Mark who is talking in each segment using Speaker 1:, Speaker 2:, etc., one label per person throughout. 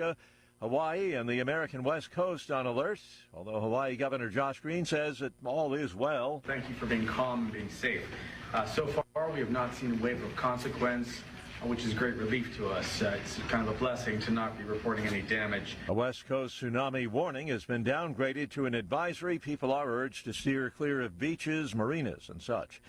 Speaker 1: Alaska, Hawaii, and the American West Coast on alert, although Hawaii Governor Josh Green says that all is well.
Speaker 2: Thank you for being calm and being safe. So far, we have not seen a wave of consequence, which is great relief to us. It's kind of a blessing to not be reporting any damage.
Speaker 1: A West Coast tsunami warning has been downgraded to an advisory. People are urged to steer clear of beaches, marinas, and such.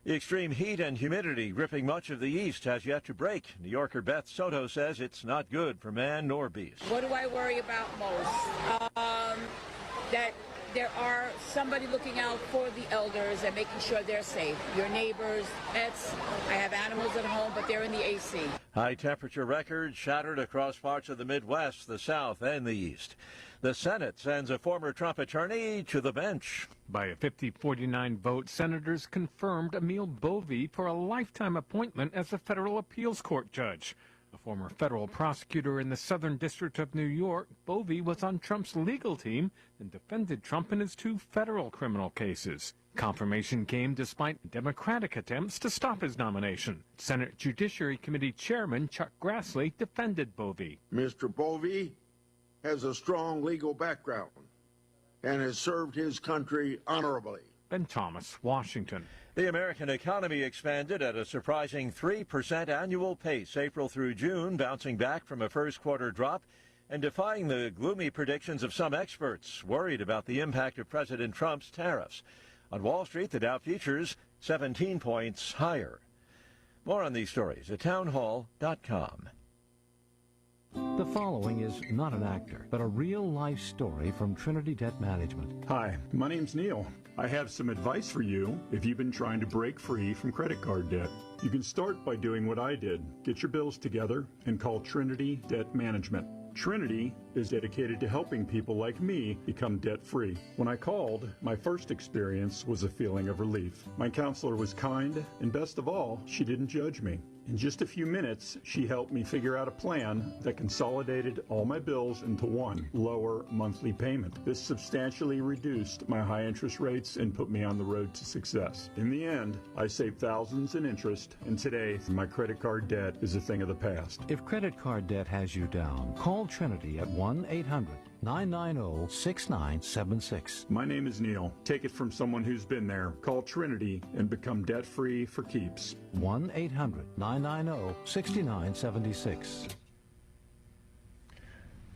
Speaker 1: The extreme heat and humidity gripping much of the east has yet to break. New Yorker Beth Soto says it's not good for man nor beast.
Speaker 3: What do I worry about most? That there are somebody looking out for the elders and making sure they're safe. Your neighbors, pets. I have animals at home, but they're in the AC.
Speaker 1: High temperature records shattered across parts of the Midwest, the South, and the East. The Senate sends a former Trump attorney to the bench.
Speaker 4: By a 50-49 vote, senators confirmed Emil Bovee for a lifetime appointment as a federal appeals court judge. A former federal prosecutor in the Southern District of New York, Bovee was on Trump's legal team and defended Trump in his 2 federal criminal cases. Confirmation came despite Democratic attempts to stop his nomination. Senate Judiciary Committee Chairman Chuck Grassley defended Bovee.
Speaker 5: Mr. Bovee has a strong legal background and has served his country honorably.
Speaker 4: Ben Thomas, Washington.
Speaker 1: The American economy expanded at a surprising 3% annual pace April through June, bouncing back from a first quarter drop and defying the gloomy predictions of some experts worried about the impact of President Trump's tariffs. On Wall Street, the Dow futures 17 points higher. More on these stories at townhall.com.
Speaker 6: The following is not an actor, but a real-life story from Trinity Debt Management.
Speaker 7: Hi, my name's Neil. I have some advice for you if you've been trying to break free from credit card debt. You can start by doing what I did. Get your bills together and call Trinity Debt Management. Trinity is dedicated to helping people like me become debt-free. When I called, my first experience was a feeling of relief. My counselor was kind, and best of all, she didn't judge me. In just a few minutes, she helped me figure out a plan that consolidated all my bills into one lower monthly payment. This substantially reduced my high interest rates and put me on the road to success. In the end, I saved thousands in interest, and today, my credit card debt is a thing of the past.
Speaker 6: If credit card debt has you down, call Trinity at 1-800-990-6976.
Speaker 7: My name is Neil. Take it from someone who's been there. Call Trinity and become debt-free for keeps.
Speaker 6: 1-800-990-6976.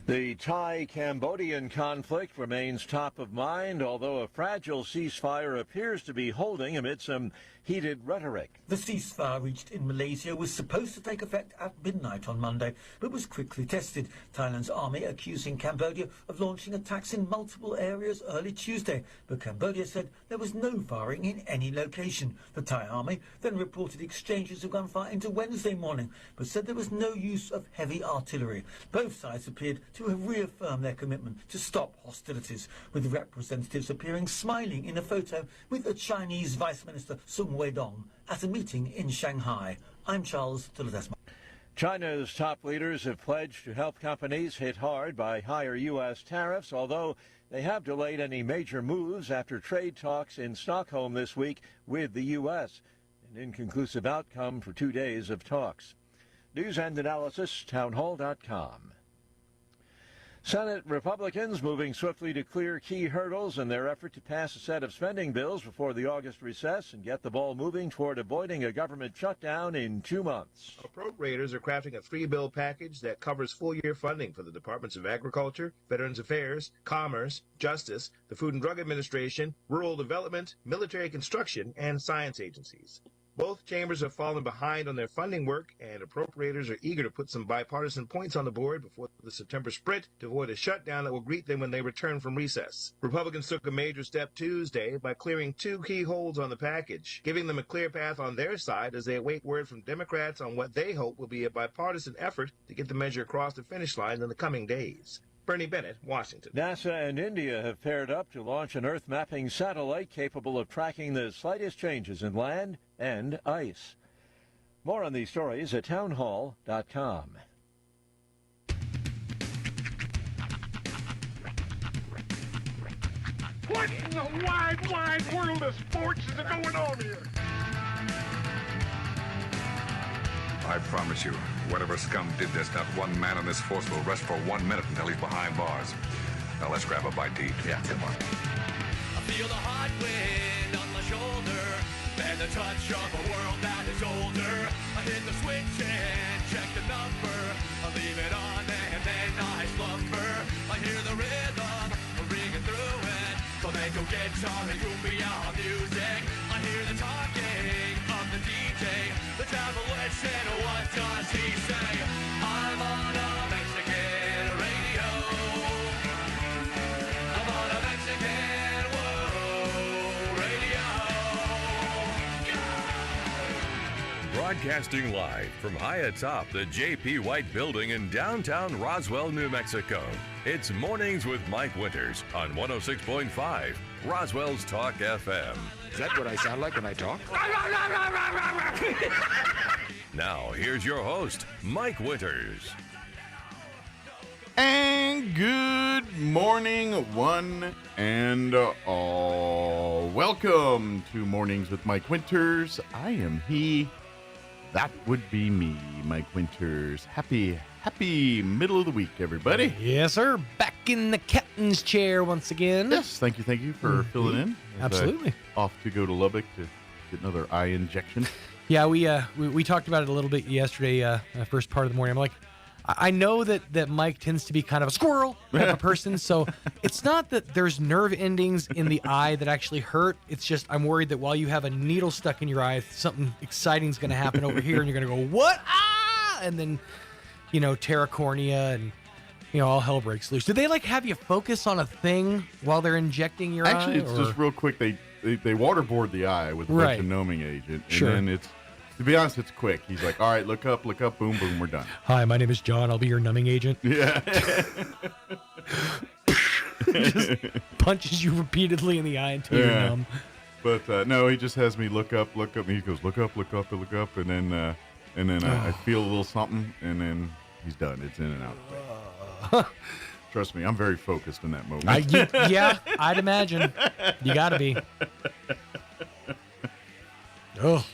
Speaker 1: The Thai-Cambodian conflict remains top of mind, although a fragile ceasefire appears to be holding amid some heated rhetoric.
Speaker 8: The ceasefire reached in Malaysia was supposed to take effect at midnight on Monday, but was quickly tested. Thailand's army accusing Cambodia of launching attacks in multiple areas early Tuesday, but Cambodia said there was no firing in any location. The Thai army then reported exchanges of gunfire into Wednesday morning, but said there was no use of heavy artillery. Both sides appeared to have reaffirmed their commitment to stop hostilities, with representatives appearing smiling in a photo with a Chinese Vice Minister Sun Weidong at a meeting in Shanghai. I'm Charles Tuladesma.
Speaker 1: China's top leaders have pledged to help companies hit hard by higher U.S. tariffs, although they have delayed any major moves after trade talks in Stockholm this week with the U.S., an inconclusive outcome for 2 days of talks. News and analysis, townhall.com. Senate Republicans moving swiftly to clear key hurdles in their effort to pass a set of spending bills before the August recess and get the ball moving toward avoiding a government shutdown in 2 months.
Speaker 9: Appropriators are crafting a 3-bill package that covers full-year funding for the Departments of Agriculture, Veterans Affairs, Commerce, Justice, the Food and Drug Administration, Rural Development, Military Construction, and Science agencies. Both chambers have fallen behind on their funding work, and appropriators are eager to put some bipartisan points on the board before the September sprint to avoid a shutdown that will greet them when they return from recess. Republicans took a major step Tuesday by clearing 2 key holds on the package, giving them a clear path on their side as they await word from Democrats on what they hope will be a bipartisan effort to get the measure across the finish line in the coming days. Bernie Bennett, Washington.
Speaker 1: NASA and India have paired up to launch an Earth-mapping satellite capable of tracking the slightest changes in land and ice. More on these stories at townhall.com.
Speaker 10: What in the wide, wide world of sports is going on here?
Speaker 11: I promise you, Whatever scum did this, not one man on this force will rest for 1 minute until he's behind bars. Now let's grab a bite to eat. Yeah, come on.
Speaker 12: I feel the hot wind on my shoulder and the touch of a world that is older. I hit the switch and check the number. I leave it on and then I slumber. I hear the rhythm ringing through it. Flamenco guitar and cumbia music. I hear the talking of the DJ. The travel listen, what does he say? I'm on a Mexican radio. I'm on a Mexican radio.
Speaker 13: Broadcasting live from high atop the J.P. White Building in downtown Roswell, New Mexico. It's Mornings with Mike Winters on 106.5 Roswell's Talk FM.
Speaker 14: Is that what I sound like when I talk?
Speaker 13: Now, here's your host, Mike Winters.
Speaker 15: And good morning, one and all. Welcome to Mornings with Mike Winters. I am he. That would be me, Mike Winters. Happy middle of the week, everybody.
Speaker 16: Yes, sir. Back in the captain's chair once again.
Speaker 15: Yes, thank you for filling in.
Speaker 16: Absolutely.
Speaker 15: Off to go to Lubbock to get another eye injection.
Speaker 16: Yeah, we talked about it a little bit yesterday, first part of the morning. I'm like, I know that Mike tends to be kind of a squirrel type of person, so it's not that there's nerve endings in the eye that actually hurt. It's just I'm worried that while you have a needle stuck in your eye, something exciting is going to happen over here, and you're going to go, what? Ah! And then, tear a cornea, and, all hell breaks loose. Do they, have you focus on a thing while they're injecting your eye?
Speaker 15: Actually, it's just real quick. They waterboard the eye with a bunch of numbing agent, and then it's, to be honest, it's quick. He's like, all right, look up, boom, boom, we're done.
Speaker 16: Hi, my name is John. I'll be your numbing agent.
Speaker 15: Yeah.
Speaker 16: Just punches you repeatedly in the eye until you're numb.
Speaker 15: But no, he just has me look up, and he goes, look up, and then I feel a little something, and then he's done. It's in and out. Trust me, I'm very focused in that moment.
Speaker 16: Yeah, I'd imagine. You got to be. Oh.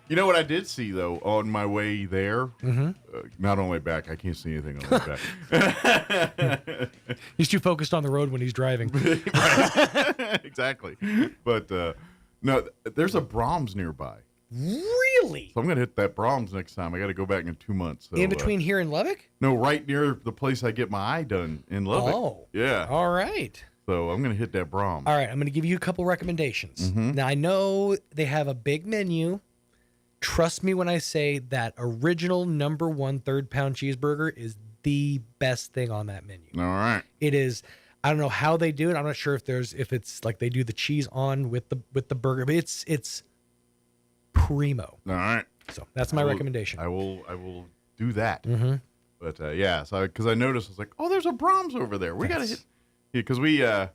Speaker 15: You know what I did see, though, on my way there? Mm-hmm. Not on my way back. I can't see anything on my back.
Speaker 16: He's too focused on the road when he's driving.
Speaker 15: Exactly. But, no, there's a Brahms nearby.
Speaker 16: Really?
Speaker 15: So I'm going to hit that Brahms next time. I got to go back in 2 months. So,
Speaker 16: in between here and Lubbock?
Speaker 15: No, right near the place I get my eye done in Lubbock.
Speaker 16: Oh.
Speaker 15: Yeah.
Speaker 16: All right.
Speaker 15: So I'm going to hit that Brahms.
Speaker 16: All right. I'm going to give you a couple recommendations.
Speaker 15: Mm-hmm.
Speaker 16: Now, I know they have a big menu. Trust me when I say that original number 1 third-pound cheeseburger is the best thing on that menu.
Speaker 15: All right.
Speaker 16: It is. I don't know how they do it. I'm not sure if it's like they do the cheese on with the burger, but it's primo.
Speaker 15: All right.
Speaker 16: So that's my recommendation.
Speaker 15: I will do that.
Speaker 16: Mm-hmm.
Speaker 15: But yeah, so because I noticed, I was like, oh, there's a Brahms over there. We got to hit. Yeah, because we had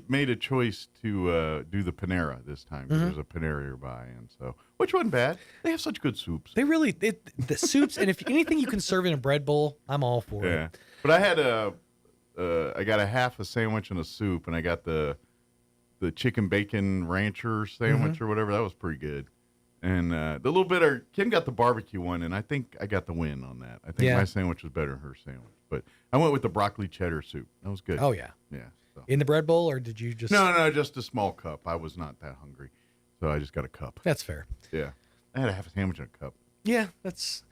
Speaker 15: made a choice to do the Panera this time. Mm-hmm. There's a Panera nearby, and so which wasn't bad. They have such good soups.
Speaker 16: They really the soups, and if anything you can serve in a bread bowl, I'm all for it.
Speaker 15: Yeah, but I had I got a half a sandwich and a soup, and I got the chicken bacon rancher sandwich or whatever. That was pretty good. And the little bit of Kim got the barbecue one, and I think I got the win on that. I think my sandwich was better than her sandwich, but I went with the broccoli cheddar soup. That was good.
Speaker 16: Oh yeah.
Speaker 15: So.
Speaker 16: In the bread bowl, or did you just?
Speaker 15: No, just a small cup. I was not that hungry, so I just got a cup.
Speaker 16: That's fair.
Speaker 15: Yeah, I had a half a sandwich and a cup.
Speaker 16: Yeah, it's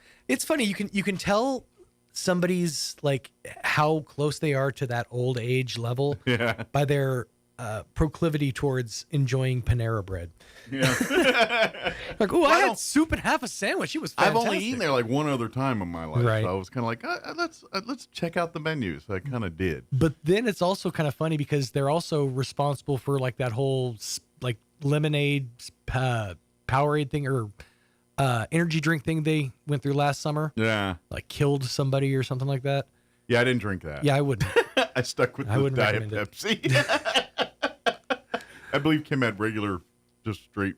Speaker 16: funny. You can tell somebody's like how close they are to that old age level by their proclivity towards enjoying Panera bread.
Speaker 15: Yeah.
Speaker 16: Like, oh, I had soup and half a sandwich. It was fantastic.
Speaker 15: I've only eaten there like one other time in my life.
Speaker 16: Right.
Speaker 15: So I was kind of like, let's check out the menu. So I kind of did.
Speaker 16: But then it's also kind of funny because they're also responsible for like that whole like lemonade Powerade thing or energy drink thing they went through last summer.
Speaker 15: Yeah.
Speaker 16: Like killed somebody or something like that.
Speaker 15: Yeah, I didn't drink that.
Speaker 16: Yeah, I wouldn't.
Speaker 15: I stuck with the Diet Pepsi. I believe Kim had regular, just straight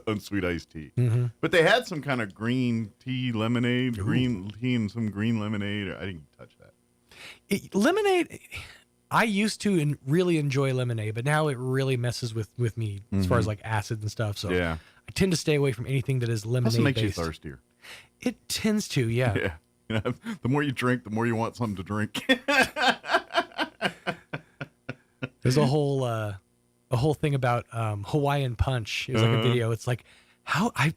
Speaker 15: unsweet iced tea.
Speaker 16: Mm-hmm.
Speaker 15: But they had some kind of green tea lemonade, green tea and some green lemonade. I didn't touch that.
Speaker 16: Lemonade, I used to really enjoy lemonade, but now it really messes with me as far as like acid and stuff. So
Speaker 15: yeah.
Speaker 16: I tend to stay away from anything that is lemonade
Speaker 15: Plus it makes
Speaker 16: based.
Speaker 15: you thirstier.
Speaker 16: It tends to, yeah.
Speaker 15: Yeah. You know, the more you drink, the more you want something to drink.
Speaker 16: There's a whole thing about Hawaiian Punch. It was like a video. It's like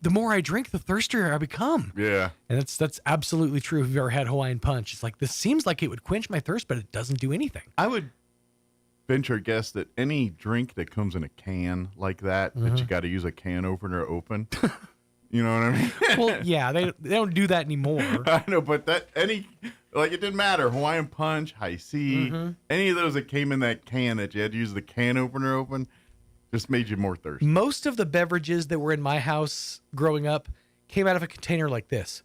Speaker 16: the more I drink, the thirstier I become.
Speaker 15: Yeah.
Speaker 16: And that's absolutely true. If you've ever had Hawaiian Punch, it's like, this seems like it would quench my thirst, but it doesn't do anything.
Speaker 15: I would venture a guess that any drink that comes in a can like that you got to use a can opener to open. You know what I mean?
Speaker 16: Well, yeah, they don't do that anymore.
Speaker 15: I know, but it didn't matter. Hawaiian Punch, High C, any of those that came in that can that you had to use the can opener open, just made you more thirsty.
Speaker 16: Most of the beverages that were in my house growing up came out of a container like this.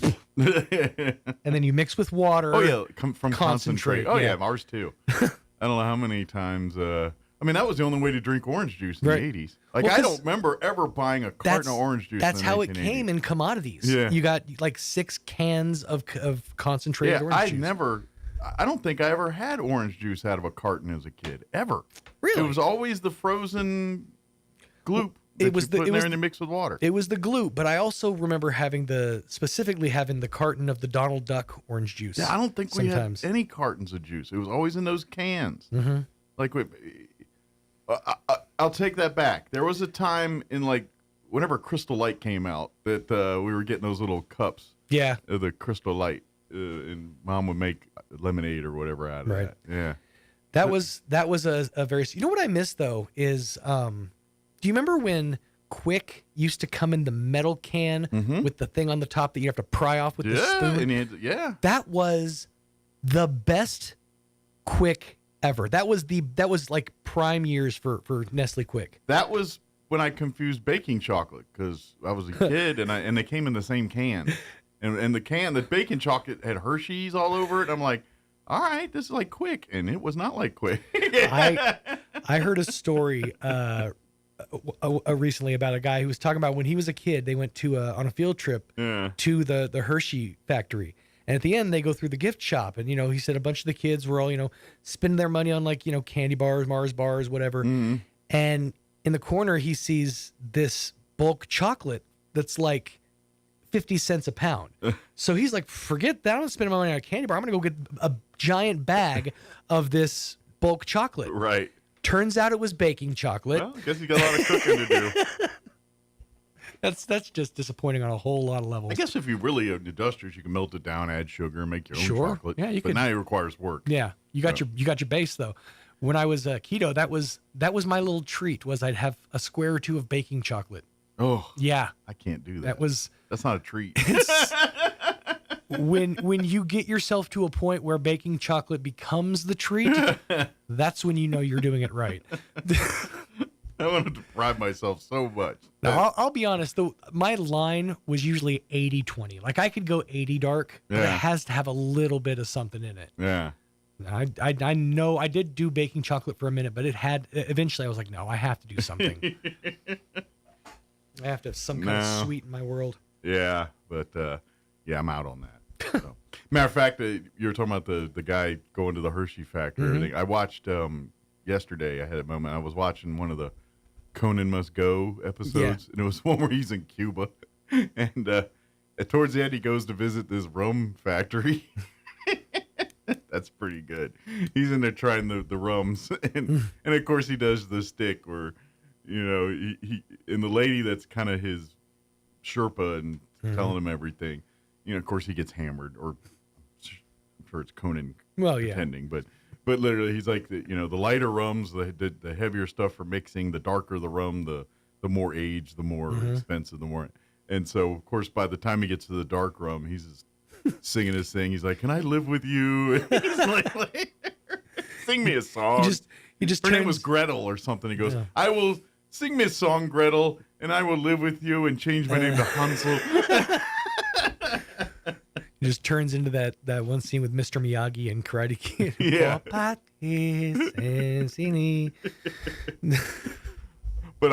Speaker 16: And then you mix with water.
Speaker 15: Oh, yeah, come from concentrate. Oh,
Speaker 16: yeah,
Speaker 15: ours too. I don't know how many times. I mean, that was the only way to drink orange juice in the 80s. Like, I don't remember ever buying a carton of orange juice.
Speaker 16: That's
Speaker 15: in
Speaker 16: how
Speaker 15: 1980.
Speaker 16: it came in commodities.
Speaker 15: Yeah.
Speaker 16: You got like 6 cans of concentrated orange juice.
Speaker 15: I don't think I ever had orange juice out of a carton as a kid, ever.
Speaker 16: Really?
Speaker 15: It was always the frozen gloop that you put in there and you mix with water.
Speaker 16: It was the gloop, but I also remember specifically having the carton of the Donald Duck orange juice.
Speaker 15: Yeah, I don't think we had any cartons of juice. It was always in those cans.
Speaker 16: Mm-hmm.
Speaker 15: Like, I'll take that back. There was a time in, like, whenever Crystal Light came out that we were getting those little cups.
Speaker 16: Yeah.
Speaker 15: Of the Crystal Light. And Mom would make lemonade or whatever out of that. Yeah.
Speaker 16: That was a very... You know what I miss, though, is... do you remember when Quick used to come in the metal can with the thing on the top that you have to pry off with the spoon?
Speaker 15: And
Speaker 16: that was the best Quick ever. That was like prime years for Nestle Quick.
Speaker 15: That was when I confused baking chocolate because I was a kid and they came in the same can. And the baking chocolate had Hershey's all over it. I'm like, all right, this is like Quick. And it was not like Quick.
Speaker 16: I heard a story recently about a guy who was talking about when he was a kid, they went to on a field trip to the Hershey factory. And at the end, they go through the gift shop. And, he said a bunch of the kids were all, spending their money on like, candy bars, Mars bars, whatever.
Speaker 15: Mm-hmm.
Speaker 16: And in the corner, he sees this bulk chocolate that's like 50 cents a pound. So he's like, forget that. I don't spend my money on a candy bar. I'm going to go get a giant bag of this bulk chocolate.
Speaker 15: Right.
Speaker 16: Turns out it was baking chocolate.
Speaker 15: Well, I guess you got a lot of cooking to do.
Speaker 16: That's just disappointing on a whole lot of levels.
Speaker 15: I guess if you really are industrious, you can melt it down, add sugar, and make your own chocolate.
Speaker 16: Yeah, you
Speaker 15: but
Speaker 16: could.
Speaker 15: Now it requires work.
Speaker 16: Yeah, you got your base though. When I was keto, that was my little treat. Was I'd have a square or two of baking chocolate.
Speaker 15: Oh,
Speaker 16: yeah,
Speaker 15: I can't do that. That's not a treat.
Speaker 16: When you get yourself to a point where baking chocolate becomes the treat, that's when you know you're doing it right.
Speaker 15: I want to deprive myself so much.
Speaker 16: Now, I'll be honest, though, my line was usually 80-20. Like, I could go 80 dark, but it has to have a little bit of something in it.
Speaker 15: Yeah.
Speaker 16: I know I did do baking chocolate for a minute, but eventually I was like, no, I have to do something. I have to have some kind of sweet in my world.
Speaker 15: Yeah, but I'm out on that. So. Matter of fact, you were talking about the guy going to the Hershey factory.
Speaker 16: Mm-hmm.
Speaker 15: Everything. I watched yesterday. I had a moment. I was watching one of the Conan Must Go episodes, and it was one where he's in Cuba, and towards the end he goes to visit this rum factory. That's pretty good. He's in there trying the rums, and of course he does the stick where, he and the lady that's kind of his Sherpa and telling him everything. Of course he gets hammered, or I'm sure it's Conan pretending, but literally he's like, the lighter rums, the heavier stuff for mixing, the darker the rum, the more aged, the more expensive, the more. And so, of course, by the time he gets to the dark rum, he's just singing his thing. He's like, "Can I live with you?" And he's like, "Sing me a song." Her name was Gretel or something. He goes, "I will sing me a song, Gretel, and I will live with you and change my name to Hansel."
Speaker 16: It just turns into that one scene with Mr. Miyagi and Karate Kid.
Speaker 15: Yeah. But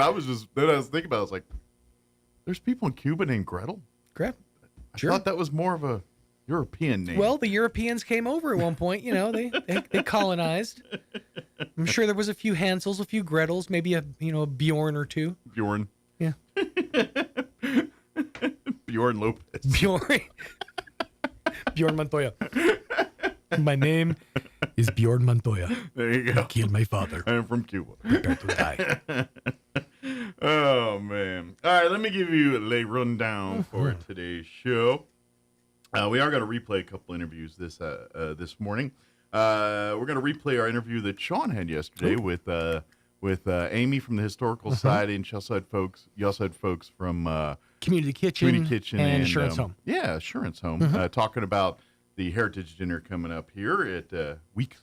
Speaker 15: I was thinking about it, I was like, there's people in Cuba named Gretel?
Speaker 16: Sure.
Speaker 15: I thought that was more of a European name.
Speaker 16: Well, the Europeans came over at one point, they colonized. I'm sure there was a few Hansels, a few Gretels, maybe a Bjorn or two.
Speaker 15: Bjorn.
Speaker 16: Yeah.
Speaker 15: Bjorn Lopez.
Speaker 16: Bjorn Montoya. My name is Bjorn Montoya.
Speaker 15: There you go.
Speaker 16: I killed my father.
Speaker 15: I'm from Cuba.
Speaker 16: Prepare to die.
Speaker 15: Oh, man. All right, let me give you a rundown for today's show. We are going to replay a couple interviews this morning. We're going to replay our interview that Sean had yesterday with Amy from the Historical Society, and you also had folks from
Speaker 16: Community Kitchen and Assurance Home.
Speaker 15: Yeah, Assurance Home, talking about the Heritage Dinner coming up here at weeks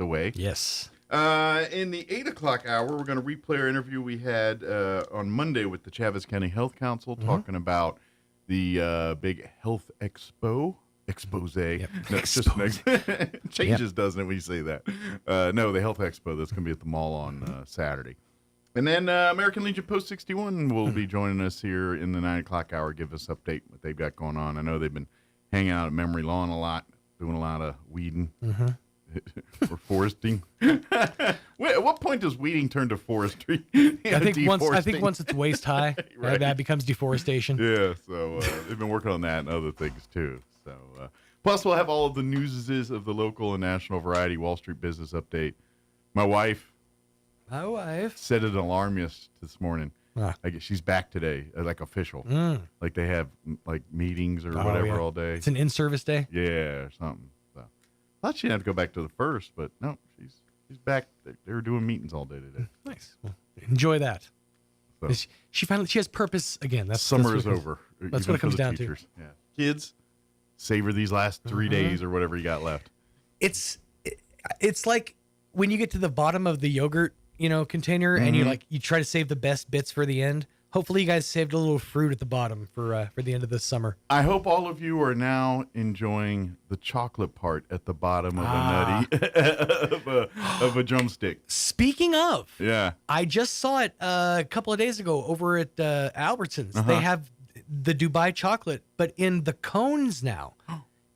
Speaker 15: away.
Speaker 16: Yes.
Speaker 15: In the 8 o'clock hour, we're going to replay our interview we had on Monday with the Chavez County Health Council, talking about the big health expose.
Speaker 16: Yep.
Speaker 15: No, it's just changes, doesn't it, when you say that? No, the health expo that's going to be at the mall on Saturday. And then American Legion Post 61 will be joining us here in the 9 o'clock hour, give us an update what they've got going on. I know they've been hanging out at Memory Lawn a lot, doing a lot of weeding or foresting. Wait, at what point does weeding turn to forestry?
Speaker 16: I think once it's waist high,
Speaker 15: right.
Speaker 16: That becomes deforestation.
Speaker 15: Yeah, so they've been working on that and other things too. So plus we'll have all of the newses of the local and national variety Wall Street business update. My wife set an alarm this morning. I guess she's back today, like official. Like they have like meetings or whatever all day.
Speaker 16: It's an in-service day.
Speaker 15: Yeah, or something. So I thought she'd have to go back to the first, but no, she's back. They were doing meetings all day today.
Speaker 16: Nice. Well, enjoy that.
Speaker 15: So,
Speaker 16: she has purpose again.
Speaker 15: Summer is over.
Speaker 16: That's what it comes down
Speaker 15: to. Yeah. Kids, savor these last 3 days or whatever you got left.
Speaker 16: It's like when you get to the bottom of the yogurt, container, and you try to save the best bits for the end. Hopefully you guys saved a little fruit at the bottom for the end of this summer.
Speaker 15: I hope all of you are now enjoying the chocolate part at the bottom of a nutty of a drumstick.
Speaker 16: Speaking of,
Speaker 15: yeah,
Speaker 16: I just saw it a couple of days ago over at Albertsons. They have the Dubai chocolate, but in the cones now.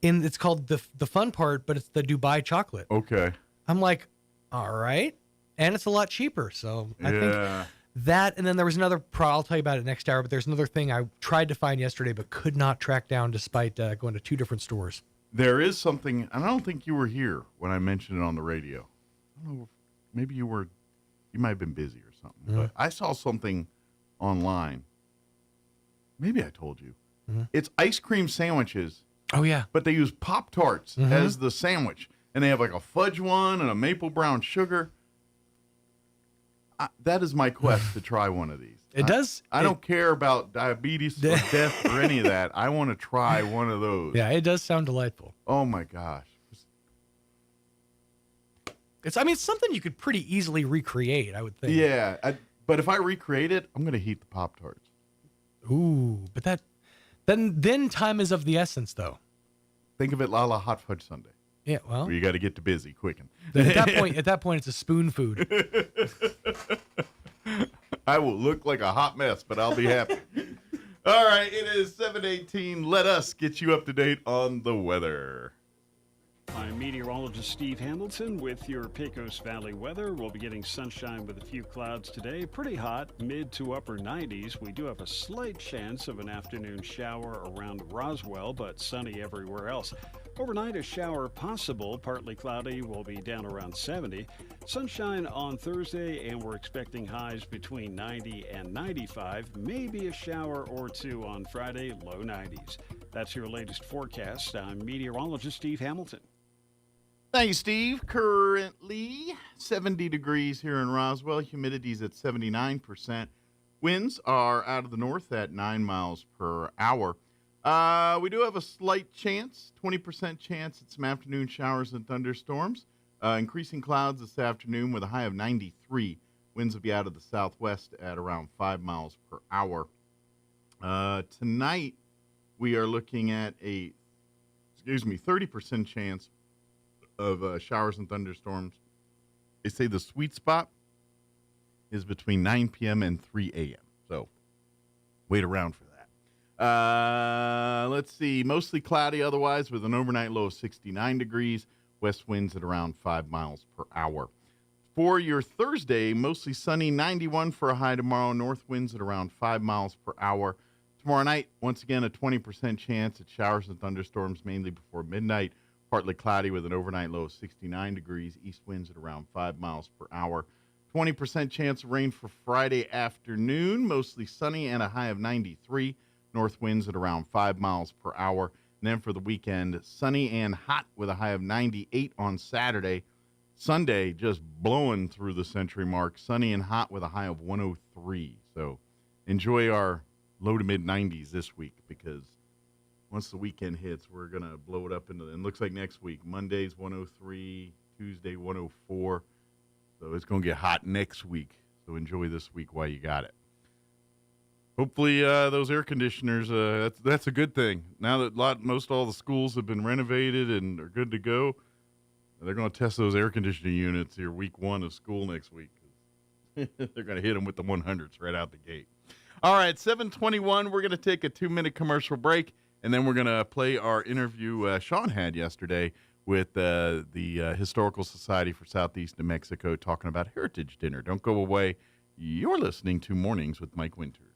Speaker 16: It's called the fun part, but it's the Dubai chocolate.
Speaker 15: Okay.
Speaker 16: I'm like, all right. And it's a lot cheaper. So I think that, and then there was another, I'll tell you about it next hour, but there's another thing I tried to find yesterday, but could not track down despite going to 2 different stores.
Speaker 15: There is something, and I don't think you were here when I mentioned it on the radio. I don't know, maybe you might have been busy or something, but I saw something online. Maybe I told you. It's ice cream sandwiches.
Speaker 16: Oh, yeah.
Speaker 15: But they use Pop-Tarts as the sandwich. And they have like a fudge one and a maple brown sugar. That is my quest to try one of these. I don't care about diabetes or death or any of that. I want to try one of those.
Speaker 16: Yeah, it does sound delightful.
Speaker 15: Oh, my gosh.
Speaker 16: It's something you could pretty easily recreate, I would think.
Speaker 15: Yeah, but if I recreate it, I'm going to heat the Pop-Tarts.
Speaker 16: Ooh, but then time is of the essence, though.
Speaker 15: Think of it la hot fudge sundae.
Speaker 16: Yeah, well,
Speaker 15: where you got to get busy quick.
Speaker 16: At that point, it's a spoon food.
Speaker 15: I will look like a hot mess, but I'll be happy. All right, it is 7:18. Let us get you up to date on the weather.
Speaker 17: I'm meteorologist Steve Hamilton with your Pecos Valley weather. We'll be getting sunshine with a few clouds today. Pretty hot, mid to upper 90s. We do have a slight chance of an afternoon shower around Roswell, but sunny everywhere else. Overnight, a shower possible, partly cloudy, will be down around 70. Sunshine on Thursday, and we're expecting highs between 90 and 95. Maybe a shower or two on Friday, low 90s. That's your latest forecast. I'm meteorologist Steve Hamilton.
Speaker 15: Thank you, Steve. Currently 70 degrees here in Roswell. Humidity's at 79%. Winds are out of the north at 9 miles per hour. We do have a slight chance, 20% chance at some afternoon showers and thunderstorms. Increasing clouds this afternoon with a high of 93. Winds will be out of the southwest at around 5 miles per hour. Tonight, we are looking at 30% chance of showers and thunderstorms. They say the sweet spot is between 9 p.m. and 3 a.m. So wait around for that. Let's see. Mostly cloudy otherwise with an overnight low of 69 degrees. West winds at around 5 miles per hour. For your Thursday, mostly sunny, 91 for a high tomorrow. North winds at around 5 miles per hour. Tomorrow night, once again, a 20% chance at showers and thunderstorms, mainly before midnight. Partly cloudy with an overnight low of 69 degrees. East winds at around 5 miles per hour. 20% chance of rain for Friday afternoon. Mostly sunny and a high of 93. North winds at around 5 miles per hour. And then for the weekend, sunny and hot with a high of 98 on Saturday. Sunday, just blowing through the century mark. Sunny and hot with a high of 103. So enjoy our low to mid 90s this week, because once the weekend hits, we're going to blow it up into, and it looks like next week, Monday's 103, Tuesday 104. So it's going to get hot next week. So enjoy this week while you got it. Hopefully those air conditioners, that's a good thing. Now that most all the schools have been renovated and are good to go, they're going to test those air conditioning units here week 1 of school next week. They're going to hit them with the 100s right out the gate. All right, 7:21, we're going to take a 2-minute commercial break, and then we're going to play our interview Sean had yesterday with the Historical Society for Southeast New Mexico, talking about Heritage Dinner. Don't go away. You're listening to Mornings with Mike Winters.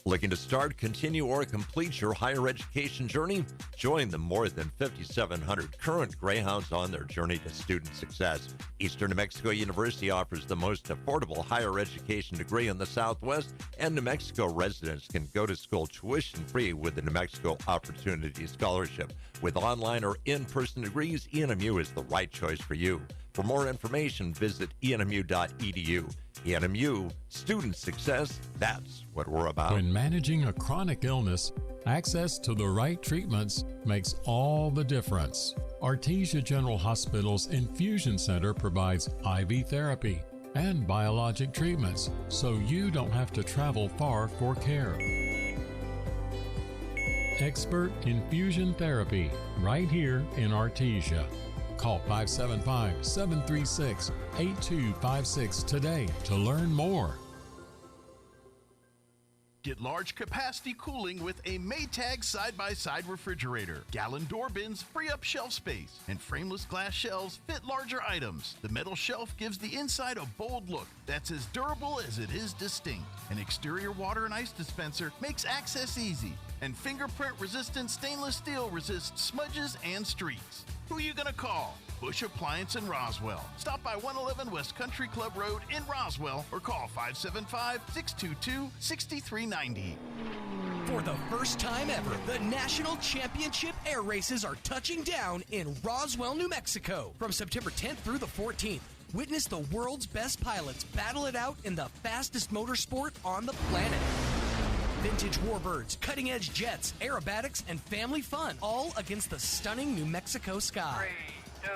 Speaker 18: Looking to start, continue, or complete your higher education journey? Join the more than 5,700 current Greyhounds on their journey to student success. Eastern New Mexico University offers the most affordable higher education degree in the Southwest, and New Mexico residents can go to school tuition-free with the New Mexico Opportunity Scholarship. With online or in-person degrees, ENMU is the right choice for you. For more information, visit enmu.edu. ENMU, student success, that's what we're about.
Speaker 19: When managing a chronic illness, access to the right treatments makes all the difference. Artesia General Hospital's Infusion Center provides IV therapy and biologic treatments, so you don't have to travel far for care. Expert infusion therapy right here in Artesia. Call 575-736-8256 today to learn more.
Speaker 20: Get large capacity cooling with a Maytag side-by-side refrigerator. Gallon door bins free up shelf space, and frameless glass shelves fit larger items. The metal shelf gives the inside a bold look that's as durable as it is distinct. An exterior water and ice dispenser makes access easy, and fingerprint-resistant stainless steel resists smudges and streaks. Who are you going to call? Bush Appliance in Roswell. Stop by 111 West Country Club Road in Roswell or call 575-622-6390.
Speaker 21: For the first time ever, the National Championship Air Races are touching down in Roswell, New Mexico. From September 10th through the 14th, witness the world's best pilots battle it out in the fastest motorsport on the planet. Vintage warbirds, cutting-edge jets, aerobatics, and family fun, all against the stunning New Mexico sky. 3, 2,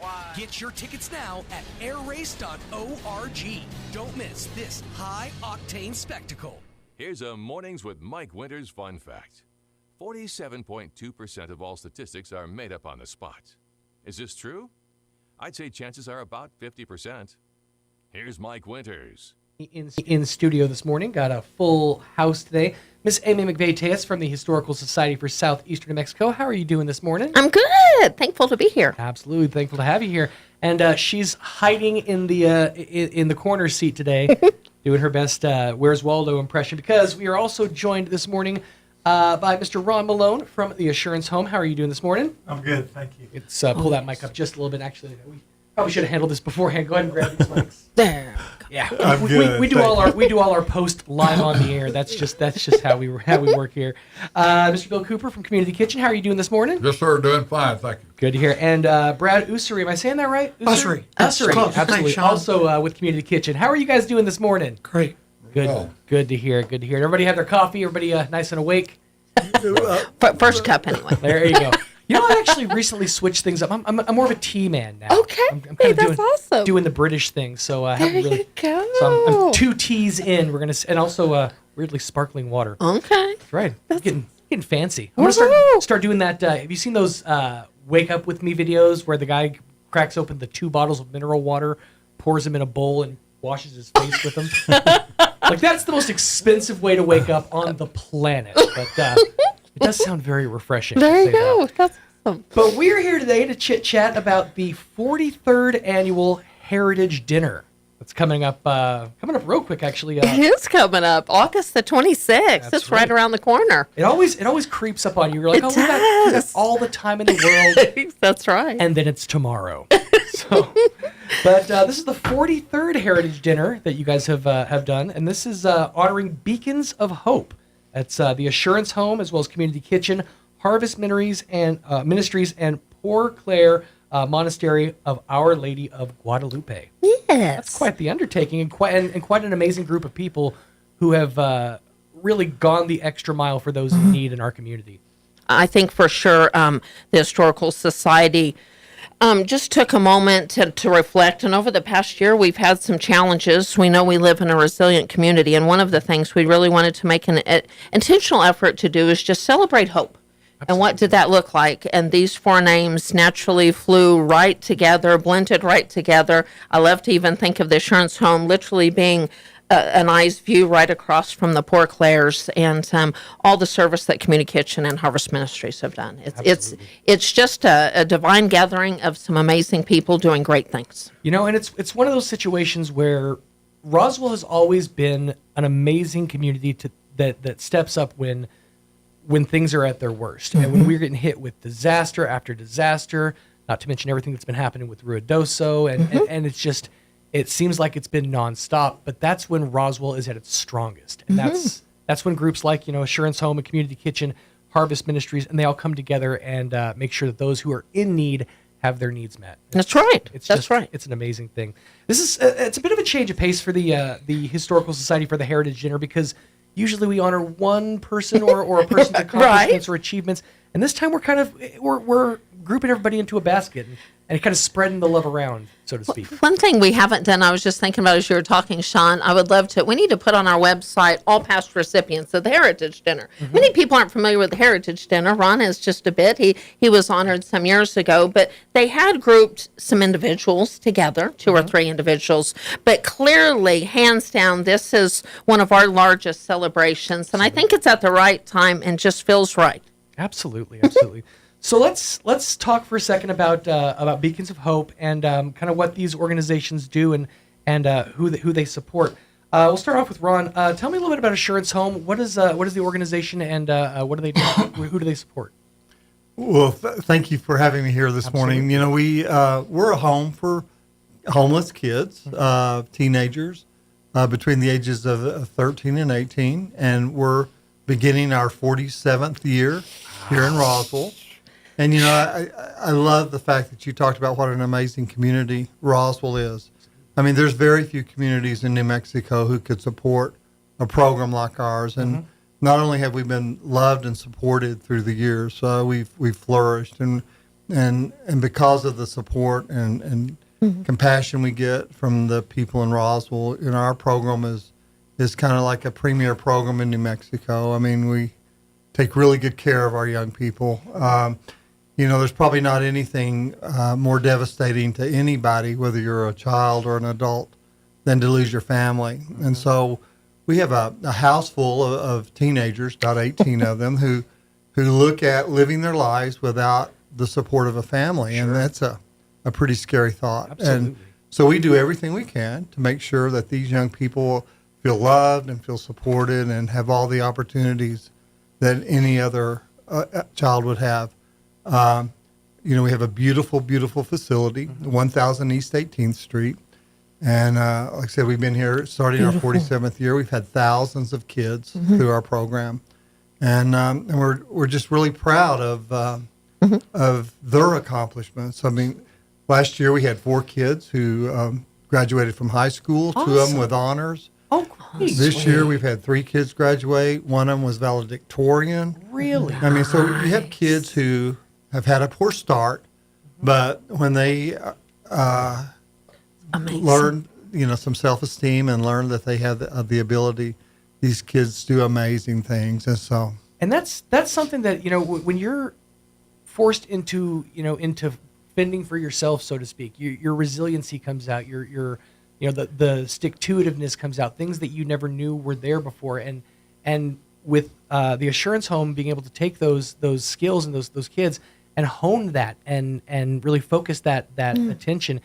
Speaker 21: 1. Get your tickets now at airrace.org. Don't miss this high-octane spectacle.
Speaker 13: Here's a Mornings with Mike Winters fun fact. 47.2% of all statistics are made up on the spot. Is this true? I'd say chances are about 50%. Here's Mike Winters.
Speaker 16: In studio this morning, got a full house today. Miss Amy McVeigh-Teas from the Historical Society for Southeastern New Mexico. How are you doing this morning?
Speaker 22: I'm good. Thankful to be here.
Speaker 16: Absolutely thankful to have you here. And she's hiding in the corner seat today, doing her best Where's Waldo impression, because we are also joined this morning by Mr. Ron Malone from the Assurance Home. How are you doing this morning?
Speaker 23: I'm good, thank you.
Speaker 16: Let's pull that mic up just a little bit. Actually, we probably should have handled this beforehand. Go ahead and grab these mics.
Speaker 22: There.
Speaker 16: Yeah,
Speaker 23: we
Speaker 16: do all our post live on the air. That's just how we work here. Mr. Bill Cooper from Community Kitchen. How are you doing this morning?
Speaker 24: Yes, sir. Doing fine, thank you.
Speaker 16: Good to hear. And Brad Ussery, am I saying that right?
Speaker 23: Ussery.
Speaker 16: Absolutely.
Speaker 23: Thanks,
Speaker 16: also with Community Kitchen. How are you guys doing this morning?
Speaker 23: Great.
Speaker 16: Good.
Speaker 24: Well.
Speaker 16: Good to hear. Good to hear. Everybody have their coffee. Everybody nice and awake.
Speaker 22: First cup, anyway.
Speaker 16: There you go. You know, I actually recently switched things up. I'm more of a tea man now.
Speaker 22: Okay,
Speaker 16: I'm kind of
Speaker 22: awesome.
Speaker 16: doing the British thing. So I
Speaker 22: There
Speaker 16: haven't really.
Speaker 22: you go.
Speaker 16: So I'm 2 teas in. We're gonna and also weirdly sparkling water.
Speaker 22: Okay.
Speaker 16: That's right. Getting fancy. I'm gonna start doing that. Have you seen those Wake Up With Me videos where the guy cracks open the 2 bottles of mineral water, pours them in a bowl, and washes his face with them? Like, that's the most expensive way to wake up on the planet. But it does sound very refreshing.
Speaker 22: There you go. That's awesome.
Speaker 16: But we're here today to chit-chat about the 43rd Annual Heritage Dinner It's coming up real quick, actually.
Speaker 22: It is coming up August the 26th. It's right around the corner.
Speaker 16: It always creeps up on you. You're like, we got all the time in the world.
Speaker 22: That's right.
Speaker 16: And then it's tomorrow. But this is the 43rd Heritage Dinner that you guys have done, and this is honoring Beacons of Hope. That's the Assurance Home, as well as Community Kitchen, Harvest Ministries, and Poor Clare Monastery of Our Lady of Guadalupe.
Speaker 22: Yes.
Speaker 16: That's quite the undertaking, and quite an amazing group of people who have really gone the extra mile for those in need in our community.
Speaker 22: I think for sure the Historical Society just took a moment to reflect. And over the past year, we've had some challenges. We know we live in a resilient community. And one of the things we really wanted to make an intentional effort to do is just celebrate hope. And what did that look like? And these four names naturally flew right together, blended right together. I love to even think of the Assurance Home literally being an eye's view right across from the Poor Clares and all the service that Community Kitchen and Harvest Ministries have done. It's just a divine gathering of some amazing people doing great things.
Speaker 16: You know, and it's one of those situations where Roswell has always been an amazing community that steps up when things are at their worst. And when we're getting hit with disaster after disaster, not to mention everything that's been happening with Ruidoso, and it's just, it seems like it's been nonstop, but that's when Roswell is at its strongest. And that's when groups like, Assurance Home and Community Kitchen, Harvest Ministries, and they all come together and make sure that those who are in need have their needs met.
Speaker 22: That's right.
Speaker 16: That's right. It's an amazing thing. This is it's a bit of a change of pace for the Historical Society for the Heritage Dinner, because usually we honor one person or a person's accomplishments or achievements, and this time we're grouping everybody into a basket and kind of spreading the love around, so to speak.
Speaker 22: One thing we haven't done, I was just thinking about as you were talking, Sean, I would love to, we need to put on our website all past recipients of the Heritage Dinner. Many people aren't familiar with the Heritage Dinner. Ron is just a bit. He was honored some years ago, but they had grouped some individuals together, two or three individuals, but clearly, hands down, this is one of our largest celebrations, and I think it's at the right time and just feels right.
Speaker 16: Absolutely. So let's talk for a second about Beacons of Hope and kind of what these organizations do and who they support. We'll start off with Ron. Tell me a little bit about Assurance Home. What is the organization and what do they do? Who do they support?
Speaker 2: Well, thank you for having me here this morning. We're a home for homeless kids, teenagers between the ages of 13 and 18, and we're beginning our 47th year here in Roswell. And, I love the fact that you talked about what an amazing community Roswell is. I mean, there's very few communities in New Mexico who could support a program like ours. And not only have we been loved and supported through the years, we've flourished. And because of the support and compassion we get from the people in Roswell, our program is kind of like a premier program in New Mexico. I mean, we take really good care of our young people. There's probably not anything more devastating to anybody, whether you're a child or an adult, than to lose your family. And so we have a house full of teenagers, about 18 of them, who look at living their lives without the support of a family. And that's a pretty scary thought.
Speaker 16: Absolutely.
Speaker 2: And so we do everything we can to make sure that these young people feel loved and feel supported and have all the opportunities that any other child would have. We have a beautiful, beautiful facility, 1000 East 18th Street. And like I said, we've been here starting our 47th year. We've had thousands of kids through our program. And we're just really proud of their accomplishments. I mean, last year we had 4 kids who graduated from high school, 2 of them with honors.
Speaker 16: Oh, great.
Speaker 2: This year we've had 3 kids graduate. One of them was valedictorian.
Speaker 16: Really?
Speaker 2: I mean, so you have kids who have had a poor start, but when they learn, some self-esteem and learn that they have the ability, these kids do amazing things.
Speaker 16: And that's something that, when you're forced into fending for yourself, so to speak, your resiliency comes out, the stick-to-itiveness comes out, things that you never knew were there before. And with the Assurance Home being able to take those skills and those kids and hone that and really focus that attention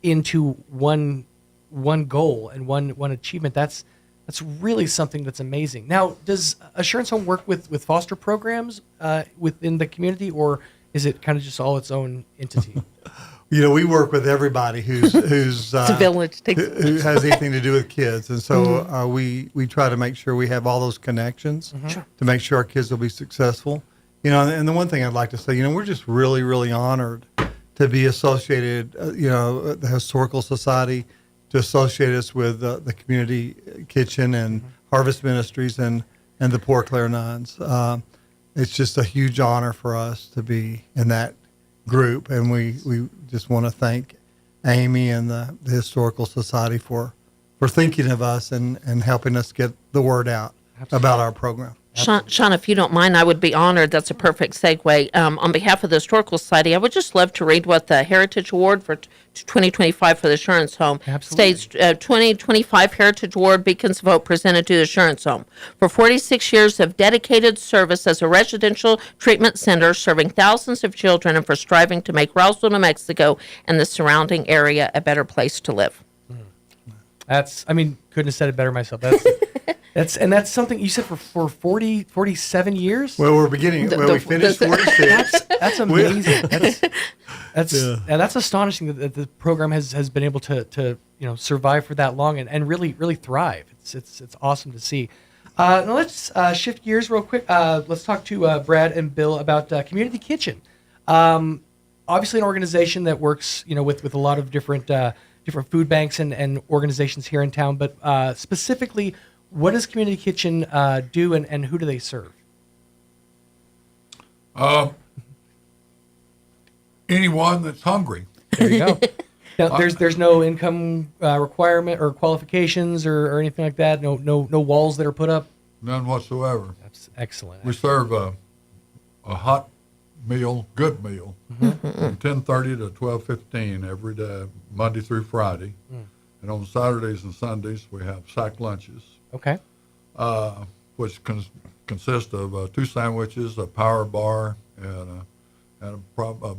Speaker 16: into one one goal and one achievement. That's really something that's amazing. Now, does Assurance Home work with foster programs within the community, or is it kind of just all its own entity?
Speaker 2: We work with everybody who's
Speaker 22: It's a village.
Speaker 2: who has anything to do with kids, and so we try to make sure we have all those connections to make sure our kids will be successful. And the one thing I'd like to say, we're just really, really honored to be associated. The Historical Society to associate us with the Community Kitchen and Harvest Ministries and the Poor Clare Nuns. It's just a huge honor for us to be in that group, and we just want to thank Amy and the Historical Society for thinking of us and helping us get the word out about our program.
Speaker 22: Sean, if you don't mind, I would be honored. That's a perfect segue. On behalf of the Historical Society, I would just love to read what the Heritage Award for 2025 for the Assurance Home states. 2025 Heritage Award Beacons of Hope presented to the Assurance Home for 46 years of dedicated service as a residential treatment center serving thousands of children, and for striving to make Roswell, New Mexico and the surrounding area a better place to live.
Speaker 16: Couldn't have said it better myself. That's something you said for 47 years.
Speaker 2: Well, we're beginning. We finished 46.
Speaker 16: That's amazing. That's astonishing that the program has been able to survive for that long and really thrive. It's awesome to see. Now let's shift gears real quick. Let's talk to Brad and Bill about Community Kitchen. Obviously, an organization that works with a lot of different food banks and organizations here in town, but specifically, what does Community Kitchen do, and who do they serve?
Speaker 3: Anyone that's hungry.
Speaker 16: There you go. Now, there's no income requirement or qualifications or anything like that. No walls that are put up.
Speaker 3: None whatsoever.
Speaker 16: That's excellent.
Speaker 3: We serve a hot meal, good meal, from 10:30 to 12:15 every day, Monday through Friday, and on Saturdays and Sundays we have sack lunches.
Speaker 16: Okay.
Speaker 3: Which consist of 2 sandwiches, a power bar, and a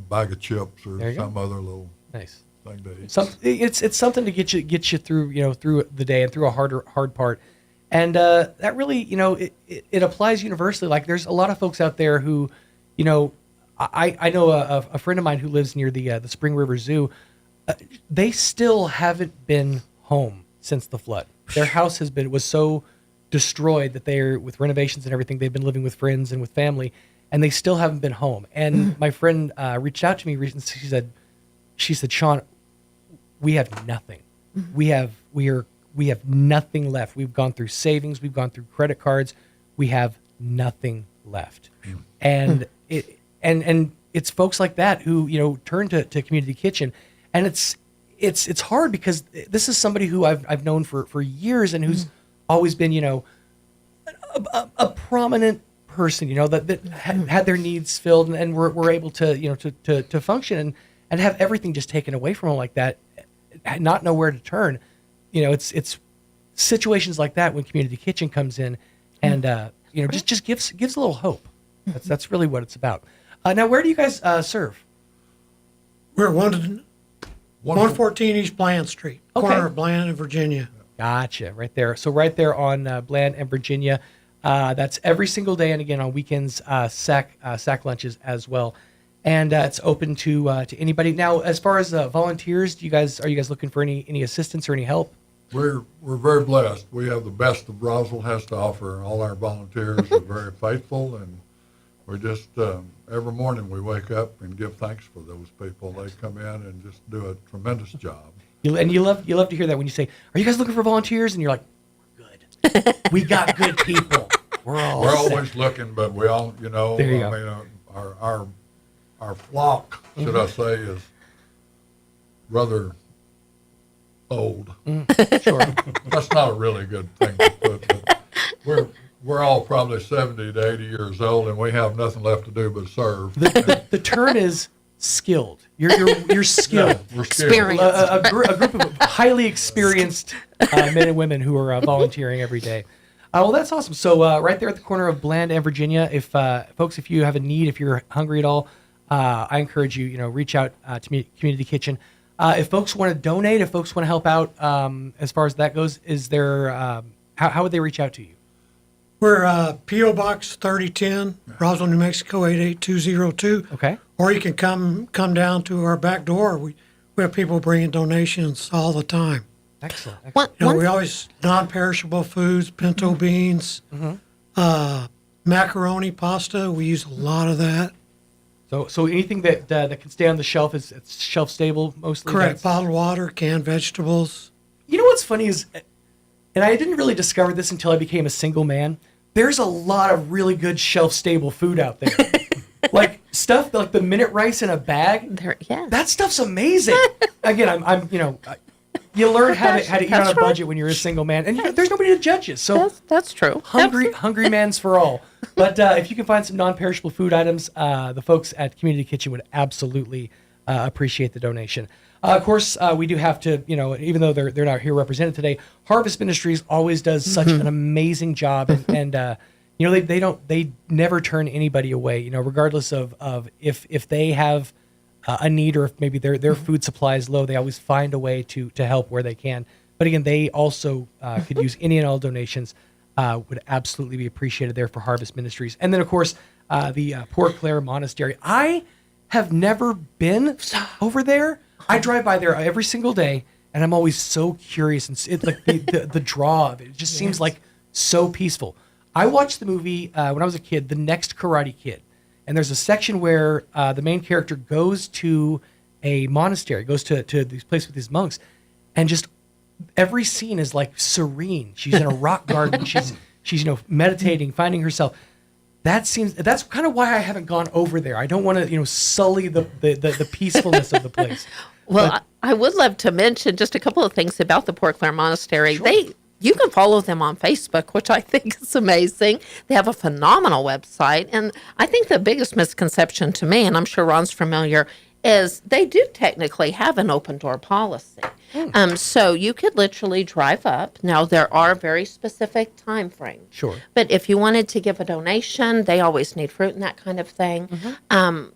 Speaker 3: bag of chips or some other little
Speaker 16: nice
Speaker 3: thing to eat.
Speaker 16: It's something to get you through through the day and through a hard part, and that really it applies universally. Like there's a lot of folks out there who I know a friend of mine who lives near the Spring River Zoo. They still haven't been home since the flood. Their house was so destroyed that they're, with renovations and everything, they've been living with friends and with family, and they still haven't been home. And my friend reached out to me recently. She said, Sean, we have nothing. We have nothing left. We've gone through savings. We've gone through credit cards. We have nothing left. And it's folks like that who turn to Community Kitchen, and it's hard because this is somebody who I've known for years and who's always been a prominent person that had their needs filled and were able to function and have everything just taken away from them like that, not know where to turn. It's situations like that when Community Kitchen comes in and just gives a little hope. That's really what it's about. Now, where do you guys serve?
Speaker 5: We're 114 East Bland Street, corner of Bland and Virginia.
Speaker 16: Gotcha, right there. So right there on Bland and Virginia. That's every single day, and again on weekends, sack lunches as well. And it's open to anybody. Now, as far as volunteers, are you guys looking for any assistance or any help?
Speaker 3: We're very blessed. We have the best of Roswell has to offer. All our volunteers are very faithful, and we just every morning we wake up and give thanks for those people. They come in and just do a tremendous job.
Speaker 16: You love to hear that when you say, "Are you guys looking for volunteers?" And you're like, "We're good. We got good people. We're
Speaker 3: always looking, but we all,
Speaker 16: There you go.
Speaker 3: mean, our flock, should I say, is rather old.
Speaker 16: Sure.
Speaker 3: That's not a really good thing to put, but we're all probably 70 to 80 years old, and we have nothing left to do but serve.
Speaker 16: The term is skilled. You're skilled.
Speaker 3: Yeah, we're skilled.
Speaker 16: A group of highly experienced men and women who are volunteering every day. Well, that's awesome. So right there at the corner of Bland and Virginia, if folks, if you have a need, if you're hungry at all, I encourage you, reach out to Community Kitchen. If folks want to donate, if folks want to help out as far as that goes, is there how would they reach out to you?
Speaker 5: We're P.O. Box 3010, Roswell, New Mexico 88202.
Speaker 16: Okay.
Speaker 5: Or you can come down to our back door. We have people bringing donations all the time.
Speaker 16: Excellent.
Speaker 5: We always non-perishable foods, pinto beans, macaroni, pasta. We use a lot of that.
Speaker 16: So anything that can stay on the shelf it's shelf stable mostly.
Speaker 5: Correct. Bottled water, canned vegetables.
Speaker 16: You know what's funny is, and I didn't really discover this until I became a single man. There's a lot of really good shelf stable food out there. Like stuff like the minute rice in a bag. That stuff's amazing. Again, I'm you learn how to eat on a budget when you're a single man, and there's nobody to judge you. So
Speaker 22: that's true.
Speaker 16: Hungry man's for all. But if you can find some non-perishable food items, the folks at Community Kitchen would absolutely appreciate the donation. Of course, we do have to, even though they're not here represented today, Harvest Ministries always does such an amazing job, and they never turn anybody away. Regardless of if they have a need or if maybe their food supply is low, they always find a way to help where they can. But again, they also could use any and all donations. Would absolutely be appreciated there for Harvest Ministries. And then, of course, the Poor Clare Monastery. I have never been over there. I drive by there every single day, and I'm always so curious. And it's like the draw of it. It just seems like so peaceful. I watched the movie when I was a kid, The Next Karate Kid. And there's a section where the main character goes to a monastery, goes to this place with these monks, and just every scene is like serene. She's in a rock garden. She's meditating, finding herself. That's kind of why I haven't gone over there. I don't want to sully the peacefulness of the place.
Speaker 22: Well, I would love to mention just a couple of things about the Poor Clare Monastery. Sure. You can follow them on Facebook, which I think is amazing. They have a phenomenal website. And I think the biggest misconception to me, and I'm sure Ron's familiar, is they do technically have an open door policy. So you could literally drive up. Now, there are very specific time frames.
Speaker 16: Sure.
Speaker 22: But if you wanted to give a donation, they always need fruit and that kind of thing.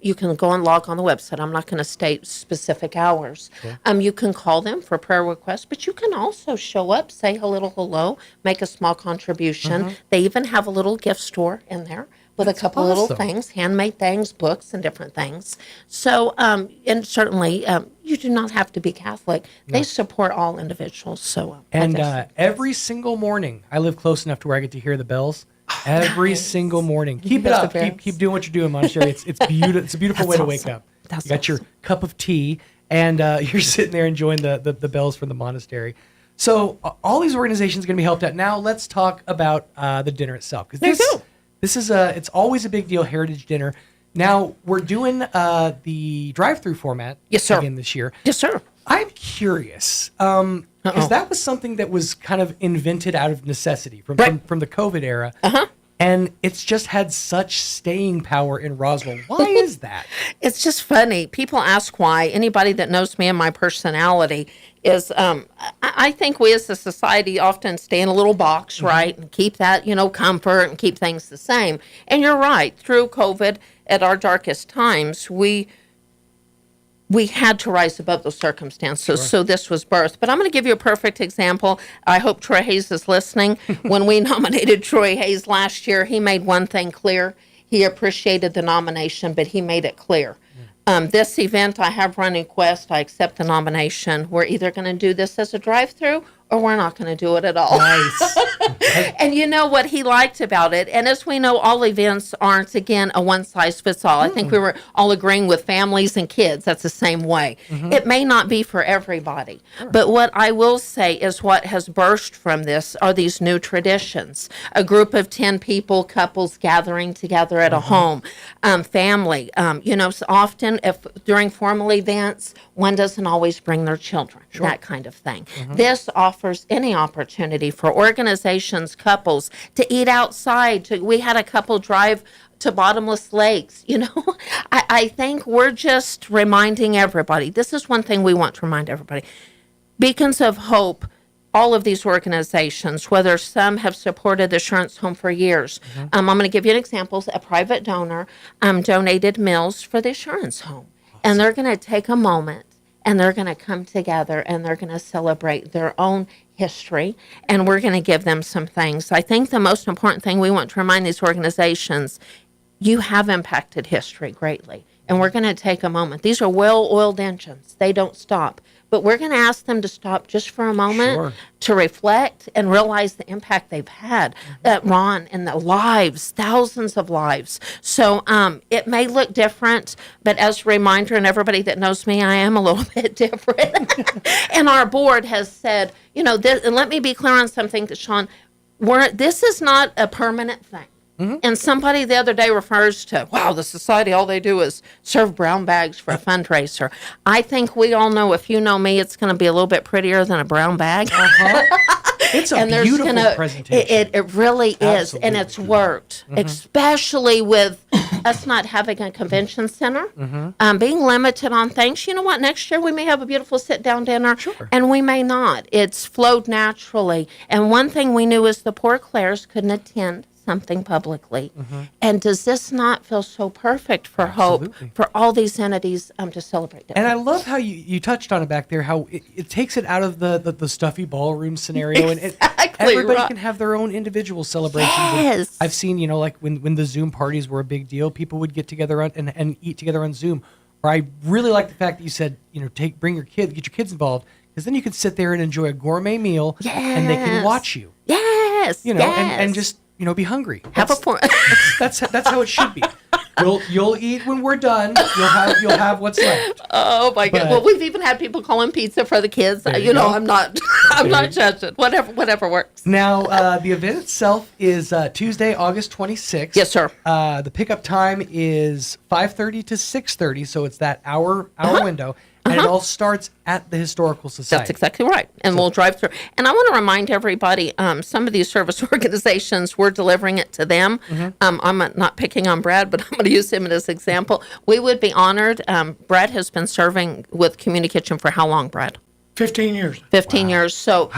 Speaker 22: You can go and log on the website. I'm not going to state specific hours. Sure. You can call them for prayer requests, but you can also show up, say a little hello, make a small contribution. They even have a little gift store in there with a couple little things, handmade things, books, and different things. So, and certainly, you do not have to be Catholic. No. They support all individuals. So,
Speaker 16: and every single morning, I live close enough to where I get to hear the bells. Every single morning. Keep it up. Keep doing what you're doing, Monastery. It's beautiful. It's a beautiful way to wake up. You got your cup of tea, and you're sitting there enjoying the bells from the monastery. So, all these organizations are going to be helped out. Now, let's talk about the dinner itself. Because this is it's always a big deal, Heritage Dinner. Now, we're doing the drive-through format again this year.
Speaker 22: Yes, sir.
Speaker 16: I'm curious, because that was something that was kind of invented out of necessity from the COVID era. And it's just had such staying power in Roswell. Why is that?
Speaker 22: It's just funny. People ask why. Anybody that knows me and my personality is, I think we as a society often stay in a little box, right? And keep that, comfort and keep things the same. And you're right. Through COVID, at our darkest times, we had to rise above those circumstances. Sure. So this was birthed. But I'm going to give you a perfect example. I hope Troy Hayes is listening. When we nominated Troy Hayes last year, he made one thing clear. He appreciated the nomination, but he made it clear. This event, I have running quest. I accept the nomination. We're either going to do this as a drive-through or we're not going to do it at all.
Speaker 16: Nice.
Speaker 22: And you know what he liked about it? And as we know, all events aren't, again, a one-size-fits-all. I think we were all agreeing with families and kids. That's the same way. It may not be for everybody. Sure. But what I will say is what has burst from this are these new traditions. A group of 10 people, couples gathering together at a home, family. So often if during formal events, one doesn't always bring their children, that kind of thing. This offers any opportunity for organizations, couples to eat outside. We had a couple drive to bottomless lakes. I think we're just reminding everybody. This is one thing we want to remind everybody. Beacons of Hope, all of these organizations, whether some have supported the Assurance Home for years. I'm going to give you an example. A private donor donated meals for the Assurance Home. And they're going to take a moment and they're going to come together and they're going to celebrate their own history, and we're going to give them some things. I think the most important thing we want to remind these organizations, you have impacted history greatly, and we're going to take a moment. These are well-oiled engines. They don't stop. But we're going to ask them to stop just for a moment to reflect and realize the impact they've had, Ron, in the lives, thousands of lives. So it may look different, but as a reminder, and everybody that knows me, I am a little bit different. And our board has said, you know, this, and let me be clear on something, Sean, this is not a permanent thing. And somebody the other day refers to, wow, the society, all they do is serve brown bags for a fundraiser. I think we all know, if you know me, it's going to be a little bit prettier than a brown bag.
Speaker 16: It's a beautiful presentation.
Speaker 22: It really is, and it's worked, especially with us not having a convention center, being limited on things. You know what? Next year we may have a beautiful sit-down dinner, and we may not. It's flowed naturally. And one thing we knew is the poor Claires couldn't attend something publicly. And does this not feel so perfect for Hope, for all these entities to celebrate that?
Speaker 16: And I love how you touched on it back there, how it takes it out of the stuffy ballroom scenario.
Speaker 22: Exactly,
Speaker 16: and everybody
Speaker 22: right.
Speaker 16: can have their own individual celebrations.
Speaker 22: Yes.
Speaker 16: I've seen, you know, like when the Zoom parties were a big deal, people would get together and eat together on Zoom. Or I really like the fact that you said, you know, bring your kids, get your kids involved, because then you can sit there and enjoy a gourmet meal, and they can watch you.
Speaker 22: Yes.
Speaker 16: You know, and just, you know, be hungry.
Speaker 22: Have a point.
Speaker 16: That's how it should be. You'll eat when we're done. You'll have what's left.
Speaker 22: Oh my God! Well, we've even had people calling pizza for the kids. You know, I'm not judging. Whatever works.
Speaker 16: Now, the event itself is Tuesday, August 26th.
Speaker 22: Yes, sir.
Speaker 16: The pickup time is 5:30 to 6:30, so it's that hour window. And it all starts at the Historical Society.
Speaker 22: That's exactly right. And we'll drive through. And I want to remind everybody, some of these service organizations, we're delivering it to them. I'm not picking on Brad, but I'm going to use him as an example. We would be honored. Brad has been serving with Community Kitchen for how long, Brad?
Speaker 5: 15 years.
Speaker 22: 15 years. So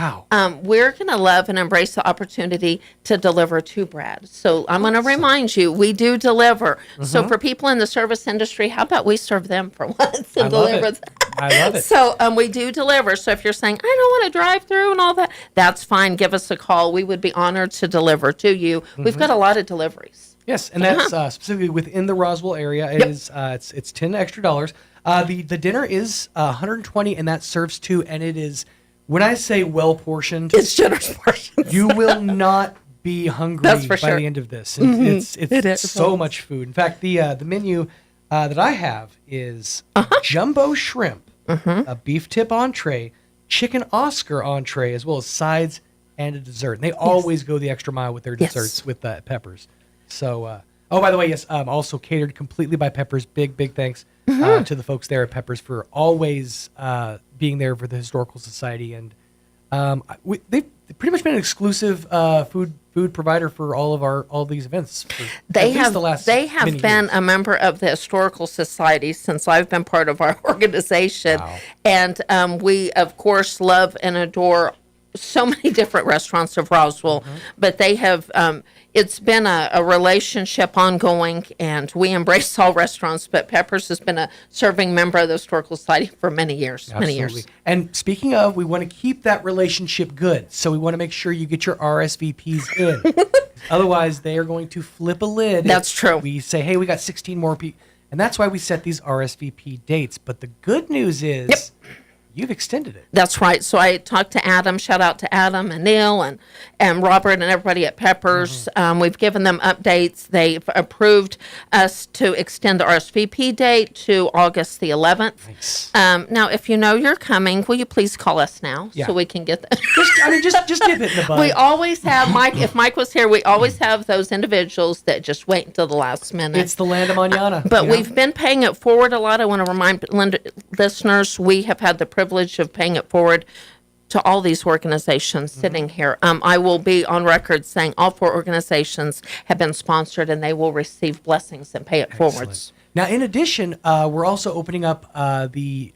Speaker 22: we're going to love and embrace the opportunity to deliver to Brad. So I'm going to remind you, we do deliver. So for people in the service industry, how about we serve them for once and deliver?
Speaker 16: I love it.
Speaker 22: So we do deliver. So if you're saying, I don't want to drive through and all that, that's fine. Give us a call. We would be honored to deliver to you. We've got a lot of deliveries.
Speaker 16: Yes, and that's specifically within the Roswell area. It is it's $10 extra. The dinner is $120, and that serves two. And it is, when I say well portioned,
Speaker 22: it's generous portions.
Speaker 16: You will not be hungry by the end of this. It's so much food. In fact, the menu that I have is jumbo shrimp, a beef tip entree, chicken Oscar entree, as well as sides and a dessert. And they always go the extra mile with their desserts with Peppers. So, by the way, yes, also catered completely by Peppers. Big thanks to the folks there at Peppers for always being there for the Historical Society. And they've pretty much been an exclusive food provider for all these events.
Speaker 22: They have been a member of the Historical Society since I've been part of our organization. Wow. And we, of course, love and adore so many different restaurants of Roswell, but they have, it's been a relationship ongoing, and we embrace all restaurants, but Peppers has been a serving member of the Historical Society for many years.
Speaker 16: Absolutely. And speaking of, we want to keep that relationship good, so we want to make sure you get your RSVPs in. Otherwise, they are going to flip a lid.
Speaker 22: That's true.
Speaker 16: We say, hey, we got 16 more people, and that's why we set these RSVP dates. But the good news is, you've extended it.
Speaker 22: That's right. So I talked to Adam. Shout out to Adam and Neil and Robert and everybody at Peppers. We've given them updates. They've approved us to extend the RSVP date to August the 11th.
Speaker 16: Nice.
Speaker 22: Now, if you know you're coming, will you please call us now so we can get that?
Speaker 16: Just nip it in the bud.
Speaker 22: We always have Mike. If Mike was here, we always have those individuals that just wait until the last minute.
Speaker 16: It's the land of manana.
Speaker 22: But we've been paying it forward a lot. I want to remind listeners, we have had the privilege of paying it forward to all these organizations sitting here. I will be on record saying all 4 organizations have been sponsored, and they will receive blessings and pay it forwards.
Speaker 16: Now, in addition, we're also opening up the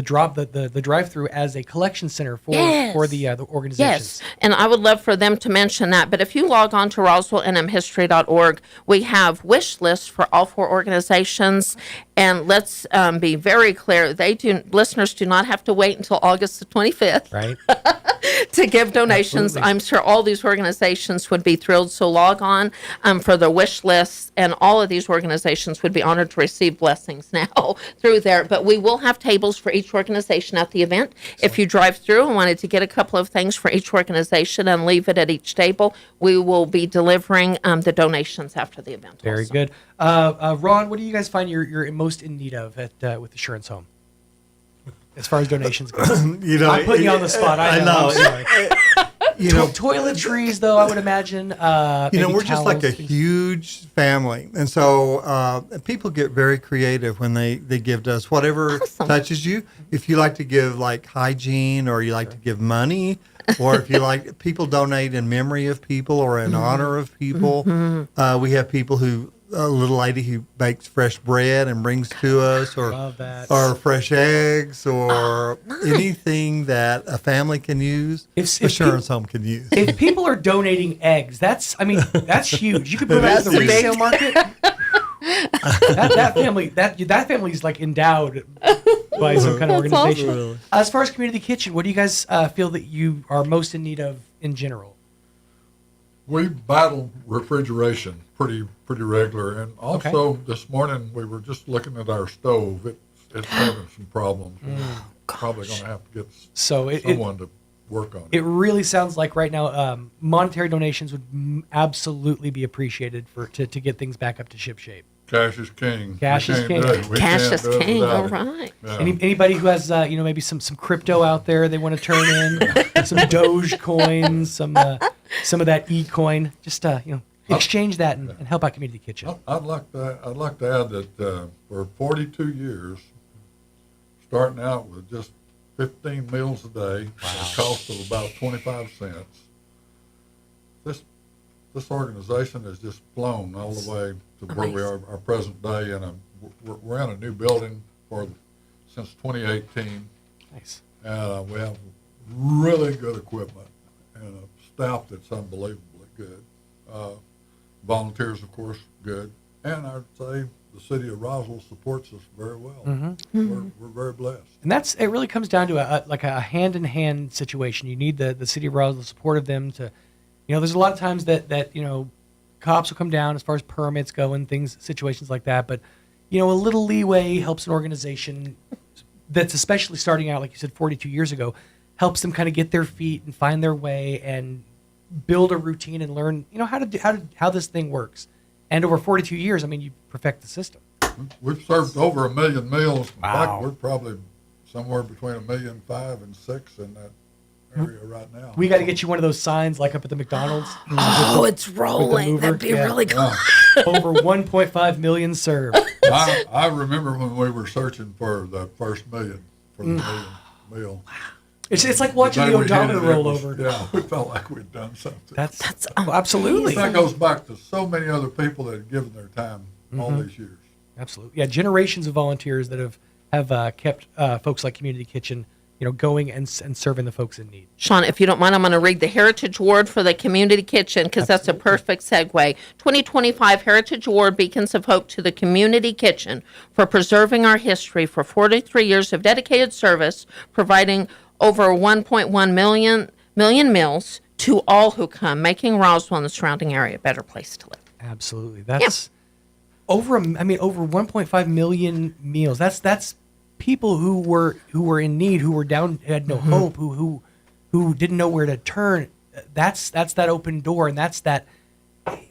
Speaker 16: drive-through as a collection center for the organizations.
Speaker 22: Yes, and I would love for them to mention that. But if you log on to RoswellNMHistory.org, we have wish lists for all 4 organizations. And let's be very clear: listeners do not have to wait until August the 25th,
Speaker 16: right,
Speaker 22: to give donations.
Speaker 16: Absolutely.
Speaker 22: I'm sure all these organizations would be thrilled. So log on for the wish lists, and all of these organizations would be honored to receive blessings now through there. But we will have tables for each organization at the event. If you drive through and wanted to get a couple of things for each organization and leave it at each table, we will be delivering the donations after the event.
Speaker 16: Very good. Ron, what do you guys find you're most in need of at with Assurance Home, as far as donations go? I'm putting you on the spot. I know. I'm sorry. Toiletries, though, I would imagine.
Speaker 2: We're just like a huge family. And so people get very creative when they give to us whatever touches you. If you like to give like hygiene, or you like to give money, or if you like, people donate in memory of people or in honor of people. We have people a little lady who bakes fresh bread and brings to us, or fresh eggs, or anything that a family can use. Assurance Home can use.
Speaker 16: If people are donating eggs, that's huge. You could put that in the resale market. that family's like endowed by some kind of organization.
Speaker 2: Awesome.
Speaker 16: As far as community kitchen, what do you guys feel that you are most in need of in general?
Speaker 3: We battle refrigeration pretty regular, and also this morning we were just looking at our stove. It's having some problems. Probably going to have to get someone to work on it.
Speaker 16: It really sounds like right now monetary donations would absolutely be appreciated to get things back up to ship shape.
Speaker 3: Cash is king.
Speaker 16: Cash is king.
Speaker 22: Cash is king. All right.
Speaker 3: Yeah.
Speaker 16: Anybody who has maybe some crypto out there they want to turn in, some Doge coins, some of that e-coin, just exchange that and help out Community Kitchen.
Speaker 3: I'd like to add that for 42 years, starting out with just 15 meals a day, at a cost of about 25 cents, this organization has just flown all the way to where we are our present day, and we're in a new building since 2018.
Speaker 16: Nice.
Speaker 3: And we have really good equipment and a staff that's unbelievably good. Volunteers, of course, good. And I'd say the city of Roswell supports us very well. We're very blessed.
Speaker 16: And it really comes down to a hand-in-hand situation. You need the city of Roswell support of them to, there's a lot of times that cops will come down as far as permits go and situations like that. But, a little leeway helps an organization that's especially starting out, like you said, 42 years ago, helps them kind of get their feet and find their way and build a routine and learn, how this thing works. And over 42 years, you perfect the system.
Speaker 3: We've served over 1 million meals.
Speaker 16: Wow.
Speaker 3: In fact, we're probably somewhere between 1.5 million and 6 in that area right now.
Speaker 16: We got to get you one of those signs like up at the McDonald's.
Speaker 22: It's rolling. That'd be really cool.
Speaker 16: Over 1.5 million served.
Speaker 3: I remember when we were searching for the first million for the million meal.
Speaker 16: It's like watching the odometer roll over.
Speaker 3: Yeah, we felt like we'd done something.
Speaker 16: That's absolutely.
Speaker 3: That goes back to so many other people that have given their time all these years.
Speaker 16: Absolutely. Yeah, generations of volunteers that have kept folks like Community Kitchen, going and serving the folks in need.
Speaker 22: Sean, if you don't mind, I'm going to read the Heritage Award for the Community Kitchen because that's a perfect segue. 2025 Heritage Award Beacons of Hope to the Community Kitchen for preserving our history for 43 years of dedicated service, providing over 1.1 million meals to all who come, making Roswell and the surrounding area a better place to live.
Speaker 16: Absolutely. That's over 1.5 million meals. That's people who were in need, who were down, had no hope, who didn't know where to turn. That's that open door, and that's that.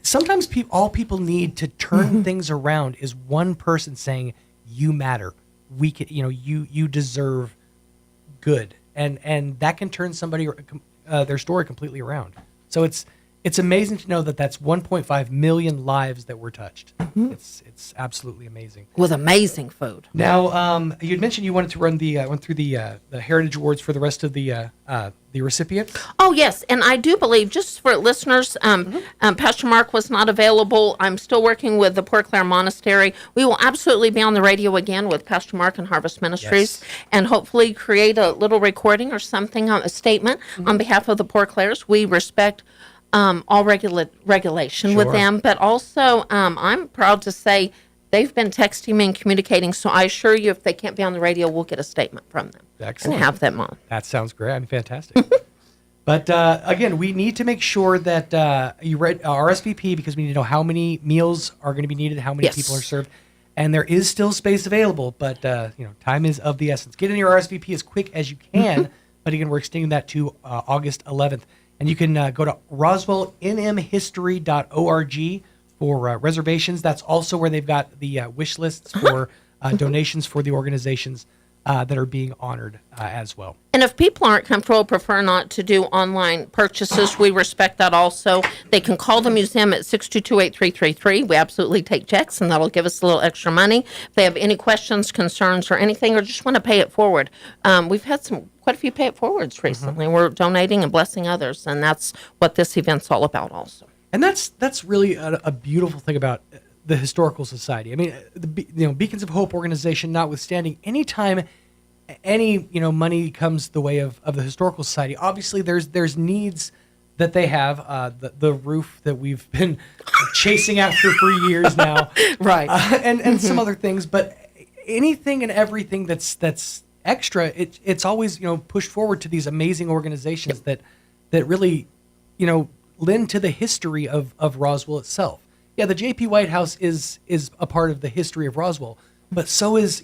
Speaker 16: Sometimes all people need to turn things around is one person saying, "You matter. We can. You deserve good." And that can turn somebody their story completely around. So it's it's amazing to know that that's 1.5 million lives that were touched.
Speaker 22: Mm-hmm.
Speaker 16: It's absolutely amazing.
Speaker 22: With amazing food.
Speaker 16: Now, you had mentioned you wanted to run went through the Heritage Awards for the rest of the recipients.
Speaker 22: Oh, yes. And I do believe, just for listeners, Pastor Mark was not available. I'm still working with the Port Clare Monastery. We will absolutely be on the radio again with Pastor Mark and Harvest Ministries, and hopefully create a little recording or something, a statement on behalf of the Port Clares. We respect all regulation with them, but also I'm proud to say they've been texting me and communicating, so I assure you if they can't be on the radio, we'll get a statement from them.
Speaker 16: Excellent.
Speaker 22: And have them on.
Speaker 16: That sounds great. I mean, fantastic. But again, we need to make sure that you read RSVP, because we need to know how many meals are going to be needed, how many people are served. And there is still space available, but time is of the essence. Get in your RSVP as quick as you can, but again, we're extending that to August 11th. And you can go to roswellnmhistory.org for reservations. That's also where they've got the wish lists for donations for the organizations that are being honored as well.
Speaker 22: And if people aren't comfortable, prefer not to do online purchases, we respect that also. They can call the museum at 622-8333. We absolutely take checks, and that'll give us a little extra money. If they have any questions, concerns, or anything, or just want to pay it forward. We've had quite a few pay it forwards recently. We're donating and blessing others, and that's what this event's all about also.
Speaker 16: And that's really a beautiful thing about the Historical Society. I mean, the Beacons of Hope organization notwithstanding, anytime any money comes the way of the Historical Society, obviously there's needs that they have. The roof that we've been chasing after for years now,
Speaker 22: right?
Speaker 16: And some other things, but anything and everything that's extra, it's always pushed forward to these amazing organizations that really lend to the history of Roswell itself. Yeah, the J.P. White House is a part of the history of Roswell, but so is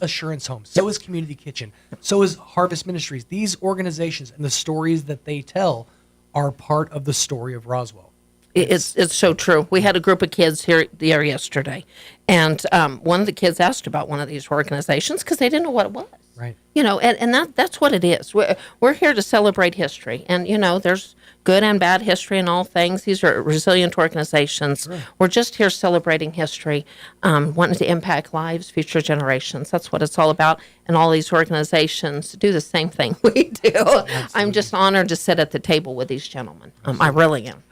Speaker 16: Assurance Home, so is Community Kitchen, so is Harvest Ministries. These organizations and the stories that they tell are part of the story of Roswell.
Speaker 22: It's so true. We had a group of kids here yesterday, and one of the kids asked about one of these organizations because they didn't know what it was.
Speaker 16: Right.
Speaker 22: And that's what it is. We're here to celebrate history, and there's good and bad history in all things. These are resilient organizations. Sure. We're just here celebrating history, wanting to impact lives, future generations. That's what it's all about. And all these organizations do the same thing we do. Absolutely. I'm just honored to sit at the table with these gentlemen. I really am.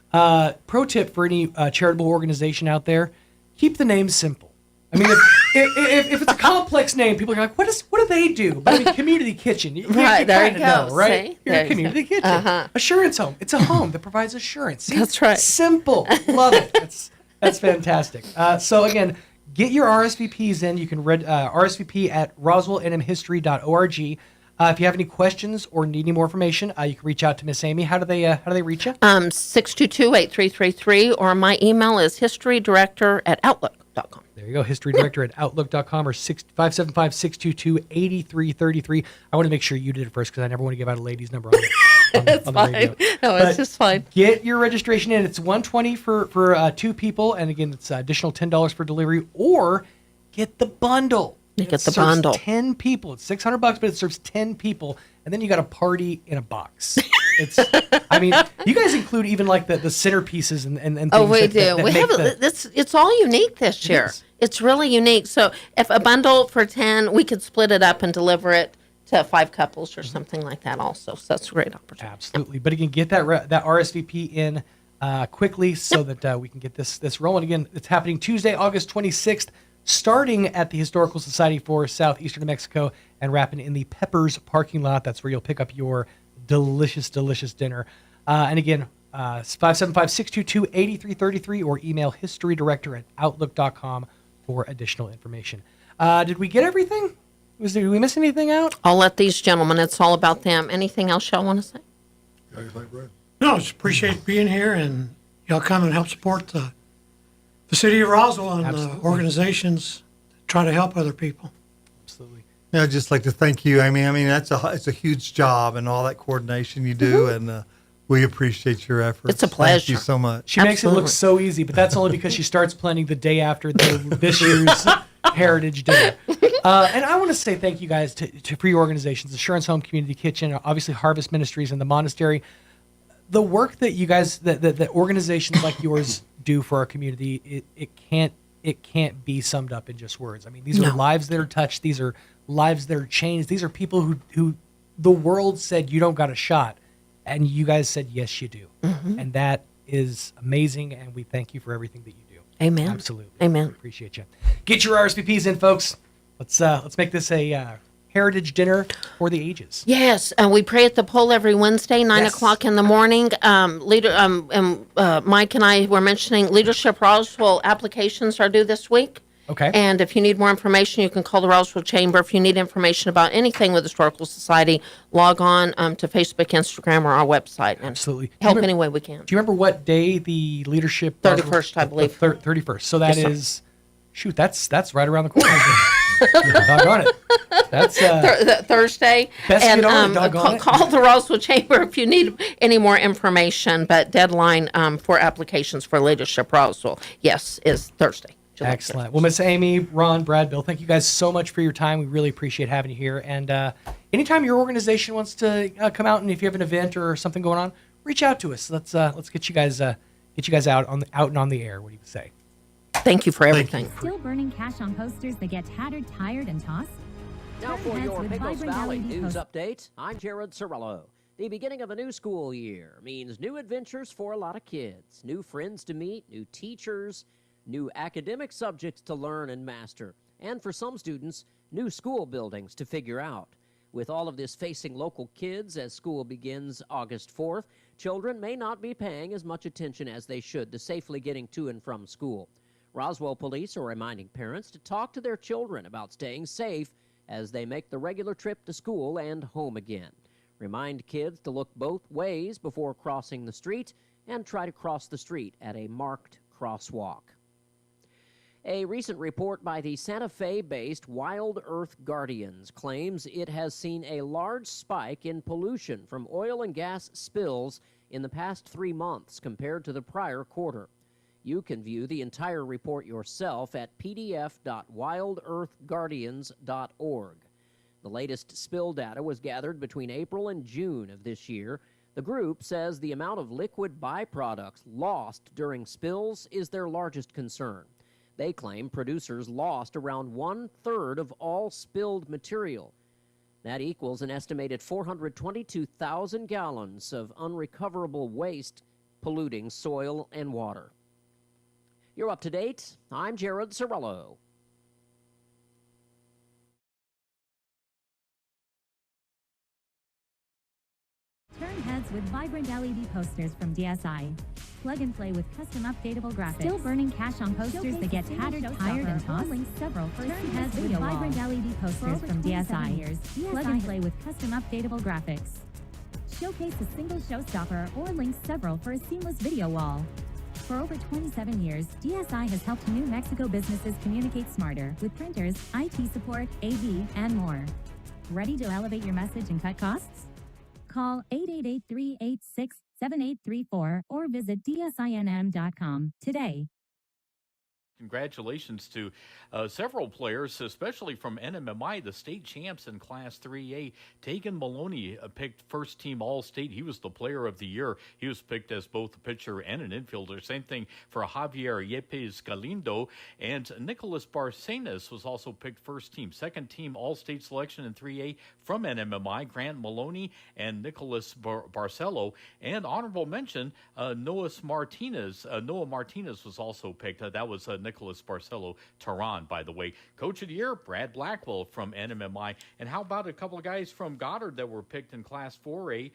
Speaker 16: Pro tip for any charitable organization out there: keep the name simple. I mean, if it's a complex name, people are like, what do they do? But I mean, Community Kitchen, you kind of know, right?
Speaker 22: See?
Speaker 16: You're a Community Kitchen. Assurance Home, it's a home that provides assurance. See?
Speaker 22: That's right.
Speaker 16: Simple. Love it. That's fantastic. So again, get your RSVPs in. You can RSVP at roswellnmhistory.org. If you have any questions or need any more information, you can reach out to Miss Amy. How do they reach you?
Speaker 22: 622-8333, or my email is historydirector@outlook.com.
Speaker 16: There you go, historydirector@outlook.com, or 575-622-8333. I want to make sure you did it first because I never want to give out a lady's number on the radio.
Speaker 22: No, it's just fine.
Speaker 16: Get your registration in. It's $120 for 2 people, and again, it's additional $10 for delivery, or get the bundle.
Speaker 22: You get the bundle.
Speaker 16: 10 people. It's $600, but it serves 10 people, and then you got a party in a box. I mean, you guys include even like the centerpieces and things.
Speaker 22: Oh, we do. We have it's all unique this year. It's really unique. So if a bundle for 10, we could split it up and deliver it to 5 couples or something like that also. So that's a great opportunity.
Speaker 16: Absolutely. But again, get that RSVP in quickly so that we can get this rolling. Again, it's happening Tuesday, August 26th, starting at the Historical Society for Southeastern New Mexico and wrapping in the Peppers parking lot. That's where you'll pick up your delicious, delicious dinner. And again, 575-622-8333, or email historydirector@outlook.com for additional information. Did we get everything? Did we miss anything out?
Speaker 22: I'll let these gentlemen. It's all about them. Anything else y'all want to say?
Speaker 5: No, just appreciate being here, and y'all come and help support the city of Roswell and the organizations that try to help other people.
Speaker 16: Absolutely.
Speaker 2: Yeah, I'd just like to thank you. I mean, it's a huge job and all that coordination you do, and we appreciate your efforts.
Speaker 22: It's a pleasure.
Speaker 2: Thank you so much.
Speaker 16: She makes it look so easy, but that's only because she starts planning the day after this year's Heritage Dinner. And I want to say thank you guys to free organizations, Assurance Home, Community Kitchen, obviously Harvest Ministries, and the Monastery. the work that you guys, that organizations like yours do for our community, it can't be summed up in just words. I mean, these are lives that are touched. These are lives that are changed. These are people who the world said you don't got a shot, and you guys said yes, you do, and that is amazing. And we thank you for everything that you do.
Speaker 22: Amen.
Speaker 16: Absolutely.
Speaker 22: Amen.
Speaker 16: We appreciate you. Get your RSVPs in, folks. Let's make this a heritage dinner for the ages.
Speaker 22: Yes, we pray at the pole every Wednesday, 9 o'clock in the morning. Mike and I were mentioning Leadership Roswell applications are due this week.
Speaker 16: Okay.
Speaker 22: And if you need more information, you can call the Roswell Chamber. If you need information about anything with the Historical Society, log on to Facebook, Instagram, or our website. And
Speaker 16: Absolutely.
Speaker 22: help any way we can.
Speaker 16: Do you remember what day the leadership?
Speaker 22: 31st, I believe.
Speaker 16: 31st. So that
Speaker 22: Yes,
Speaker 16: is, shoot, that's right around the corner. Doggone it. That's
Speaker 22: Thursday.
Speaker 16: Best
Speaker 22: And
Speaker 16: get on it, doggone it.
Speaker 22: call the Roswell Chamber if you need any more information. But deadline for applications for Leadership Roswell, yes, is Thursday. July 5th.
Speaker 16: Excellent. Well, Miss Amy, Ron, Brad, Bill, thank you guys so much for your time. We really appreciate having you here. And anytime your organization wants to come out, and if you have an event or something going on, reach out to us. Let's get you guys out and on the air. What do you say?
Speaker 22: Thank you for everything.
Speaker 4: Still burning cash on posters that get tattered, tired, and tossed?
Speaker 7: Now
Speaker 4: Turn
Speaker 7: for
Speaker 4: heads
Speaker 7: your
Speaker 4: with
Speaker 7: Pecos
Speaker 4: vibrant
Speaker 7: Valley
Speaker 4: LED
Speaker 7: News
Speaker 4: posters.
Speaker 7: Update, I'm Jared Cirillo. The beginning of a new school year means new adventures for a lot of kids, new friends to meet, new teachers, new academic subjects to learn and master, and for some students, new school buildings to figure out. With all of this facing local kids as school begins August 4th, children may not be paying as much attention as they should to safely getting to and from school. Roswell police are reminding parents to talk to their children about staying safe as they make the regular trip to school and home again. Remind kids to look both ways before crossing the street and try to cross the street at a marked crosswalk. A recent report by the Santa Fe-based Wild Earth Guardians claims it has seen a large spike in pollution from oil and gas spills in the past 3 months compared to the prior quarter. You can view the entire report yourself at pdf.wildearthguardians.org. The latest spill data was gathered between April and June of this year. The group says the amount of liquid byproducts lost during spills is their largest concern. They claim producers lost around 1/3 of all spilled material. That equals an estimated 422,000 gallons of unrecoverable waste polluting soil and water. You're up to date. I'm Jared Cirillo.
Speaker 4: Turn heads with vibrant LED posters from DSI. Plug and play with custom updatable graphics. Still burning cash on posters that get tattered, tired, and tossed? Several Turn heads with vibrant LED posters from DSI. Plug and play with custom updatable graphics. Showcase a single showstopper or link several for a seamless video wall. For over 27 years, DSI has helped New Mexico businesses communicate smarter with printers, IT support, AV, and more. Ready to elevate your message and cut costs? Call 888-386-7834 or visit DSINM.com today.
Speaker 23: Congratulations to several players, especially from NMMI, the state champs in Class 3A. Tegan Maloney picked first team All-State. He was the player of the year. He was picked as both a pitcher and an infielder. Same thing for Javier Yepes Galindo. And Nicholas Barcenas was also picked first team. Second team All-State selection in 3A from NMMI, Grant Maloney and Nicholas Barcelo. And honorable mention, Noah Martinez was also picked. That was Nicholas Barcelo Tehran, by the way. Coach of the Year, Brad Blackwell from NMMI. And how about a couple of guys from Goddard that were picked in Class 4A?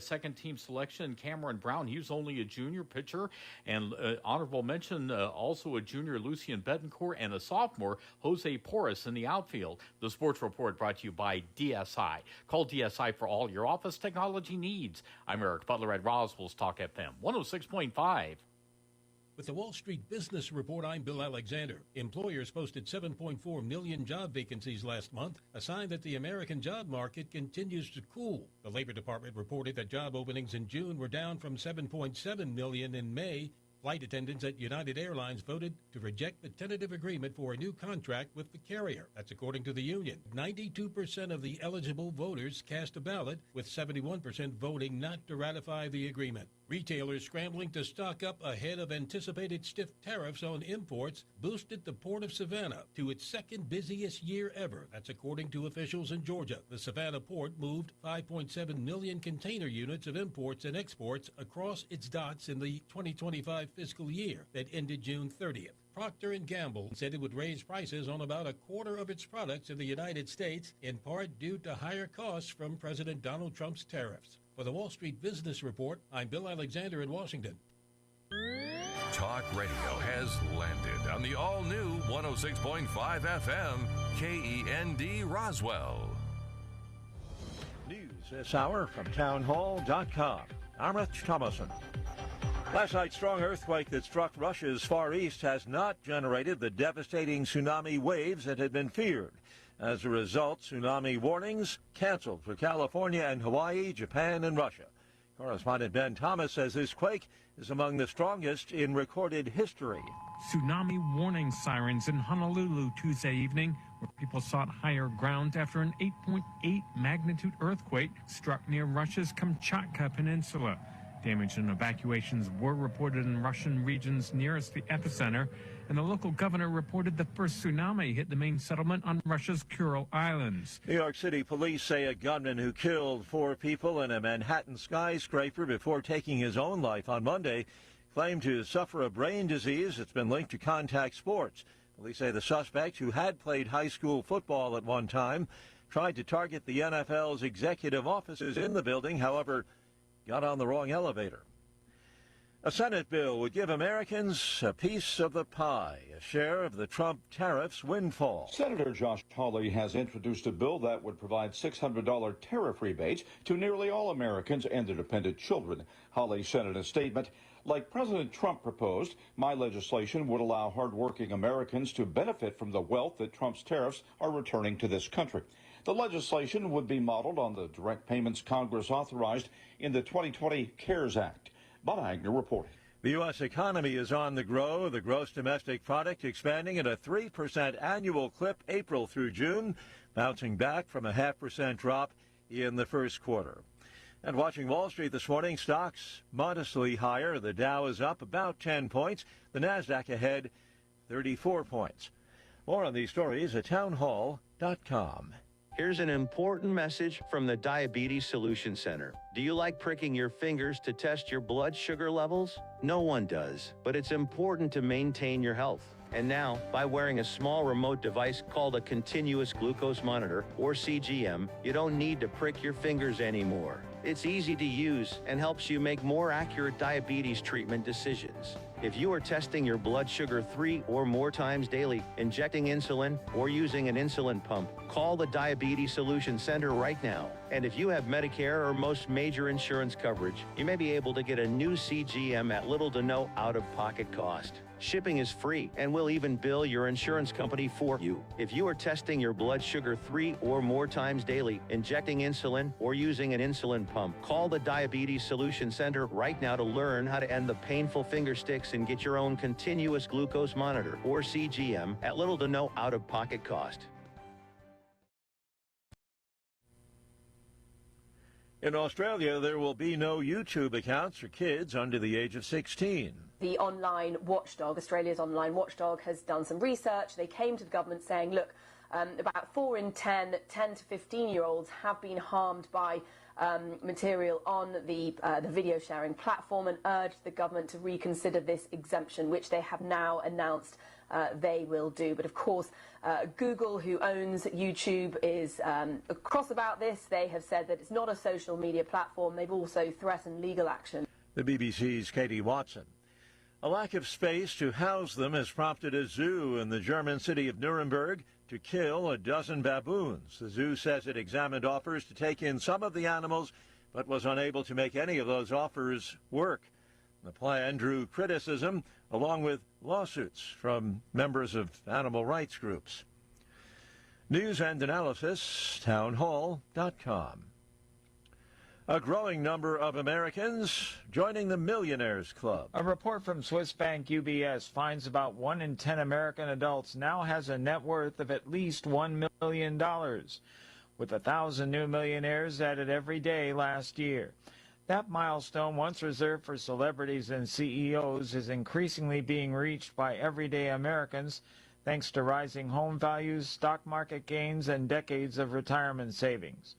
Speaker 23: Second team selection, Cameron Brown. He was only a junior pitcher. And honorable mention, also a junior, Lucian Betancourt, and a sophomore, Jose Porras, in the outfield. The Sports Report brought to you by DSI. Call DSI for all your office technology needs. I'm Eric Butler at Roswell's Talk FM 106.5.
Speaker 24: With the Wall Street Business Report, I'm Bill Alexander. Employers posted 7.4 million job vacancies last month, a sign that the American job market continues to cool. The Labor Department reported that job openings in June were down from 7.7 million in May Flight attendants at United Airlines voted to reject the tentative agreement for a new contract with the carrier. That's according to the union. 92% of the eligible voters cast a ballot, with 71% voting not to ratify the agreement. Retailers scrambling to stock up ahead of anticipated stiff tariffs on imports boosted the Port of Savannah to its second busiest year ever. That's according to officials in Georgia. The Savannah port moved 5.7 million container units of imports and exports across its docks in the 2025 fiscal year that ended June 30th. Procter & Gamble said it would raise prices on about a quarter of its products in the United States, in part due to higher costs from President Donald Trump's tariffs. For the Wall Street Business Report, I'm Bill Alexander in Washington.
Speaker 13: Talk radio has landed on the all-new 106.5 FM KEND Roswell.
Speaker 1: News this hour from townhall.com. I'm Rich Thomason. Last night's strong earthquake that struck Russia's Far East has not generated the devastating tsunami waves that had been feared. As a result, tsunami warnings canceled for California and Hawaii, Japan, and Russia. Correspondent Ben Thomas says this quake is among the strongest in recorded history.
Speaker 6: Tsunami warning sirens in Honolulu Tuesday evening, where people sought higher ground after an 8.8 magnitude earthquake struck near Russia's Kamchatka Peninsula. Damage and evacuations were reported in Russian regions nearest the epicenter, and the local governor reported the first tsunami hit the main settlement on Russia's Kuril Islands.
Speaker 1: New York City police say a gunman who killed 4 people in a Manhattan skyscraper before taking his own life on Monday claimed to suffer a brain disease that's been linked to contact sports. Police say the suspect, who had played high school football at one time, tried to target the NFL's executive offices in the building, however, got on the wrong elevator. A Senate bill would give Americans a piece of the pie, a share of the Trump tariffs windfall.
Speaker 8: Senator Josh Hawley has introduced a bill that would provide $600 tariff rebates to nearly all Americans and their dependent children. Hawley said in a statement, "Like President Trump proposed, my legislation would allow hardworking Americans to benefit from the wealth that Trump's tariffs are returning to this country." The legislation would be modeled on the direct payments Congress authorized in the 2020 CARES Act. Bob Agner reporting.
Speaker 1: The U.S. economy is on the grow, the gross domestic product expanding at a 3% annual clip April through June, bouncing back from a 0.5% drop in the first quarter. And watching Wall Street this morning, stocks modestly higher. The Dow is up about 10 points. The Nasdaq ahead 34 points. More on these stories at townhall.com.
Speaker 9: Here's an important message from the Diabetes Solution Center. Do you like pricking your fingers to test your blood sugar levels? No one does, but it's important to maintain your health. And now, by wearing a small remote device called a continuous glucose monitor, or CGM, you don't need to prick your fingers anymore. It's easy to use and helps you make more accurate diabetes treatment decisions. If you are testing your blood sugar 3 or more times daily, injecting insulin, or using an insulin pump, call the Diabetes Solution Center right now. And if you have Medicare or most major insurance coverage, you may be able to get a new CGM at little to no out-of-pocket cost. Shipping is free, and we'll even bill your insurance company for you. If you are testing your blood sugar 3 or more times daily, injecting insulin, or using an insulin pump, call the Diabetes Solution Center right now to learn how to end the painful finger sticks and get your own continuous glucose monitor, or CGM, at little to no out-of-pocket cost.
Speaker 1: In Australia, there will be no YouTube accounts for kids under the age of 16.
Speaker 25: The online watchdog, Australia's online watchdog, has done some research. They came to the government saying, look, about 4 in 10 to 15-year-olds have been harmed by material on the video sharing platform, and urged the government to reconsider this exemption, which they have now announced they will do. But of course, Google, who owns YouTube, is cross about this. They have said that it's not a social media platform. They've also threatened legal action.
Speaker 1: The BBC's Katie Watson. A lack of space to house them has prompted a zoo in the German city of Nuremberg to kill a dozen baboons. The zoo says it examined offers to take in some of the animals, but was unable to make any of those offers work. The plan drew criticism, along with lawsuits from members of animal rights groups. News and analysis, townhall.com. A growing number of Americans joining the Millionaires Club.
Speaker 10: A report from Swiss bank UBS finds about 1 in 10 American adults now has a net worth of at least $1 million, with 1,000 new millionaires added every day last year. That milestone, once reserved for celebrities and CEOs, is increasingly being reached by everyday Americans thanks to rising home values, stock market gains, and decades of retirement savings.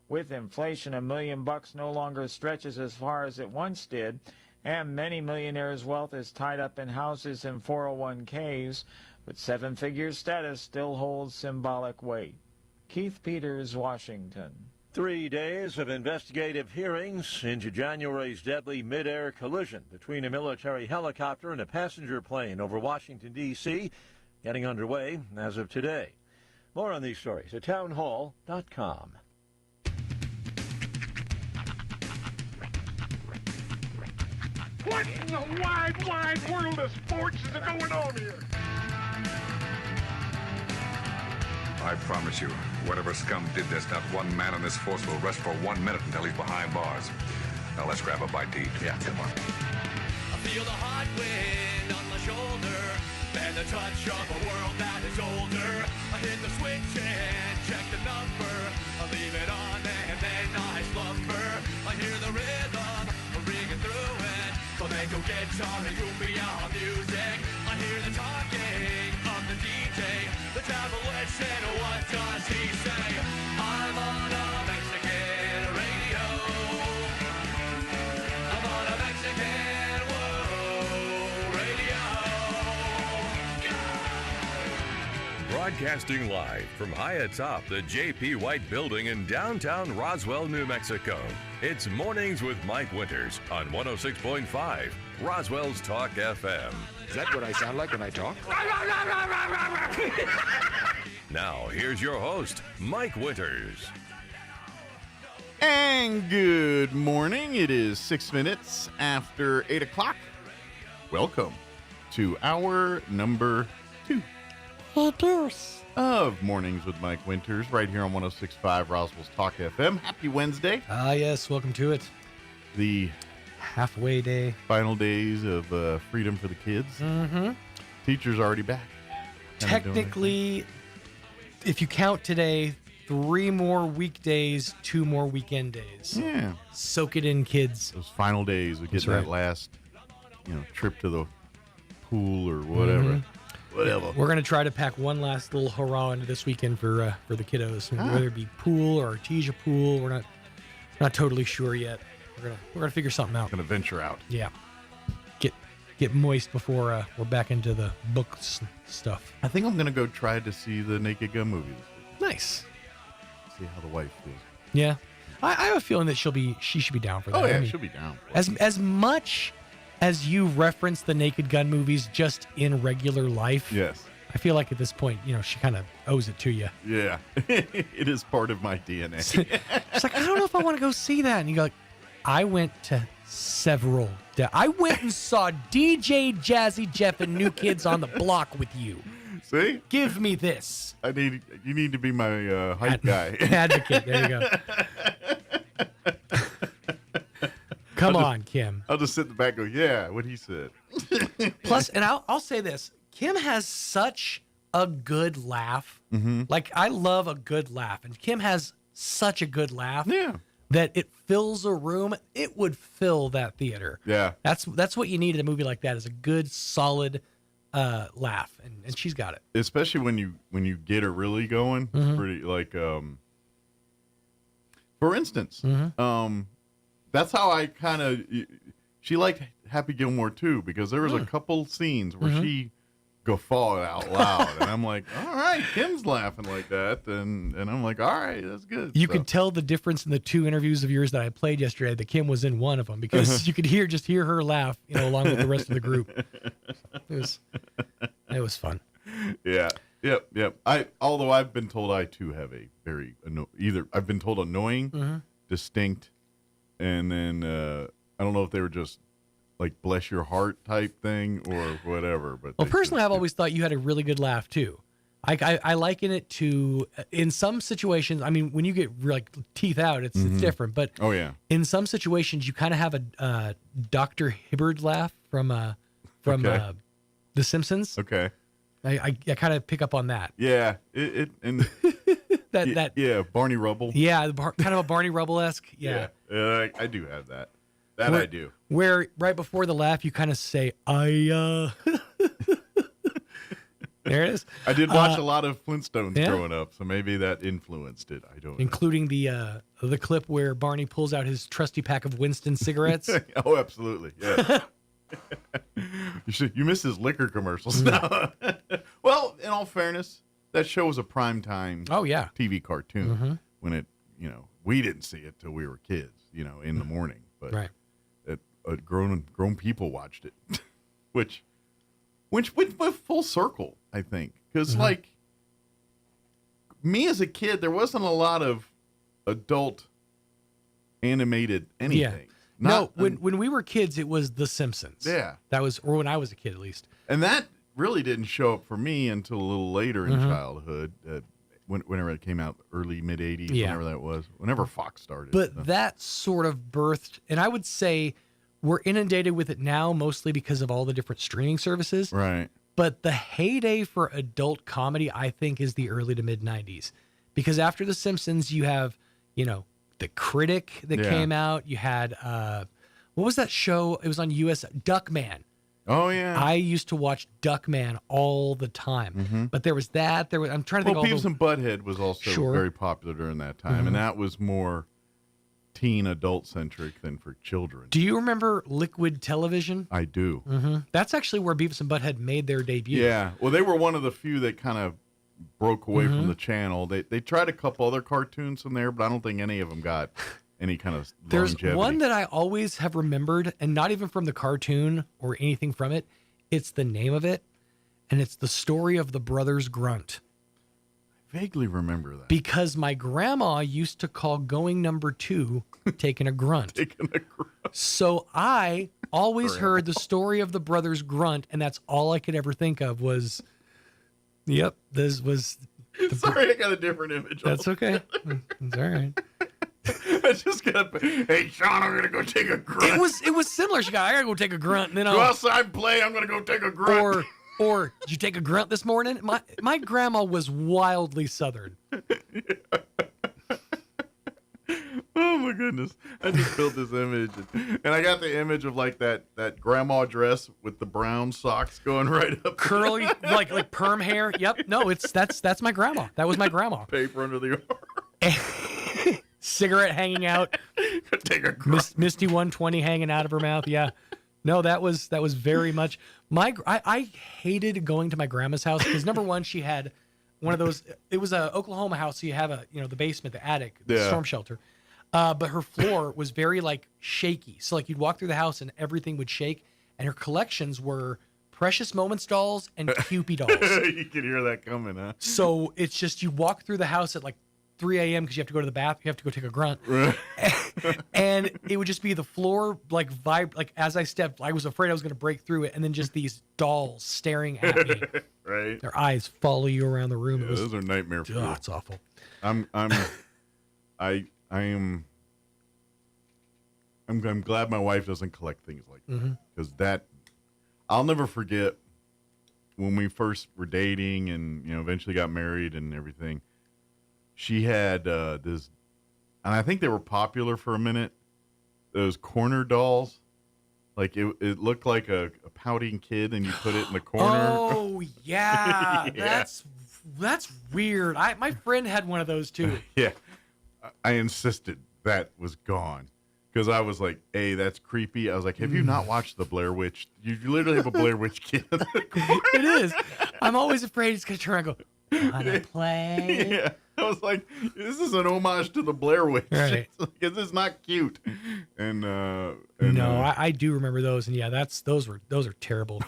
Speaker 10: With inflation, $1 million no longer stretches as far as it once did, and many millionaires' wealth is tied up in houses and 401ks, but seven-figure status still holds symbolic weight. Keith Peters, Washington.
Speaker 1: 3 days of investigative hearings into January's deadly mid-air collision between a military helicopter and a passenger plane over Washington, D.C., getting underway as of today. More on these stories at townhall.com.
Speaker 11: What in the wide, wide world of sports is going on here?
Speaker 12: I promise you, whatever scum did this, not one man in this force will rest for 1 minute until he's behind bars. Now let's grab a bite to eat. Yeah, come on.
Speaker 14: I feel the hot wind on my shoulder and the touch of a world that is older. I hit the switch and check the number. I leave it on and then I slumber. I hear the rhythm ringing through it. Flamenco guitar and cumbia music. I hear the talking of the DJ. The demolition, what does he say? I'm on a Mexican radio. I'm on a Mexican radio.
Speaker 13: Broadcasting live from high atop the J.P. White Building in downtown Roswell, New Mexico. It's Mornings with Mike Winters on 106.5 Roswell's Talk FM.
Speaker 12: Is that what I sound like when I talk?
Speaker 13: Now, here's your host, Mike Winters.
Speaker 15: And good morning. It is 6 minutes after 8 o'clock. Welcome to hour number 2 of Mornings with Mike Winters, right here on 106.5 Roswell's Talk FM. Happy Wednesday.
Speaker 16: Yes, welcome to it.
Speaker 15: The
Speaker 16: halfway day.
Speaker 15: Final days of freedom for the kids.
Speaker 16: Mm-hmm.
Speaker 15: Teachers already back.
Speaker 16: Technically, if you count today, 3 more weekdays, 2 more weekend days.
Speaker 15: Yeah.
Speaker 16: Soak it in, kids.
Speaker 15: Those final days, we get
Speaker 16: That's
Speaker 15: that
Speaker 16: right.
Speaker 15: last, trip to the pool or whatever.
Speaker 16: Mhm.
Speaker 15: Whatever.
Speaker 16: We're going to try to pack one last little hurrah into this weekend for the kiddos. Whether it be pool or Artesia pool, we're not totally sure yet. We're gonna figure something out.
Speaker 15: Gonna venture out.
Speaker 16: Yeah. Get moist before we're back into the books stuff.
Speaker 15: I think I'm gonna go try to see the Naked Gun movie this weekend.
Speaker 16: Nice.
Speaker 15: See how the wife feels.
Speaker 16: Yeah. I have a feeling that she should be down for that.
Speaker 15: Oh yeah,
Speaker 16: I mean,
Speaker 15: she'll be down.
Speaker 16: As much as you reference the Naked Gun movies just in regular life.
Speaker 15: Yes.
Speaker 16: I feel like at this point, she kind of owes it to you.
Speaker 15: Yeah, it is part of my DNA.
Speaker 16: It's like, I don't know if I want to go see that. And you go like, I went to several. I went and saw DJ Jazzy Jeff and New Kids on the Block with you.
Speaker 15: See?
Speaker 16: Give me this.
Speaker 15: You need to be my hype guy.
Speaker 16: Advocate. There you go. Come on, Kim.
Speaker 15: I'll just sit in the back and go, yeah, what he said.
Speaker 16: Plus, and I'll say this, Kim has such a good laugh.
Speaker 15: Mm-hmm.
Speaker 16: Like, I love a good laugh. And Kim has such a good laugh.
Speaker 15: Yeah.
Speaker 16: That it fills a room. It would fill that theater.
Speaker 15: Yeah.
Speaker 16: That's what you need in a movie like that, is a good, solid laugh. And she's got it.
Speaker 15: Especially when you get her really going.
Speaker 16: Mm-hmm.
Speaker 15: Pretty like for instance,
Speaker 16: Mm-hmm.
Speaker 15: That's how I kind of she liked Happy Gilmore too, because there was a couple scenes where
Speaker 16: Mm-hmm.
Speaker 15: she guffawed out loud, and I'm like, all right, Kim's laughing like that, and I'm like, all right, that's good.
Speaker 16: You could tell the difference in the 2 interviews of yours that I played yesterday. That Kim was in one of them, because you could hear her laugh, along with the rest of the group. It was fun.
Speaker 15: Yeah. Yep. Although I've been told I too have a very I've been told annoying,
Speaker 16: Mm-hmm.
Speaker 15: distinct, and then I don't know if they were just like bless your heart type thing or whatever. But
Speaker 16: Well, personally, I've always thought you had a really good laugh too. I liken it to, in some situations, I mean, when you get like teeth out, it's different. But
Speaker 15: oh yeah,
Speaker 16: in some situations, you kind of have a Dr. Hibbert laugh from The Simpsons.
Speaker 15: Okay.
Speaker 16: I kind of pick up on that.
Speaker 15: Yeah,
Speaker 16: that
Speaker 15: yeah, Barney Rubble.
Speaker 16: Yeah, kind of a Barney Rubble-esque. Yeah.
Speaker 15: I do have that. I do.
Speaker 16: Where right before the laugh, you kind of say, There it is.
Speaker 15: I did watch a lot of Flintstones growing up, so maybe that influenced it. I don't know.
Speaker 16: Including the clip where Barney pulls out his trusty pack of Winston cigarettes.
Speaker 15: Oh, absolutely. Yeah. You miss his liquor commercials now. Well, in all fairness, that show was a primetime TV cartoon when it, we didn't see it till we were kids, in the morning, but
Speaker 16: right.
Speaker 15: grown people watched it, which went full circle, I think, because like me as a kid, there wasn't a lot of adult animated anything.
Speaker 16: Yeah. When we were kids, it was The Simpsons.
Speaker 15: Yeah.
Speaker 16: That was, or when I was a kid at least.
Speaker 15: And that really didn't show up for me until a little later in childhood, whenever it came out, early, mid-'80s, whenever that was, whenever Fox started.
Speaker 16: But that sort of birthed, and I would say we're inundated with it now mostly because of all the different streaming services.
Speaker 15: Right.
Speaker 16: But the heyday for adult comedy, I think, is the early to mid-'90s. Because after The Simpsons, you have, The Critic that came out. You had, what was that show? It was on Duckman.
Speaker 15: Oh, yeah.
Speaker 16: I used to watch Duckman all the time. But there was that. I'm trying to think.
Speaker 15: Beavis and Butthead was also very popular during that time. And that was more teen adult-centric than for children.
Speaker 16: Do you remember Liquid Television?
Speaker 15: I do.
Speaker 16: That's actually where Beavis and Butthead made their debut.
Speaker 15: Yeah. Well, they were one of the few that kind of broke away from the channel. They tried a couple other cartoons in there, but I don't think any of them got any kind of longevity.
Speaker 16: There's one that I always have remembered, and not even from the cartoon or anything from it. It's the name of it, and it's The Story of the Brothers Grunt.
Speaker 15: I vaguely remember that.
Speaker 16: Because my grandma used to call going number 2 taking a grunt.
Speaker 15: Taking a grunt.
Speaker 16: So I always heard The Story of the Brothers Grunt, and that's all I could ever think of was, yep, this was...
Speaker 15: Sorry, I got a different image.
Speaker 16: That's okay. It's all right.
Speaker 15: I just got. Hey, Sean, I'm gonna go take a grunt.
Speaker 16: It was similar. She got, I gotta go take a grunt, and then
Speaker 15: go outside and play. I'm gonna go take a grunt.
Speaker 16: Or did you take a grunt this morning? My grandma was wildly Southern.
Speaker 15: Oh my goodness! I just built this image, and I got the image of like that grandma dress with the brown socks going right up,
Speaker 16: curly like perm hair. Yep. No, that's my grandma. That was my grandma.
Speaker 15: Paper under the arm.
Speaker 16: Cigarette hanging out.
Speaker 15: Take a grunt.
Speaker 16: Misty 120 hanging out of her mouth. Yeah. No, that was very much I hated going to my grandma's house because number one, she had one of those. It was a Oklahoma house, so you have the basement, the attic, the storm shelter. But her floor was very shaky. So you'd walk through the house and everything would shake. And her collections were Precious Moments dolls and Cupid dolls.
Speaker 15: You could hear that coming, huh?
Speaker 16: So it's just you walk through the house at 3 a.m. because you have to go to the bathroom. You have to go take a grunt. And it would just be the floor as I stepped, I was afraid I was going to break through it. And then just these dolls staring at me.
Speaker 15: Right.
Speaker 16: Their eyes follow you around the room.
Speaker 15: Yeah, those are nightmare food.
Speaker 16: Oh, it's awful.
Speaker 15: I'm glad my wife doesn't collect things like that because I'll never forget when we first were dating and eventually got married and everything. She had this, and I think they were popular for a minute. Those corner dolls, it looked like a pouting kid, and you put it in the corner.
Speaker 16: Oh yeah,
Speaker 15: Yeah.
Speaker 16: That's weird. My friend had one of those too.
Speaker 15: Yeah. I insisted that was gone because I was like, hey, that's creepy. I was like, have you not watched the Blair Witch? You literally have a Blair Witch kid in the corner.
Speaker 16: It is. I'm always afraid he's going to turn around and go, wanna play?
Speaker 15: Yeah. I was like, this is an homage to the Blair Witch.
Speaker 16: Right.
Speaker 15: This is not cute. And
Speaker 16: I do remember those. And yeah, those are terrible.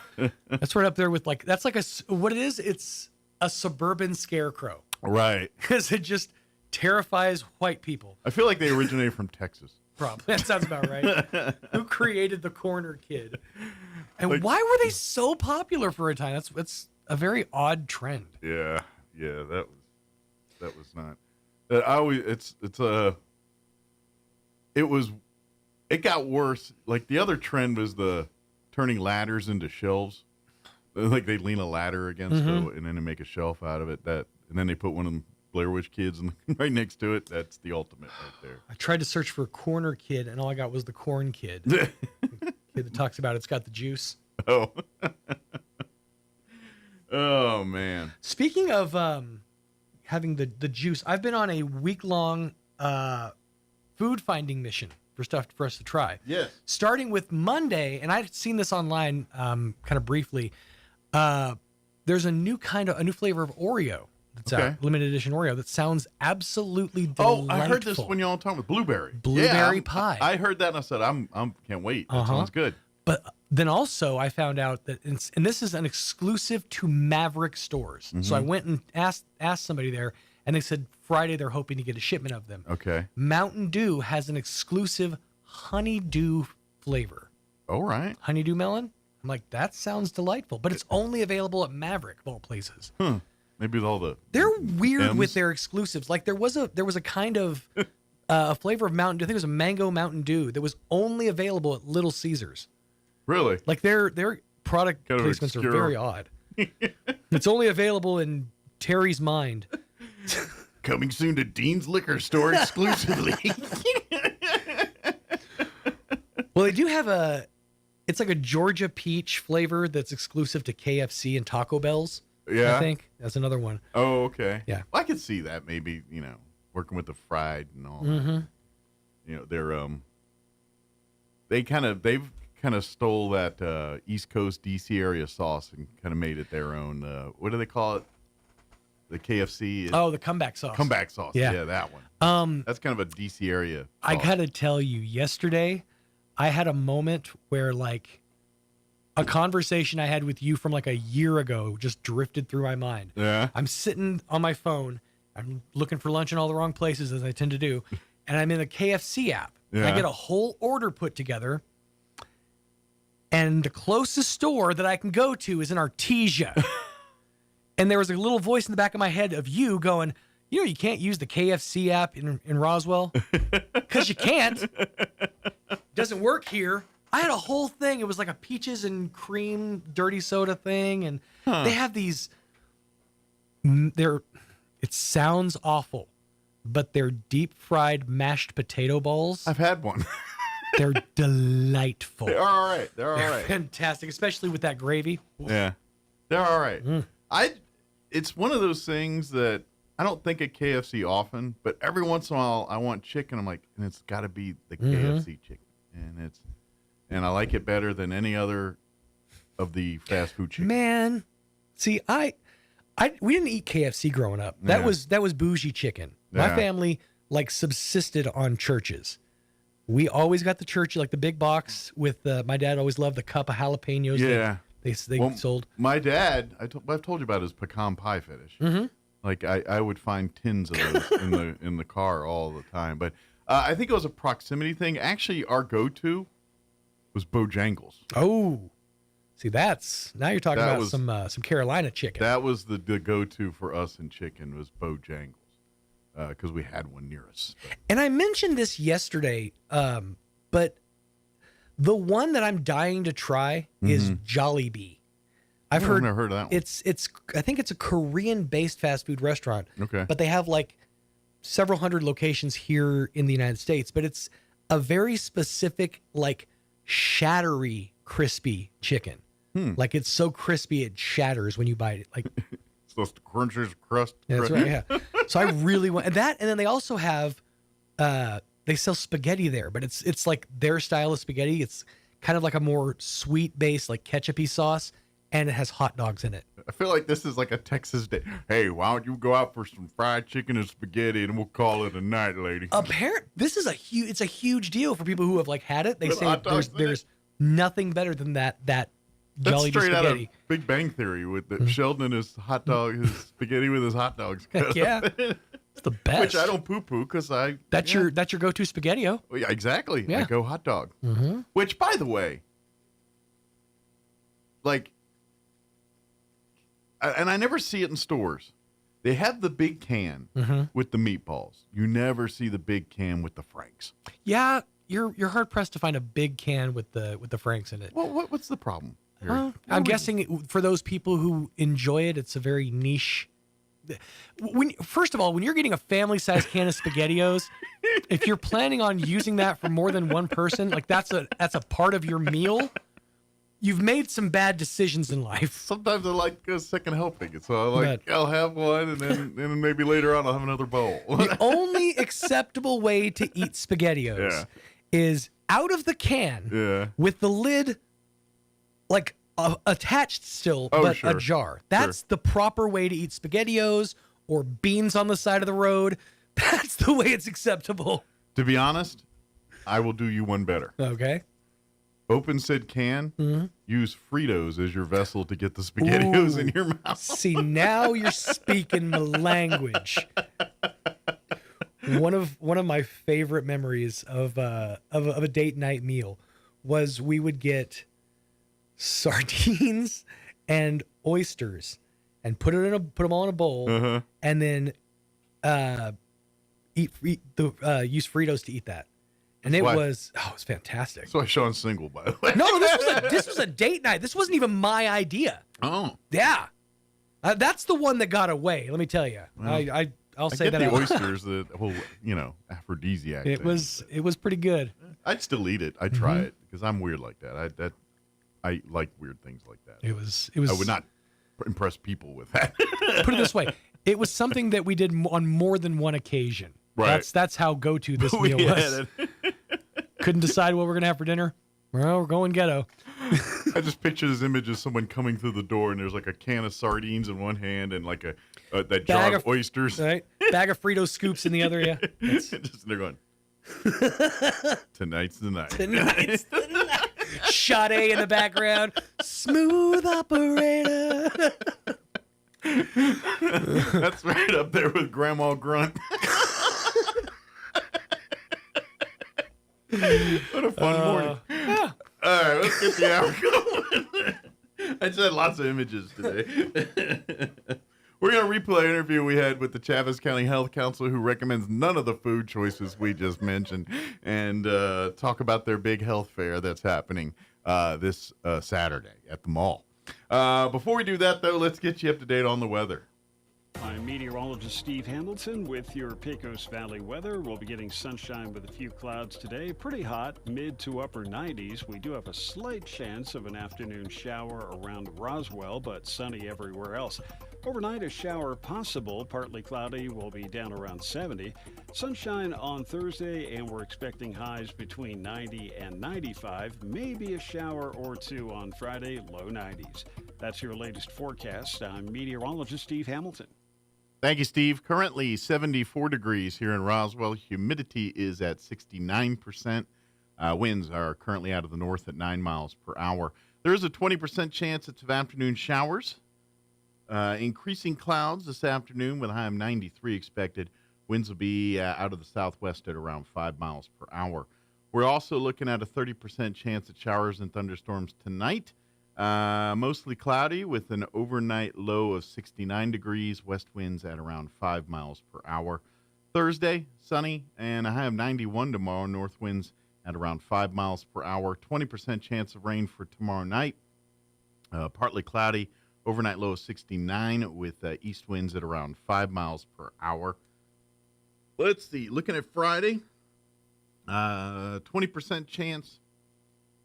Speaker 16: That's right up there with that's what it is. It's a suburban scarecrow.
Speaker 15: Right.
Speaker 16: Because it just terrifies white people.
Speaker 15: I feel like they originated from Texas.
Speaker 16: Probably. That sounds about right. Who created the corner kid? And why were they so popular for a time? That's a very odd trend.
Speaker 15: Yeah. Yeah, that was not. It got worse. Like the other trend was the turning ladders into shelves. Like they lean a ladder against it, and then they make a shelf out of it. And then they put one of them Blair Witch Kids right next to it. That's the ultimate right there.
Speaker 16: I tried to search for Corner Kid, and all I got was the Corn Kid. The kid that talks about it's got the juice.
Speaker 15: Oh. Oh, man.
Speaker 16: Speaking of having the juice, I've been on a week-long food finding mission for stuff for us to try.
Speaker 15: Yes.
Speaker 16: Starting with Monday, and I'd seen this online kind of briefly. There's a new flavor of Oreo. That's out, limited edition Oreo that sounds absolutely delightful.
Speaker 15: Oh, I heard this when y'all were talking with blueberry.
Speaker 16: Blueberry pie.
Speaker 15: I heard that and I said, I'm can't wait. That sounds good.
Speaker 16: But then also I found out that, and this is an exclusive to Maverick stores. So I went and asked somebody there, and they said Friday they're hoping to get a shipment of them.
Speaker 15: Okay.
Speaker 16: Mountain Dew has an exclusive honeydew flavor.
Speaker 15: All right.
Speaker 16: Honeydew melon. I'm like, that sounds delightful, but it's only available at Maverick of all places.
Speaker 15: Maybe with all
Speaker 16: they're weird
Speaker 15: M's.
Speaker 16: with their exclusives. Like there was a kind of a flavor of Mountain Dew. I think it was a mango Mountain Dew that was only available at Little Caesars.
Speaker 15: Really?
Speaker 16: Like their product
Speaker 15: Kind of
Speaker 16: placements
Speaker 15: obscure.
Speaker 16: are very odd. It's only available in Terry's mind.
Speaker 15: Coming soon to Dean's Liquor Store exclusively.
Speaker 16: Well, they do have it's like a Georgia peach flavor that's exclusive to KFC and Taco Bell's.
Speaker 15: Yeah.
Speaker 16: I think that's another one.
Speaker 15: Oh, okay.
Speaker 16: Yeah.
Speaker 15: Well, I could see that maybe, working with the fried and all
Speaker 16: Mm-hmm.
Speaker 15: that. They're they've kind of stole that East Coast DC area sauce and kind of made it their own. What do they call it? The KFC.
Speaker 16: Oh, the comeback sauce.
Speaker 15: Comeback sauce. Yeah, that one. That's kind of a DC area.
Speaker 16: I gotta tell you, yesterday I had a moment where like a conversation I had with you from like a year ago just drifted through my mind.
Speaker 15: Yeah.
Speaker 16: I'm sitting on my phone. I'm looking for lunch in all the wrong places, as I tend to do. And I'm in the KFC app.
Speaker 15: Yeah.
Speaker 16: I get a whole order put together. And the closest store that I can go to is in Artesia. And there was a little voice in the back of my head of you going, you can't use the KFC app in Roswell. Because you can't. Doesn't work here. I had a whole thing. It was like a peaches and cream dirty soda thing. And they have these, it sounds awful, but they're deep fried mashed potato balls.
Speaker 15: I've had one.
Speaker 16: They're delightful.
Speaker 15: They're all right. They're
Speaker 16: fantastic, especially with that gravy.
Speaker 15: Yeah. They're all right. It's one of those things that I don't think at KFC often, but every once in a while I want chicken. I'm like, and it's got to be the KFC chicken. And I like it better than any other of the fast food chicken.
Speaker 16: Man, see, we didn't eat KFC growing up. That was bougie chicken. My family subsisted on churches. We always got the church, like the big box with my dad always loved the cup of jalapenos.
Speaker 15: Yeah.
Speaker 16: They sold.
Speaker 15: My dad, I've told you about his pecan pie fetish.
Speaker 16: Mm-hmm.
Speaker 15: Like I would find tins of those in the car all the time. But I think it was a proximity thing. Actually, our go-to was Bojangles.
Speaker 16: Oh, see, now you're talking about some Carolina chicken.
Speaker 15: That was the go-to for us in chicken was Bojangles because we had one near us.
Speaker 16: And I mentioned this yesterday, but the one that I'm dying to try is Jollibee. I've
Speaker 15: never heard of that one.
Speaker 16: It's I think it's a Korean-based fast food restaurant.
Speaker 15: Okay.
Speaker 16: But they have like several hundred locations here in the United States, but it's a very specific shattery crispy chicken. Like it's so crispy it shatters when you bite it. Like
Speaker 15: it's those crunchers crust.
Speaker 16: Yeah, that's right. Yeah. So I really want that, and then they also have they sell spaghetti there, but it's like their style of spaghetti. It's kind of like a more sweet base, like ketchup-y sauce, and it has hot dogs in it.
Speaker 15: I feel like this is like a Texas day. Hey, why don't you go out for some fried chicken and spaghetti, and we'll call it a night, lady.
Speaker 16: This is it's a huge deal for people who have had it. They say there's nothing better than that
Speaker 15: That's
Speaker 16: Jollibee
Speaker 15: straight
Speaker 16: spaghetti.
Speaker 15: out of Big Bang Theory with Sheldon and his hot dog, his spaghetti with his hot dogs.
Speaker 16: Heck yeah, it's the best.
Speaker 15: Which I don't poo-poo because
Speaker 16: that's your go-to spaghetti-o.
Speaker 15: Well, yeah, exactly.
Speaker 16: Yeah.
Speaker 15: I go hot dog.
Speaker 16: Mm-hmm.
Speaker 15: Which, by the way, and I never see it in stores. They have the big can with the meatballs. You never see the big can with the Franks.
Speaker 16: Yeah, you're hard pressed to find a big can with the Franks in it.
Speaker 15: Well, what's the problem here?
Speaker 16: Well, I'm guessing for those people who enjoy it, it's a very niche. First of all, when you're getting a family-sized can of SpaghettiOs, if you're planning on using that for more than one person, like that's a part of your meal, you've made some bad decisions in life.
Speaker 15: Sometimes I like a second helping, so I'll have one, and then maybe later on I'll have another bowl.
Speaker 16: The only acceptable way to eat SpaghettiOs is out of the can with the lid like attached still, but ajar. That's the proper way to eat SpaghettiOs or beans on the side of the road. That's the way it's acceptable.
Speaker 15: To be honest, I will do you one better.
Speaker 16: Okay.
Speaker 15: Open said can, use Fritos as your vessel to get the SpaghettiOs in your mouth.
Speaker 16: See, now you're speaking my language. One of my favorite memories of a date night meal was we would get sardines and oysters and put them all in a bowl and then use Fritos to eat that. And it was fantastic.
Speaker 15: So Sean's single, by the way.
Speaker 16: No, this was a date night. This wasn't even my idea.
Speaker 15: Oh,
Speaker 16: yeah, that's the one that got away. Let me tell you. Well, I'll say that
Speaker 15: the oysters, the whole aphrodisiac.
Speaker 16: It was pretty good.
Speaker 15: I'd still eat it. I'd try it because I'm weird like that. I like weird things like that.
Speaker 16: It was.
Speaker 15: I would not impress people with that.
Speaker 16: Put it this way, it was something that we did on more than one occasion.
Speaker 15: Right.
Speaker 16: That's how go-to this meal was. Couldn't decide what we're gonna have for dinner. Well, we're going ghetto.
Speaker 15: I just picture this image of someone coming through the door, and there's like a can of sardines in one hand and like that jar of oysters,
Speaker 16: right? Bag of Frito scoops in the other. Yeah,
Speaker 15: they're going. Tonight's the night.
Speaker 16: Tonight's the night. Sade in the background. Smooth operator.
Speaker 15: That's right up there with Grandma Grunt. What a fun morning.
Speaker 16: Yeah.
Speaker 15: All right, let's get the hour going. I just had lots of images today. We're going to replay an interview we had with the Chaves County Health Counselor, who recommends none of the food choices we just mentioned, and talk about their big health fair that's happening this Saturday at the mall. Before we do that, though, let's get you up to date on the weather.
Speaker 17: I'm meteorologist Steve Hamilton with your Pecos Valley weather. We'll be getting sunshine with a few clouds today. Pretty hot, mid to upper 90s. We do have a slight chance of an afternoon shower around Roswell, but sunny everywhere else. Overnight, a shower possible, partly cloudy, will be down around 70. Sunshine on Thursday, and we're expecting highs between 90 and 95. Maybe a shower or two on Friday, low 90s. That's your latest forecast. I'm meteorologist Steve Hamilton.
Speaker 15: Thank you, Steve. Currently 74 degrees here in Roswell. Humidity is at 69%. Winds are currently out of the north at 9 miles per hour. There is a 20% chance of afternoon showers. Increasing clouds this afternoon with a high of 93 expected. Winds will be out of the southwest at around 5 miles per hour. We're also looking at a 30% chance of showers and thunderstorms tonight. Mostly cloudy with an overnight low of 69 degrees. West winds at around 5 miles per hour. Thursday, sunny and a high of 91 tomorrow. North winds at around 5 miles per hour. 20% chance of rain for tomorrow night. Partly cloudy. Overnight low of 69 with east winds at around 5 miles per hour. Let's see. Looking at Friday, 20% chance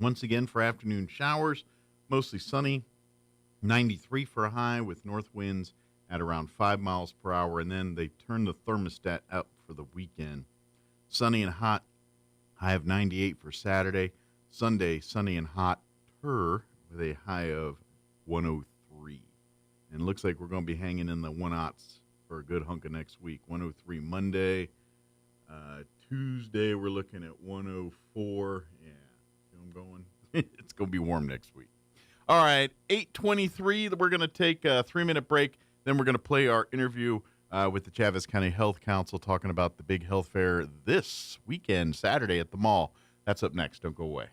Speaker 15: once again for afternoon showers. Mostly sunny, 93 for a high with north winds at around 5 miles per hour. And then they turn the thermostat up for the weekend. Sunny and hot, high of 98 for Saturday. Sunday, sunny and hot, with a high of 103. And it looks like we're going to be hanging in the 1-0s for a good hunk of next week. 103 Monday. Tuesday, we're looking at 104. Yeah, see where I'm going? It's going to be warm next week. All right, 8:23, we're going to take a 3-minute break. Then we're going to play our interview with the Chaves County Health Council talking about the big health fair this weekend, Saturday at the mall. That's up next. Don't go away.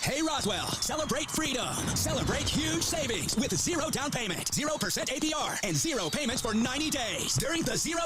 Speaker 3: Hey Roswell, celebrate freedom. Celebrate huge savings with 0 down payment, 0% APR, and 0 payments for 90 days during the 000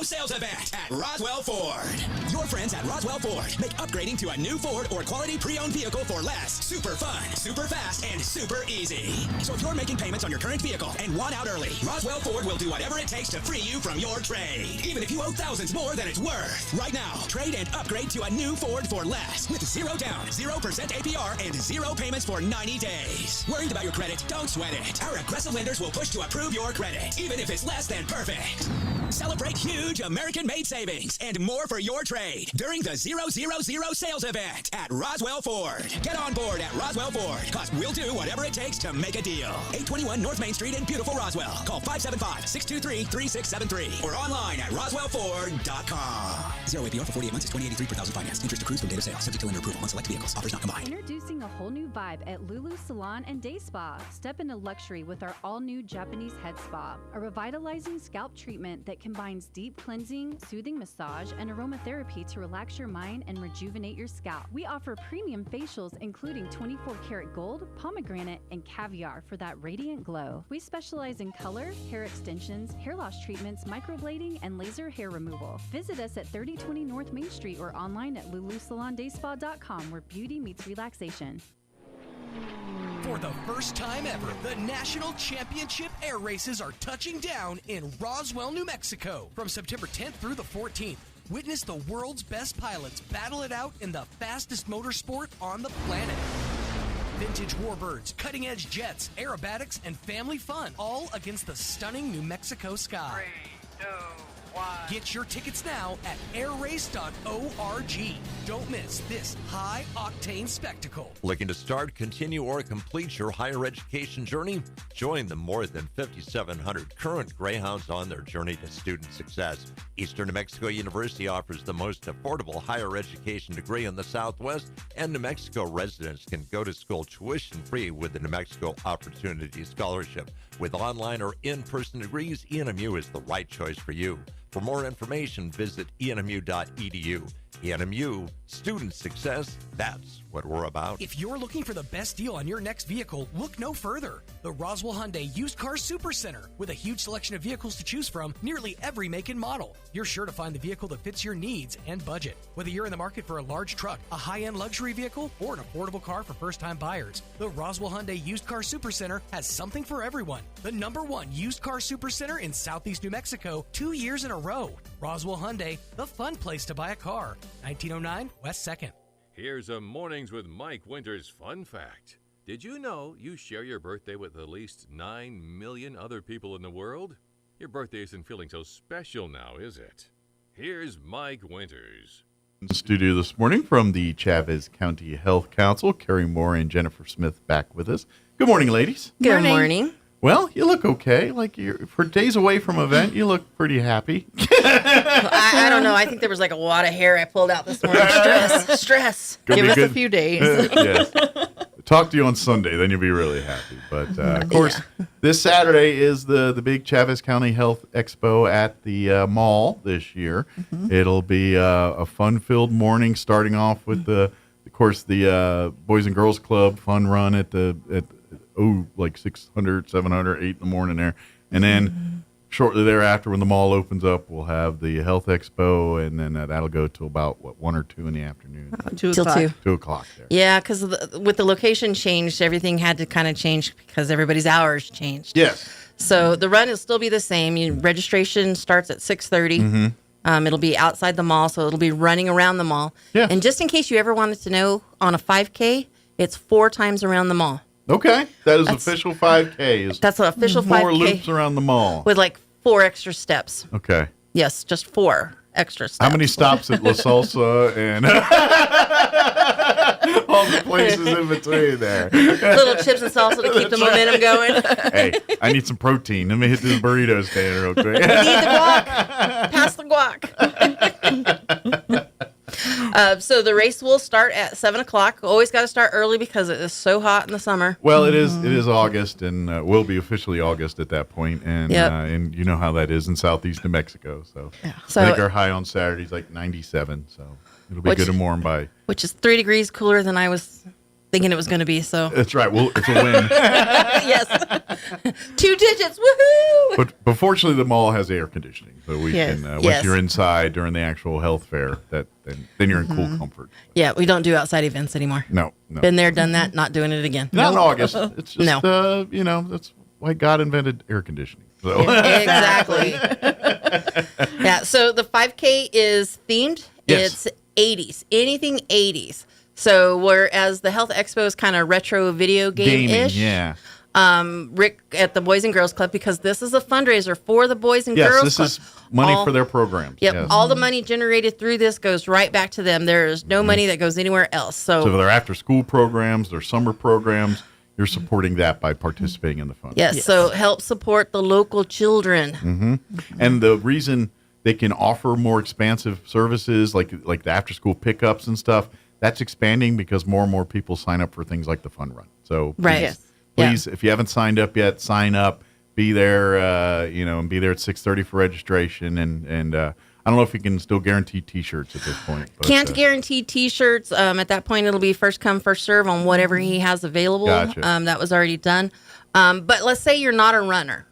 Speaker 3: sales event at Roswell Ford. Your friends at Roswell Ford make upgrading to a new Ford or quality pre-owned vehicle for less super fun, super fast, and super easy. So if you're making payments on your current vehicle and want out early, Roswell Ford will do whatever it takes to free you from your trade, even if you owe thousands more than it's worth. Right now, trade and upgrade to a new Ford for less with 0 down, 0% APR, and 0 payments for 90 days. Worried about your credit? Don't sweat it. Our aggressive lenders will push to approve your credit, even if it's less than perfect. Celebrate huge American-made savings and more for your trade during the 000 sales event at Roswell Ford. Get on board at Roswell Ford, because we'll do whatever it takes to make a deal. 821 North Main Street in beautiful Roswell. Call 575-623-3673 or online at roswellford.com. 0 APR for 48 months is $20.83 per thousand finance. Interest accrues from date of sale. Subject to lender approval on select vehicles. Offers not combined.
Speaker 18: Introducing a whole new vibe at Lulu Salon and Day Spa. Step into luxury with our all-new Japanese head spa, a revitalizing scalp treatment that combines deep cleansing, soothing massage, and aromatherapy to relax your mind and rejuvenate your scalp. We offer premium facials including 24-karat gold, pomegranate, and caviar for that radiant glow. We specialize in color, hair extensions, hair loss treatments, microblading, and laser hair removal. Visit us at 3020 North Main Street or online at lulusalondayspa.com, where beauty meets relaxation.
Speaker 19: For the first time ever, the National Championship Air Races are touching down in Roswell, New Mexico. From September 10th through the 14th, witness the world's best pilots battle it out in the fastest motorsport on the planet. Vintage warbirds, cutting-edge jets, aerobatics, and family fun, all against the stunning New Mexico sky. 3, 2, 1. Get your tickets now at airrace.org. Don't miss this high-octane spectacle.
Speaker 1: Looking to start, continue, or complete your higher education journey? Join the more than 5,700 current Greyhounds on their journey to student success. Eastern New Mexico University offers the most affordable higher education degree in the Southwest, and New Mexico residents can go to school tuition-free with the New Mexico Opportunity Scholarship. With online or in-person degrees, ENMU is the right choice for you. For more information, visit enmu.edu. ENMU, student success, that's what we're about.
Speaker 19: If you're looking for the best deal on your next vehicle, look no further. The Roswell Hyundai Used Car Super Center. With a huge selection of vehicles to choose from, nearly every make and model. You're sure to find the vehicle that fits your needs and budget. Whether you're in the market for a large truck, a high-end luxury vehicle, or an affordable car for first-time buyers, the Roswell Hyundai Used Car Super Center has something for everyone. The #1 used car super center in Southeast New Mexico, 2 years in a row. Roswell Hyundai, the fun place to buy a car. 1909 West 2nd.
Speaker 13: Here's a Mornings with Mike Winters fun fact. Did you know you share your birthday with at least 9 million other people in the world? Your birthday isn't feeling so special now, is it? Here's Mike Winters.
Speaker 15: In the studio this morning from the Chavez County Health Council, Carrie Moore and Jennifer Smith back with us. Good morning, ladies.
Speaker 22: Good morning.
Speaker 15: Well, you look okay. Like for days away from event, you look pretty happy.
Speaker 22: I don't know. I think there was like a lot of hair I pulled out this morning. Stress. Give us a few days.
Speaker 15: Yes. Talk to you on Sunday, then you'll be really happy. But of course, this Saturday is the big Chavez County Health Expo at the mall this year. Mm-hmm. It'll be a fun-filled morning, starting off with the Boys and Girls Club fun run at like 600, 700, 8 in the morning there. And then shortly thereafter, when the mall opens up, we'll have the Health Expo, and then that'll go till about, 1 or 2 in the afternoon?
Speaker 22: 2 o'clock.
Speaker 15: 2 o'clock there.
Speaker 22: Yeah, because with the location changed, everything had to kind of change because everybody's hours changed.
Speaker 15: Yes.
Speaker 22: So the run will still be the same. Registration starts at 6:30. Mm-hmm. It'll be outside the mall, so it'll be running around the mall. Yeah. And just in case you ever wanted to know, on a 5K, it's 4 times around the mall.
Speaker 15: Okay, that's official 5K.
Speaker 22: That's an official 5K.
Speaker 15: 4 loops around the mall.
Speaker 22: With like 4 extra steps.
Speaker 15: Okay.
Speaker 22: Yes, just 4 extra steps.
Speaker 15: How many stops at La Salsa and all the places in between there?
Speaker 22: Little chips and salsa to keep the momentum going.
Speaker 15: Hey, I need some protein. Let me hit this burrito stand real quick.
Speaker 22: Need the guac. Pass the guac. So the race will start at 7 o'clock. Always got to start early because it is so hot in the summer.
Speaker 15: Well, it is August, and will be officially August at that point. And and you know how that is in southeast New Mexico. So I think our high on Saturday is like 97. So it'll be good and warm by.
Speaker 22: Which is 3 degrees cooler than I was
Speaker 2: thinking it was going to be. So
Speaker 15: That's right. Well, it's a win.
Speaker 2: yes, 2 digits, woohoo!
Speaker 15: But fortunately, the mall has air conditioning, so we
Speaker 2: Yes.
Speaker 15: can. Once
Speaker 2: Yes.
Speaker 15: you're inside during the actual health fair, then you're in cool comfort.
Speaker 2: Yeah, we don't do outside events anymore.
Speaker 15: No.
Speaker 2: Been there, done that, not doing it again.
Speaker 15: Not in August. It's just
Speaker 2: no.
Speaker 15: That's why God invented air conditioning. So.
Speaker 2: Exactly. Yeah. So the 5K is themed.
Speaker 15: Yes.
Speaker 2: It's 80s. Anything 80s. So whereas the Health Expo is kind of retro video game-ish.
Speaker 15: Gaming, yeah.
Speaker 2: Rick at the Boys and Girls Club, because this is a fundraiser for the Boys and
Speaker 15: Yes,
Speaker 2: Girls
Speaker 15: this
Speaker 2: Club.
Speaker 15: is money for their programs.
Speaker 2: Yep.
Speaker 15: Yes.
Speaker 2: All the money generated through this goes right back to them. There is no money that goes anywhere else.
Speaker 15: So their after-school programs, their summer programs, you're supporting that by participating in the fund.
Speaker 2: Yes, so help support the local children.
Speaker 15: Mm-hmm. And the reason they can offer more expansive services like the after-school pickups and stuff, that's expanding because more and more people sign up for things like the fun run. So please, if you haven't signed up yet, sign up. Be there, and be there at 6:30 for registration. And I don't know if you can still guarantee T-shirts at this point. But,
Speaker 2: Can't guarantee T-shirts. At that point, it'll be first come, first serve on whatever he has available.
Speaker 15: Gotcha.
Speaker 2: That was already done. But let's say you're not a runner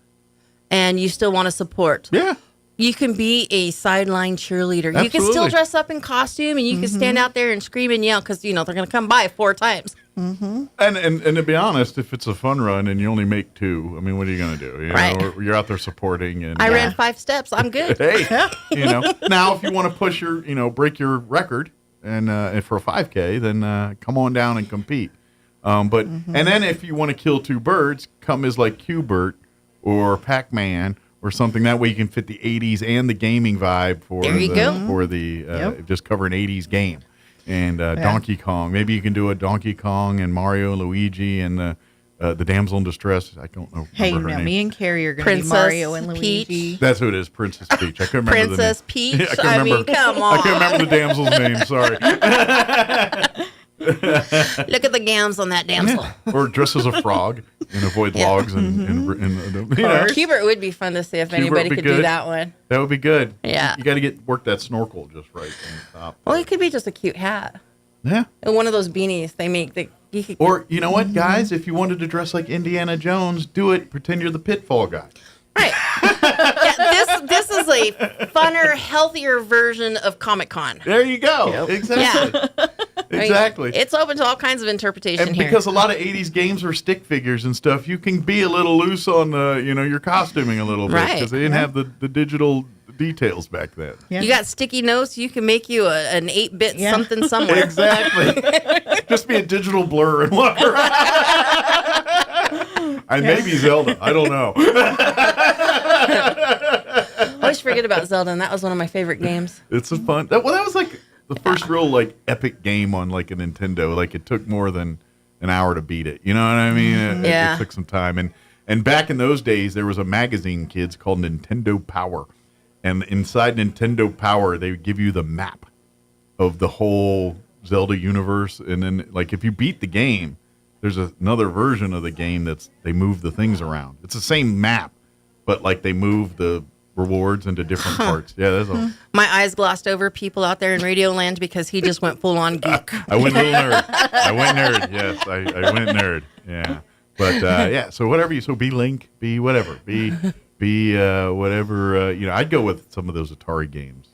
Speaker 2: and you still want to support.
Speaker 15: Yeah.
Speaker 2: You can be a sideline cheerleader.
Speaker 15: Absolutely.
Speaker 2: You can still dress up in costume and you can stand out there and scream and yell because, they're going to come by 4 times.
Speaker 15: Mm-hmm. And to be honest, if it's a fun run and you only make 2, I mean, what are you going to do?
Speaker 2: Right.
Speaker 15: Or you're out there supporting. And
Speaker 2: I ran 5 steps. I'm good.
Speaker 15: Hey, now if you want to push your, break your record and for a 5K, then come on down and compete. And then if you want to kill 2 birds, come as like Q-Bert or Pac-Man or something. That way you can fit the 80s and the gaming vibe for the just cover an 80s game. And Donkey Kong. Maybe you can do a Donkey Kong and Mario and Luigi and the damsel in distress. I don't know.
Speaker 5: Hey,
Speaker 15: her
Speaker 5: now
Speaker 15: name.
Speaker 5: me and Carrie are going to be Mario and Luigi.
Speaker 15: That's who it is, Princess Peach. I couldn't remember
Speaker 2: Princess
Speaker 15: the name.
Speaker 2: Peach?
Speaker 15: I
Speaker 2: mean, come on.
Speaker 15: I couldn't remember the damsel's name. Sorry.
Speaker 2: Look at the gams on that damsel.
Speaker 15: Or dress as a frog and avoid logs and
Speaker 2: Q-Bert would be fun to see if anybody could do that one.
Speaker 15: That would be good.
Speaker 2: Yeah.
Speaker 15: You got to work that snorkel just right on the top.
Speaker 2: Well, it could be just a cute hat.
Speaker 15: Yeah.
Speaker 2: And one of those beanies they make.
Speaker 15: Or, you know what, guys? If you wanted to dress like Indiana Jones, do it. Pretend you're the pitfall guy.
Speaker 2: This is a funner, healthier version of Comic-Con.
Speaker 15: There you go. Yep. Exactly.
Speaker 2: Yeah.
Speaker 15: Exactly.
Speaker 2: It's open to all kinds of interpretation
Speaker 15: and
Speaker 2: here.
Speaker 15: Because a lot of 80s games were stick figures and stuff, you can be a little loose on your costuming a little bit because they didn't have the digital details back then.
Speaker 2: Yeah. You got sticky notes, you can make you an 8-bit something somewhere.
Speaker 15: Exactly. Just be a digital blur and walk around. I may be Zelda. I don't know.
Speaker 2: I always forget about Zelda, and that was one of my favorite games.
Speaker 15: It's a fun. That was like the first real epic game on like a Nintendo. Like it took more than an hour to beat it. You know what I mean? It took some time. And back in those days, there was a magazine, kids, called Nintendo Power. And inside Nintendo Power, they would give you the map of the whole Zelda universe. And then, if you beat the game, there's another version of the game they move the things around. It's the same map, but they move the rewards into different parts. Yeah, that's all.
Speaker 2: My eyes glossed over people out there in Radio Land because he just went full on geek.
Speaker 15: I went little nerd. Yes, I went nerd. Yeah, but so whatever so be Link, be whatever, be whatever. I'd go with some of those Atari games.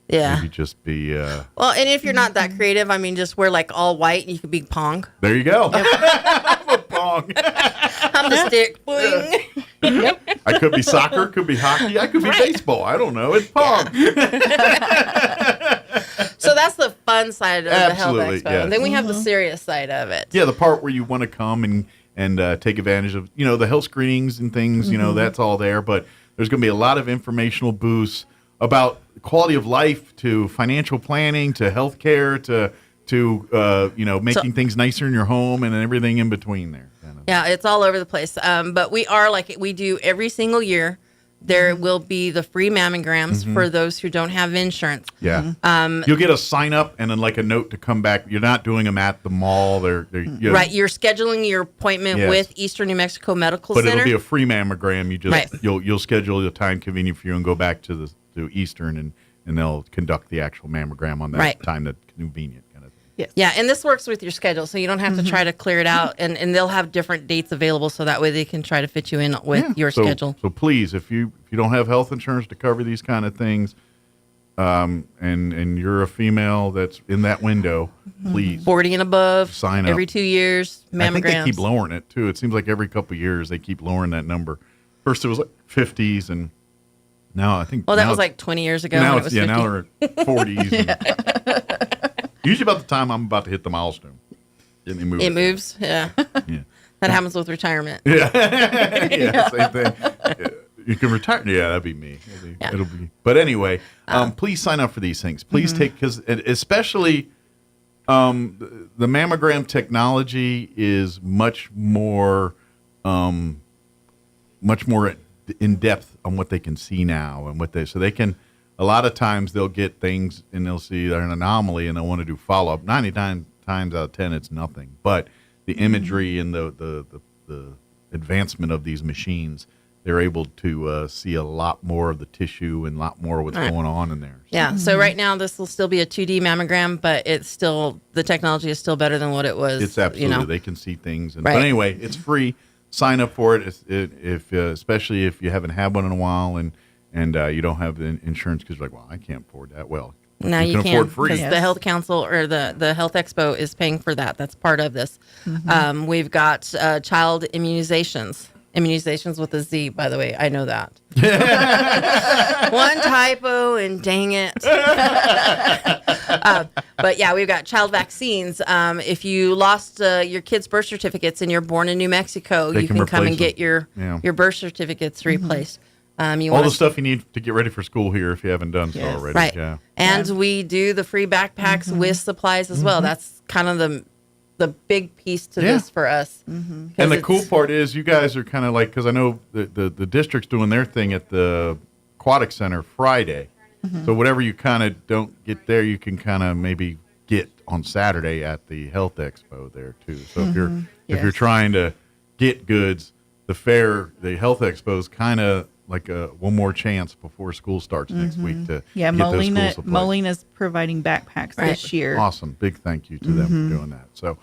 Speaker 2: Yeah.
Speaker 15: Maybe just be.
Speaker 2: Well, and if you're not that creative, I mean, just wear all white and you could be Pong.
Speaker 15: There you go. I'm a Pong.
Speaker 2: I'm the stick. Boing.
Speaker 15: Yep. I could be soccer, could be hockey, I could be baseball. I don't know. It's Pong.
Speaker 2: So that's the fun side of the Health Expo.
Speaker 15: Yes.
Speaker 2: And then we have the serious side of it.
Speaker 15: Yeah, the part where you want to come and take advantage of, the health screenings and things, that's all there. But there's going to be a lot of informational booths about quality of life to financial planning to healthcare to making things nicer in your home and everything in between there.
Speaker 2: Yeah, it's all over the place. But we are we do every single year. There will be the free mammograms for those who don't have insurance.
Speaker 15: Yeah. You'll get a sign up and then a note to come back. You're not doing them at the mall.
Speaker 2: Right. You're scheduling your appointment with Eastern New Mexico Medical Center.
Speaker 15: But it'll be a free mammogram. You just you'll schedule the time convenient for you and go back to Eastern and they'll conduct the actual mammogram on that time that's convenient kind of thing.
Speaker 5: Yes.
Speaker 2: Yeah, and this works with your schedule, so you don't have to try to clear it out, and they'll have different dates available, so that way they can try to fit you in with your schedule.
Speaker 15: So please, if you don't have health insurance to cover these kind of things, and you're a female that's in that window, please
Speaker 2: 40 and above,
Speaker 15: sign up
Speaker 2: every 2 years. Mammograms.
Speaker 15: I think they keep lowering it too. It seems like every couple of years they keep lowering that number. First it was like 50s, and now I think.
Speaker 2: Well, that was like 20 years ago.
Speaker 15: Now
Speaker 2: when it was 50.
Speaker 15: now we're at 40s. Usually about the time I'm about to hit the milestone. Then they move
Speaker 2: It moves, yeah.
Speaker 15: Yeah.
Speaker 2: That happens with retirement.
Speaker 15: Yeah, yeah, same thing. Yeah. You can retire. Yeah, that'd be me. It'll be. But anyway, please sign up for these things. Please take, because especially the mammogram technology is much more in depth on what they can see now and so they can. A lot of times they'll get things and they'll see an anomaly and they'll want to do follow up. 99 times out of 10, it's nothing. But the imagery and the advancement of these machines, they're able to see a lot more of the tissue and a lot more of what's going on in there.
Speaker 2: Yeah. So right now this will still be a 2D mammogram, but it's still, the technology is still better than what it was.
Speaker 15: It's absolutely, they can see things. But anyway, it's free. Sign up for it. If especially if you haven't had one in a while and you don't have the insurance because you're like, well, I can't afford that. Well,
Speaker 2: now you can
Speaker 15: afford free.
Speaker 2: because the Health Council or the Health Expo is paying for that. That's part of this. We've got child immunizations with a Z, by the way. I know that. One typo and dang it. But yeah, we've got child vaccines. If you lost your kids' birth certificates and you're born in New Mexico, you can come and get your birth certificates replaced.
Speaker 15: All the stuff you need to get ready for school here if you haven't done so already.
Speaker 2: Right.
Speaker 15: Yeah.
Speaker 2: And we do the free backpacks with supplies as well. That's kind of the big piece to this for us.
Speaker 15: And the cool part is you guys are kind of like, because I know the district's doing their thing at the Aquatic Center Friday. So whatever you kind of don't get there, you can kind of maybe get on Saturday at the Health Expo there too. So if you're trying to get goods, the Health Expo is kind of like one more chance before school starts next week to get those school supplies.
Speaker 5: Molina's providing backpacks this year.
Speaker 15: Awesome. Big thank you to them for doing that. So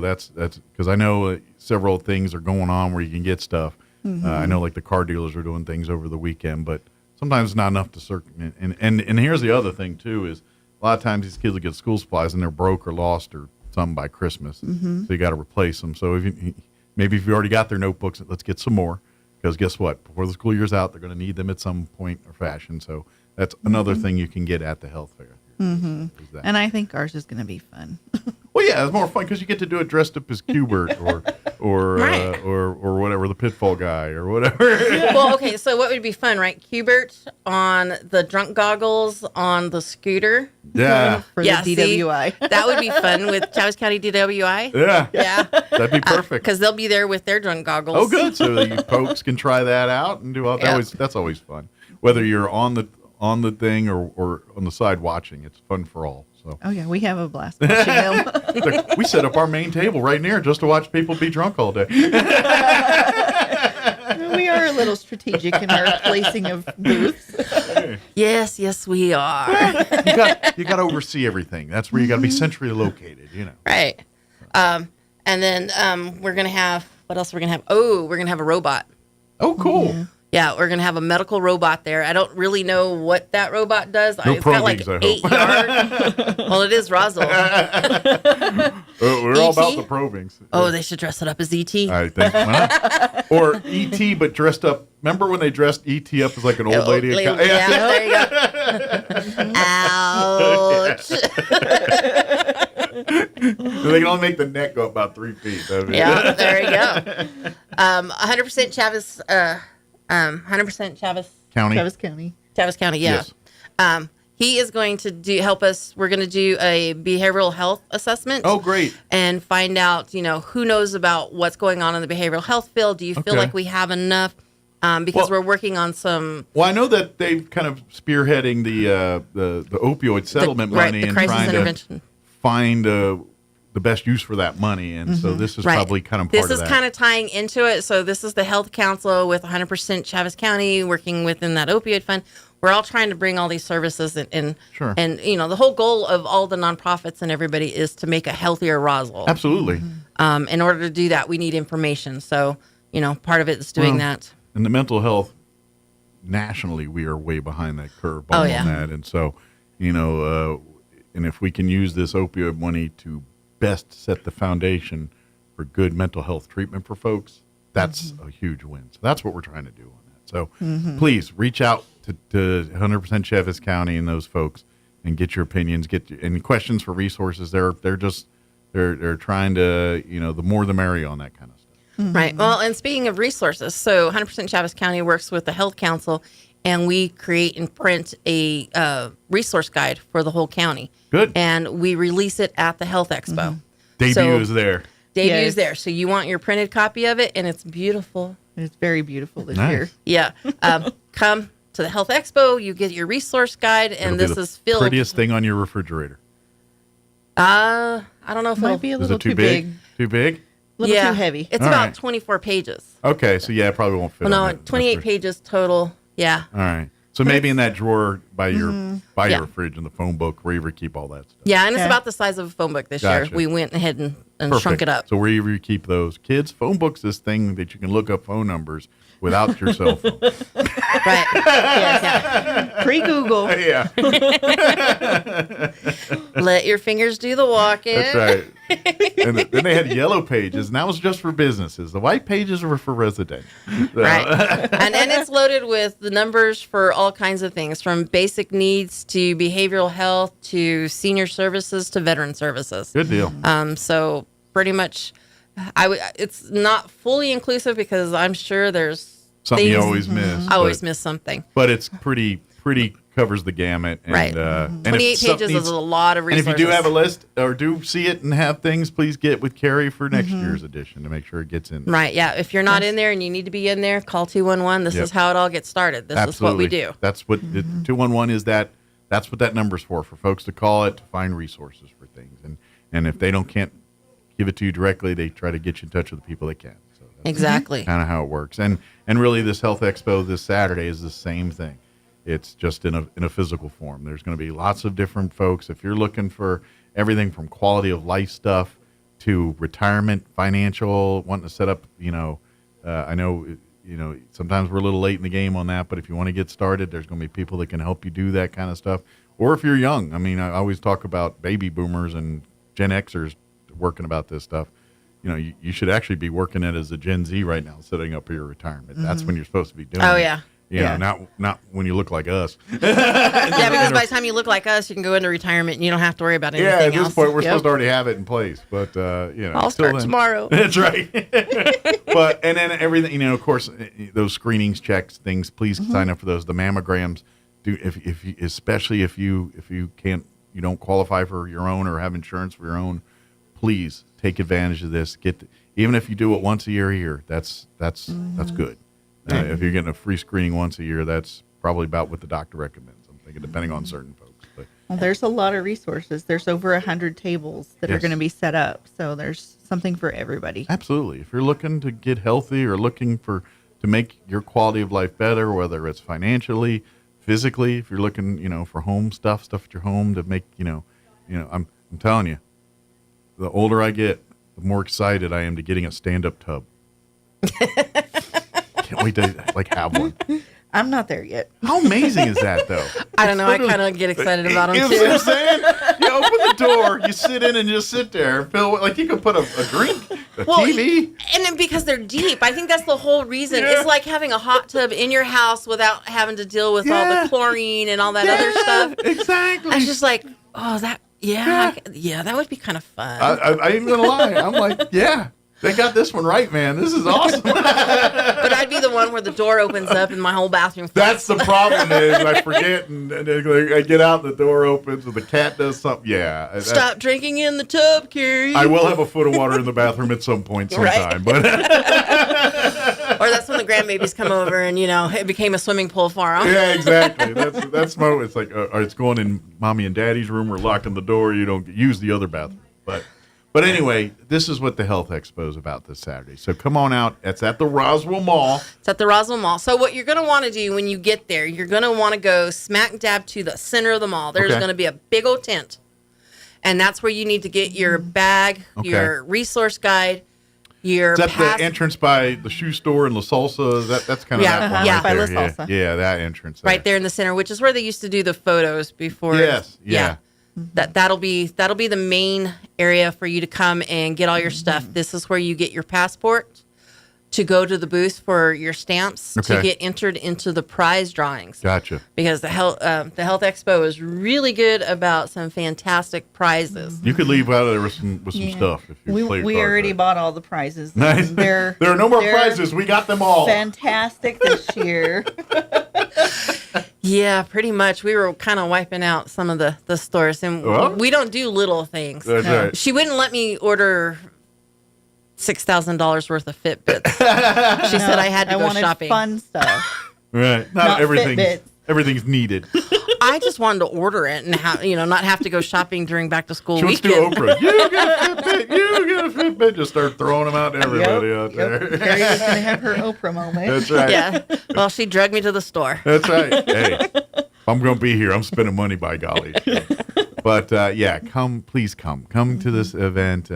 Speaker 15: that's because I know several things are going on where you can get stuff. I know like the car dealers are doing things over the weekend, but sometimes it's not enough to circulate. And here's the other thing too is a lot of times these kids will get school supplies and they're broke or lost or something by Christmas, so you got to replace them. So maybe if you already got their notebooks, let's get some more. Because guess what? Before the school year's out, they're going to need them at some point or fashion. So that's another thing you can get at the health fair.
Speaker 5: And I think ours is going to be fun.
Speaker 15: Well, yeah, it's more fun because you get to do it dressed up as Q-Bert or whatever, the Pitfall guy or whatever.
Speaker 2: Well, okay, so what would be fun, right? Q-Bert on the drunk goggles on the scooter.
Speaker 15: Yeah.
Speaker 5: For the DWI.
Speaker 2: That would be fun with Travis County DWI.
Speaker 15: Yeah. That'd be perfect.
Speaker 2: Because they'll be there with their drunk goggles.
Speaker 15: Oh, good. So you folks can try that out and do all that. That's always fun. Whether you're on the thing or on the side watching, it's fun for all. So.
Speaker 5: Oh yeah, we have a blast watching them.
Speaker 15: We set up our main table right near just to watch people be drunk all day.
Speaker 5: We are a little strategic in our placing of booths.
Speaker 2: Yes, we are.
Speaker 15: You got to oversee everything. That's where you got to be centrally located.
Speaker 2: Right. And then we're gonna have what else? We're gonna have. Oh, we're gonna have a robot.
Speaker 15: Oh, cool.
Speaker 2: Yeah, we're going to have a medical robot there. I don't really know what that robot does.
Speaker 15: No
Speaker 2: it's got like
Speaker 15: probings,
Speaker 2: 8 yards. Well, it is Roswell.
Speaker 15: We're all about the probings.
Speaker 2: Oh, they should dress it up as E.T.
Speaker 15: I think. Or E.T., but dressed up. Remember when they dressed E.T. up as like an old lady?
Speaker 2: Yeah, there you go. Ouch.
Speaker 15: They can only make the neck go about 3 feet.
Speaker 2: Yeah, there you go. 100% Chavis. 100% Chavis
Speaker 15: County.
Speaker 2: Chavis County, yeah.
Speaker 15: Yes.
Speaker 2: He is going to help us. We're going to do a behavioral health assessment.
Speaker 15: Oh, great.
Speaker 2: And find out, who knows about what's going on in the behavioral health field. Do you feel like we have enough? Because we're working on some.
Speaker 15: Well, I know that they've kind of spearheading the opioid settlement money and trying to find the best use for that money, and so this is probably kind of part of that.
Speaker 2: This is kind of tying into it. So this is the Health Council with 100% Chavis County working within that opioid fund. we're all trying to bring all these services in.
Speaker 15: Sure.
Speaker 2: And, the whole goal of all the nonprofits and everybody is to make a healthier Roswell.
Speaker 15: Absolutely.
Speaker 2: In order to do that, we need information. So, part of it is doing that.
Speaker 15: And the mental health, nationally, we are way behind that curve on that. And so, and if we can use this opioid money to best set the foundation for good mental health treatment for folks, that's a huge win. So that's what we're trying to do on that. So please reach out to 100% Chevis County and those folks and get your opinions, get any questions for resources. They're trying to, the more the merrier on that kind of stuff.
Speaker 2: Right. Well, and speaking of resources, so 100% Chevis County works with the Health Council, and we create and print a resource guide for the whole county.
Speaker 15: Good.
Speaker 2: And we release it at the Health Expo.
Speaker 15: Debut is there.
Speaker 2: Debut is there. So you want your printed copy of it, and it's beautiful.
Speaker 5: It's very beautiful this
Speaker 15: Nice.
Speaker 5: year.
Speaker 2: Yeah. Come to the Health Expo. You get your resource guide, and
Speaker 15: It'll be
Speaker 2: this
Speaker 15: the
Speaker 2: is filled.
Speaker 15: prettiest thing on your refrigerator.
Speaker 2: I don't know if
Speaker 5: Might
Speaker 2: it'll
Speaker 5: be a
Speaker 15: Is
Speaker 5: little
Speaker 15: it too
Speaker 5: too
Speaker 15: big?
Speaker 5: big.
Speaker 15: Too big?
Speaker 5: A little too heavy.
Speaker 2: It's
Speaker 15: All
Speaker 2: about
Speaker 15: right.
Speaker 2: 24 pages.
Speaker 15: Okay, so it probably won't fit.
Speaker 2: Well,
Speaker 15: on
Speaker 2: no,
Speaker 15: that
Speaker 2: 28
Speaker 15: refrigerator.
Speaker 2: pages total. Yeah.
Speaker 15: All right. So maybe in that drawer by your
Speaker 2: Yeah.
Speaker 15: fridge in the phone book, where you keep all that stuff.
Speaker 2: Yeah, and it's about the size of a phone book this year.
Speaker 15: Gotcha.
Speaker 2: We went ahead and
Speaker 15: Perfect.
Speaker 2: shrunk it up.
Speaker 15: So wherever you keep those kids, phone book's this thing that you can look up phone numbers without your cell phone.
Speaker 2: Right.
Speaker 5: Yes. Pre-Google.
Speaker 15: Yeah.
Speaker 2: Let your fingers do the walking.
Speaker 15: That's right. And then they had yellow pages, and that was just for businesses. The white pages were for residential. So-
Speaker 2: Right. and it's loaded with the numbers for all kinds of things, from basic needs to behavioral health to senior services to veteran services.
Speaker 15: Good deal.
Speaker 2: So pretty much, it's not fully inclusive because I'm sure there's
Speaker 15: Something you
Speaker 2: things-
Speaker 15: always miss.
Speaker 2: I always
Speaker 15: but-
Speaker 2: miss something.
Speaker 15: But it's pretty covers the gamut. And,
Speaker 2: Right.
Speaker 15: and if
Speaker 2: 28
Speaker 15: something
Speaker 2: pages is a lot of
Speaker 15: And if
Speaker 2: resources.
Speaker 15: you do have a list or do see it and have things, please get with Carrie for next year's edition to make sure it gets in.
Speaker 2: Right. Yeah. If you're not in there and you need to be in there, call 211. This
Speaker 15: Yep.
Speaker 2: is how it all gets started. This
Speaker 15: Absolutely.
Speaker 2: is what we do.
Speaker 15: That's what the 211 is. That's what that number's for folks to call it to find resources for things. And if they can't give it to you directly, they try to get you in touch with the people that can. So that's
Speaker 2: Exactly.
Speaker 15: kind of how it works. And really, this Health Expo this Saturday is the same thing. It's just in a physical form. There's going to be lots of different folks. If you're looking for everything from quality of life stuff to retirement, financial, wanting to set up, I know, sometimes we're a little late in the game on that, but if you want to get started, there's going to be people that can help you do that kind of stuff. Or if you're young, I mean, I always talk about baby boomers and Gen Xers working about this stuff. You should actually be working it as a Gen Z right now, setting up your retirement. That's when you're supposed to be doing it.
Speaker 2: Oh, yeah.
Speaker 15: Not when you look like us.
Speaker 2: Yeah, because by the time you look like us, you can go into retirement and you don't have to worry about anything
Speaker 15: Yeah, at this
Speaker 2: else.
Speaker 15: point, we're supposed to already have it in place. But,
Speaker 2: I'll
Speaker 15: till
Speaker 2: start
Speaker 15: then-
Speaker 2: tomorrow.
Speaker 15: That's right. And then everything, of course, those screenings, checks, things, please sign up for those. The mammograms, especially if you don't qualify for your own or have insurance for your own, please take advantage of this. Even if you do it once a year, that's good. If you're getting a free screening once a year, that's probably about what the doctor recommends. I'm thinking, depending on certain folks. But
Speaker 5: Well, there's a lot of resources. There's over 100 tables that are
Speaker 15: Yes.
Speaker 5: going to be set up. So there's something for everybody.
Speaker 15: absolutely, if you're looking to get healthy or looking to make your quality of life better, whether it's financially, physically, if you're looking, for home stuff at your home to make, I'm telling you, the older I get, the more excited I am to getting a stand-up tub. Can't wait to have one.
Speaker 5: I'm not there yet.
Speaker 15: How amazing is that, though?
Speaker 2: I don't know. I kind of get excited about them,
Speaker 15: You
Speaker 2: too.
Speaker 15: know what I'm saying? You open the door, you sit in and just sit there. Feel like you could put a drink, a TV.
Speaker 2: And then because they're deep, I think that's the whole reason.
Speaker 15: Yeah.
Speaker 2: It's like having a hot tub in your house without having to deal with all
Speaker 15: Yeah.
Speaker 2: the chlorine and all that other stuff.
Speaker 15: Exactly.
Speaker 2: I was just like, oh, that would be kind of fun.
Speaker 15: I ain't gonna lie. I'm like, yeah, they got this one right, man. This is awesome.
Speaker 2: But I'd be the one where the door opens up and my whole bathroom fills.
Speaker 15: That's the problem is I forget and I get out and the door opens and the cat does something. Yeah.
Speaker 2: Stop drinking in the tub, Carrie.
Speaker 15: I will have a foot of water in the bathroom at some point sometime. But
Speaker 2: Or that's when the grandbabies come over and, it became a swimming pool for them.
Speaker 15: yeah, exactly. That's my. It's like it's going in mommy and daddy's room. We're locking the door. You don't use the other bathroom. But But anyway, this is what the Health Expo is about this Saturday. So come on out. It's at the Roswell Mall.
Speaker 2: It's at the Roswell Mall. So what you're going to want to do when you get there, you're going to want to go smack dab to the center of the mall. There's going to be a big old tent. And that's where you need to get your bag, your resource guide, your
Speaker 15: Is that the entrance by the shoe store in La Salsa? That's kind of that one right
Speaker 2: by
Speaker 15: there.
Speaker 2: La Salsa.
Speaker 15: Yeah, that entrance. There.
Speaker 2: Right there in the center, which is where they used to do the photos before.
Speaker 15: Yes, yeah.
Speaker 2: That'll be the main area for you to come and get all your stuff. This is where you get your passport to go to the booth for your stamps to get entered into the prize drawings.
Speaker 15: Gotcha.
Speaker 2: Because the health expo is really good about some fantastic prizes.
Speaker 15: You could leave out of there with some stuff if you play your
Speaker 5: We
Speaker 15: cards
Speaker 5: already
Speaker 15: right.
Speaker 5: bought all the prizes.
Speaker 15: Nice.
Speaker 5: There
Speaker 15: are no more prizes. We got them all.
Speaker 5: Fantastic this year.
Speaker 2: Yeah, pretty much. We were kind of wiping out some of the stores, and we don't do little things.
Speaker 15: That's right.
Speaker 2: She wouldn't let me order $6,000 worth of Fitbits. She said I had to go
Speaker 5: wanted
Speaker 2: shopping.
Speaker 5: Fun stuff.
Speaker 15: Right.
Speaker 5: Not
Speaker 15: everything's needed.
Speaker 2: I just wanted to order it and not have to go shopping during back to school
Speaker 15: She wants to
Speaker 2: weekend.
Speaker 15: do Oprah. You get a Fitbit. You get a Fitbit. Just start throwing them out to everybody out there.
Speaker 5: Carrie was going to have her Oprah moment.
Speaker 15: That's right.
Speaker 2: Yeah. Well, she dragged me to the store.
Speaker 15: That's right. Hey, if I'm going to be here, I'm spending money, by golly. But please come to this event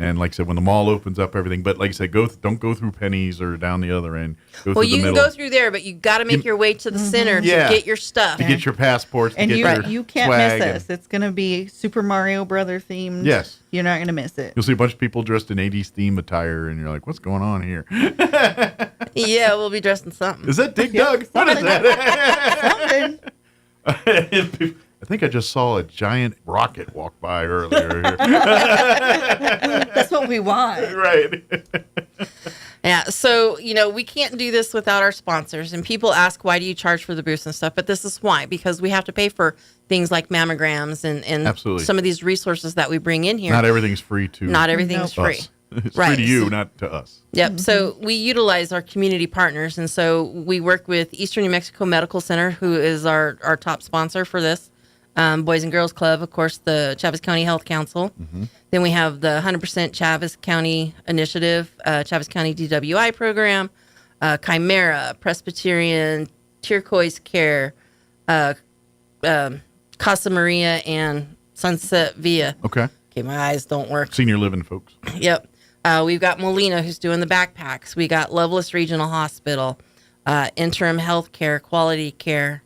Speaker 15: and like I said, when the mall opens up, everything. But like I said, don't go through Penny's or down the other end. Go
Speaker 2: Well,
Speaker 15: through
Speaker 2: you
Speaker 15: the
Speaker 2: can
Speaker 15: middle.
Speaker 2: go through there, but you got to make your way to the center to get your stuff.
Speaker 15: To get your passports.
Speaker 5: And
Speaker 15: to get your
Speaker 5: you can't
Speaker 15: swag
Speaker 5: miss us. It's going to be Super Mario Brother themed.
Speaker 15: Yes.
Speaker 5: You're not going to miss it.
Speaker 15: You'll see a bunch of people dressed in 80s theme attire, and you're like, what's going on here?
Speaker 2: Yeah, we'll be dressed in something.
Speaker 15: Is that Dig Dug? What is that?
Speaker 5: Something.
Speaker 15: I think I just saw a giant rocket walk by earlier.
Speaker 5: That's what we want.
Speaker 15: Right.
Speaker 2: Yeah, so, we can't do this without our sponsors. And people ask, why do you charge for the booths and stuff? But this is why, because we have to pay for things like mammograms and
Speaker 15: Absolutely.
Speaker 2: some of these resources that we bring in here.
Speaker 15: Not everything's free to
Speaker 2: Not everything's free.
Speaker 15: us. It's
Speaker 2: Right.
Speaker 15: free to you, not to us.
Speaker 2: Yep. So we utilize our community partners. And so we work with Eastern New Mexico Medical Center, who is our top sponsor for this. Boys and Girls Club, of course, the Chaves County Health Council. Then we have the 100% Chaves County Initiative, Chaves County DWI program, Chimera, Presbyterian, Turquoise Care, Casa Maria, and Sunset Via.
Speaker 15: Okay,
Speaker 2: my eyes don't work.
Speaker 15: Senior living folks.
Speaker 2: Yep. We've got Molina, who's doing the backpacks. We got Loveless Regional Hospital, Interim Health Care, Quality Care.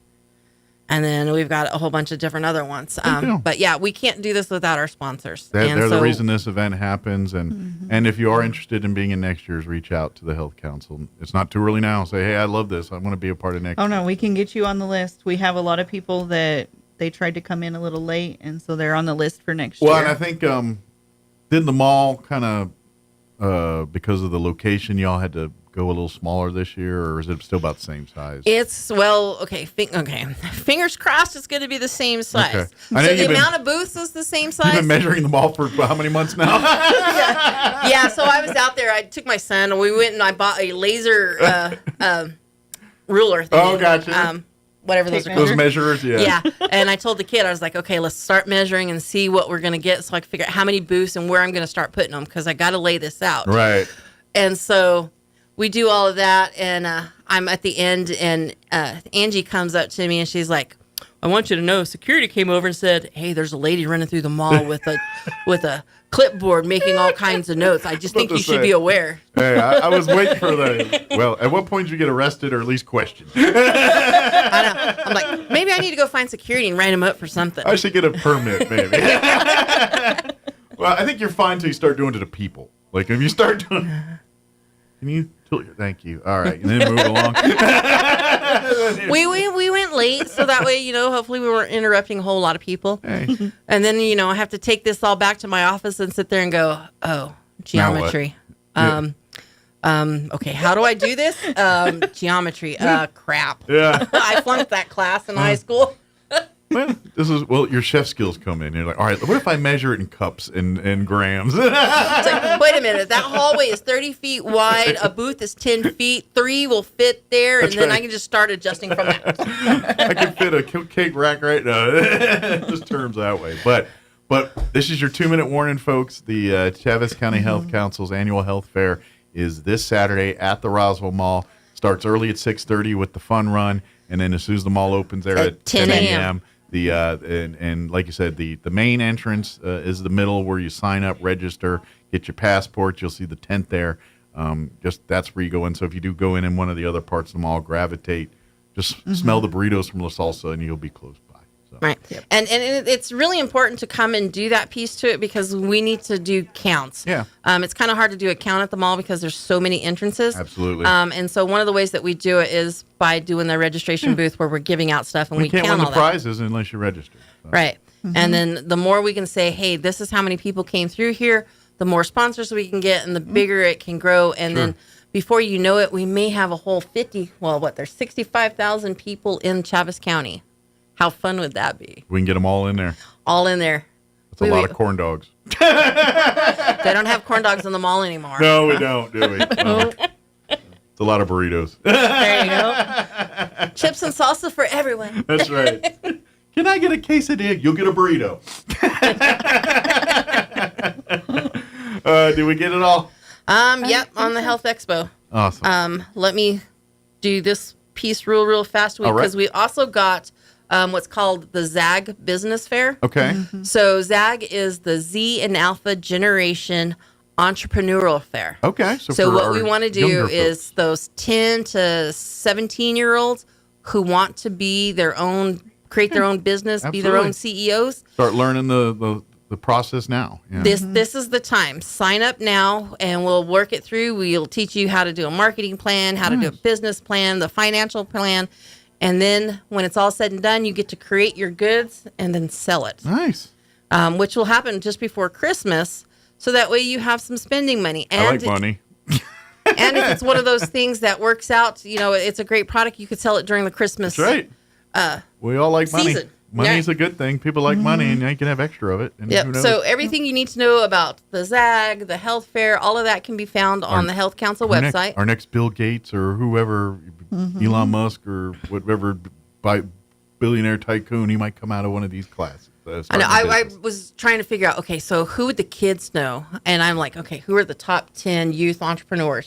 Speaker 2: And then we've got a whole bunch of different other ones. But yeah, we can't do this without our sponsors.
Speaker 15: They're the reason this event happens. And if you are interested in being in next year's, reach out to the Health Council. It's not too early now. Say, hey, I love this. I want to be a part of next
Speaker 5: Oh,
Speaker 15: year.
Speaker 5: no, we can get you on the list. We have a lot of people that they tried to come in a little late, and so they're on the list for next year.
Speaker 15: Well, and I think didn't the mall kind of, because of the location, y'all had to go a little smaller this year, or is it still about the same size?
Speaker 2: It's, fingers crossed it's going to be the same size.
Speaker 15: Okay.
Speaker 2: So
Speaker 15: I know
Speaker 2: the amount of booths is the same size.
Speaker 15: You've been measuring the mall for how many months now?
Speaker 2: Yeah, so I was out there. I took my son, and we went and I bought a laser ruler thing.
Speaker 15: Oh, gotcha.
Speaker 2: Whatever those are.
Speaker 15: Those measurers, yeah.
Speaker 2: Yeah, and I told the kid, I was like, okay, let's start measuring and see what we're going to get so I can figure out how many booths and where I'm going to start putting them because I got to lay this out.
Speaker 15: Right.
Speaker 2: And so we do all of that, and I'm at the end, and Angie comes up to me, and she's like, I want you to know, security came over and said, hey, there's a lady running through the mall with a clipboard making all kinds of notes. I just think you should be aware.
Speaker 15: Hey, I was waiting for the. Well, at what point did you get arrested or at least questioned?
Speaker 2: I know. I'm like, maybe I need to go find security and write him up for something.
Speaker 15: I should get a permit, maybe. Well, I think you're fine until you start doing it to people. Like, if you start doing. Can you? Thank you. All right, and then move along.
Speaker 2: We went late, so that way, hopefully we weren't interrupting a whole lot of people.
Speaker 15: Hey.
Speaker 2: And then, I have to take this all back to my office and sit there and go, oh, geometry. Okay, how do I do this? Geometry. Crap.
Speaker 15: Yeah.
Speaker 2: I flunked that class in high school.
Speaker 15: Well, your chef skills come in. You're like, all right, what if I measure it in cups and grams?
Speaker 2: It's like, wait a minute, that hallway is 30 feet wide, a booth is 10 feet, 3 will fit there, and then I can just start adjusting from that.
Speaker 15: I can fit a cake rack right now. It just turns that way. But But this is your 2-minute warning, folks. The Chaves County Health Council's annual health fair is this Saturday at the Roswell Mall. Starts early at 6:30 with the fun run, and then as soon as the mall opens there at 10 a.m. And like you said, the main entrance is the middle where you sign up, register, get your passport. You'll see the tent there. Just that's where you go in. So if you do go in one of the other parts of the mall, gravitate. Just smell the burritos from La Salsa, and you'll be close by. So.
Speaker 2: Right. Yep. And it's really important to come and do that piece to it because we need to do counts.
Speaker 15: Yeah.
Speaker 2: It's kind of hard to do a count at the mall because there's so many entrances.
Speaker 15: Absolutely.
Speaker 2: And so one of the ways that we do it is by doing the registration booth where we're giving out stuff and we
Speaker 15: can't
Speaker 2: count
Speaker 15: win
Speaker 2: all
Speaker 15: the
Speaker 2: that.
Speaker 15: prizes unless you register. So.
Speaker 2: Right. And then the more we can say, hey, this is how many people came through here, the more sponsors we can get and the bigger it can grow. And then before you know it, we may have a whole there's 65,000 people in Chaves County. How fun would that be?
Speaker 15: We can get them all in there.
Speaker 2: All in there.
Speaker 15: That's a lot of corn dogs.
Speaker 2: They don't have corn dogs in the mall anymore.
Speaker 15: No, we don't, do we? No. It's a lot of burritos.
Speaker 2: There you go. Chips and salsa for everyone.
Speaker 15: That's right. Can I get a quesadilla? You'll get a burrito. Did we get it all?
Speaker 2: Yep, on the Health Expo.
Speaker 15: Awesome.
Speaker 2: Let me do this piece real fast because we also got what's called the ZAG Business Fair.
Speaker 15: Okay.
Speaker 2: So ZAG is the Z and Alpha Generation Entrepreneurial Fair.
Speaker 15: Okay.
Speaker 2: So what we want to do is those 10 to 17-year-olds who want to be their own, create their own business, be their own CEOs.
Speaker 15: Start learning the process now. Yeah.
Speaker 2: This is the time. Sign up now, and we'll work it through. We'll teach you how to do a marketing plan, how to do a business plan, the financial plan, and then when it's all said and done, you get to create your goods and then sell it.
Speaker 15: Nice.
Speaker 2: Which will happen just before Christmas, so that way you have some spending money. And
Speaker 15: I like money.
Speaker 2: And if it's one of those things that works out, it's a great product, you could sell it during the Christmas.
Speaker 15: That's right. We all like money.
Speaker 2: Season.
Speaker 15: Money's a good thing. People like money, and you can have extra of it. And
Speaker 2: yep. So everything you need to know about the ZAG, the health fair, all of that can be found on the Health Council website.
Speaker 15: Our next Bill Gates or whoever, Elon Musk or whatever billionaire tycoon, he might come out of one of these classes.
Speaker 2: I know. I was trying to figure out, okay, so who would the kids know? And I'm like, okay, who are the top 10 youth entrepreneurs?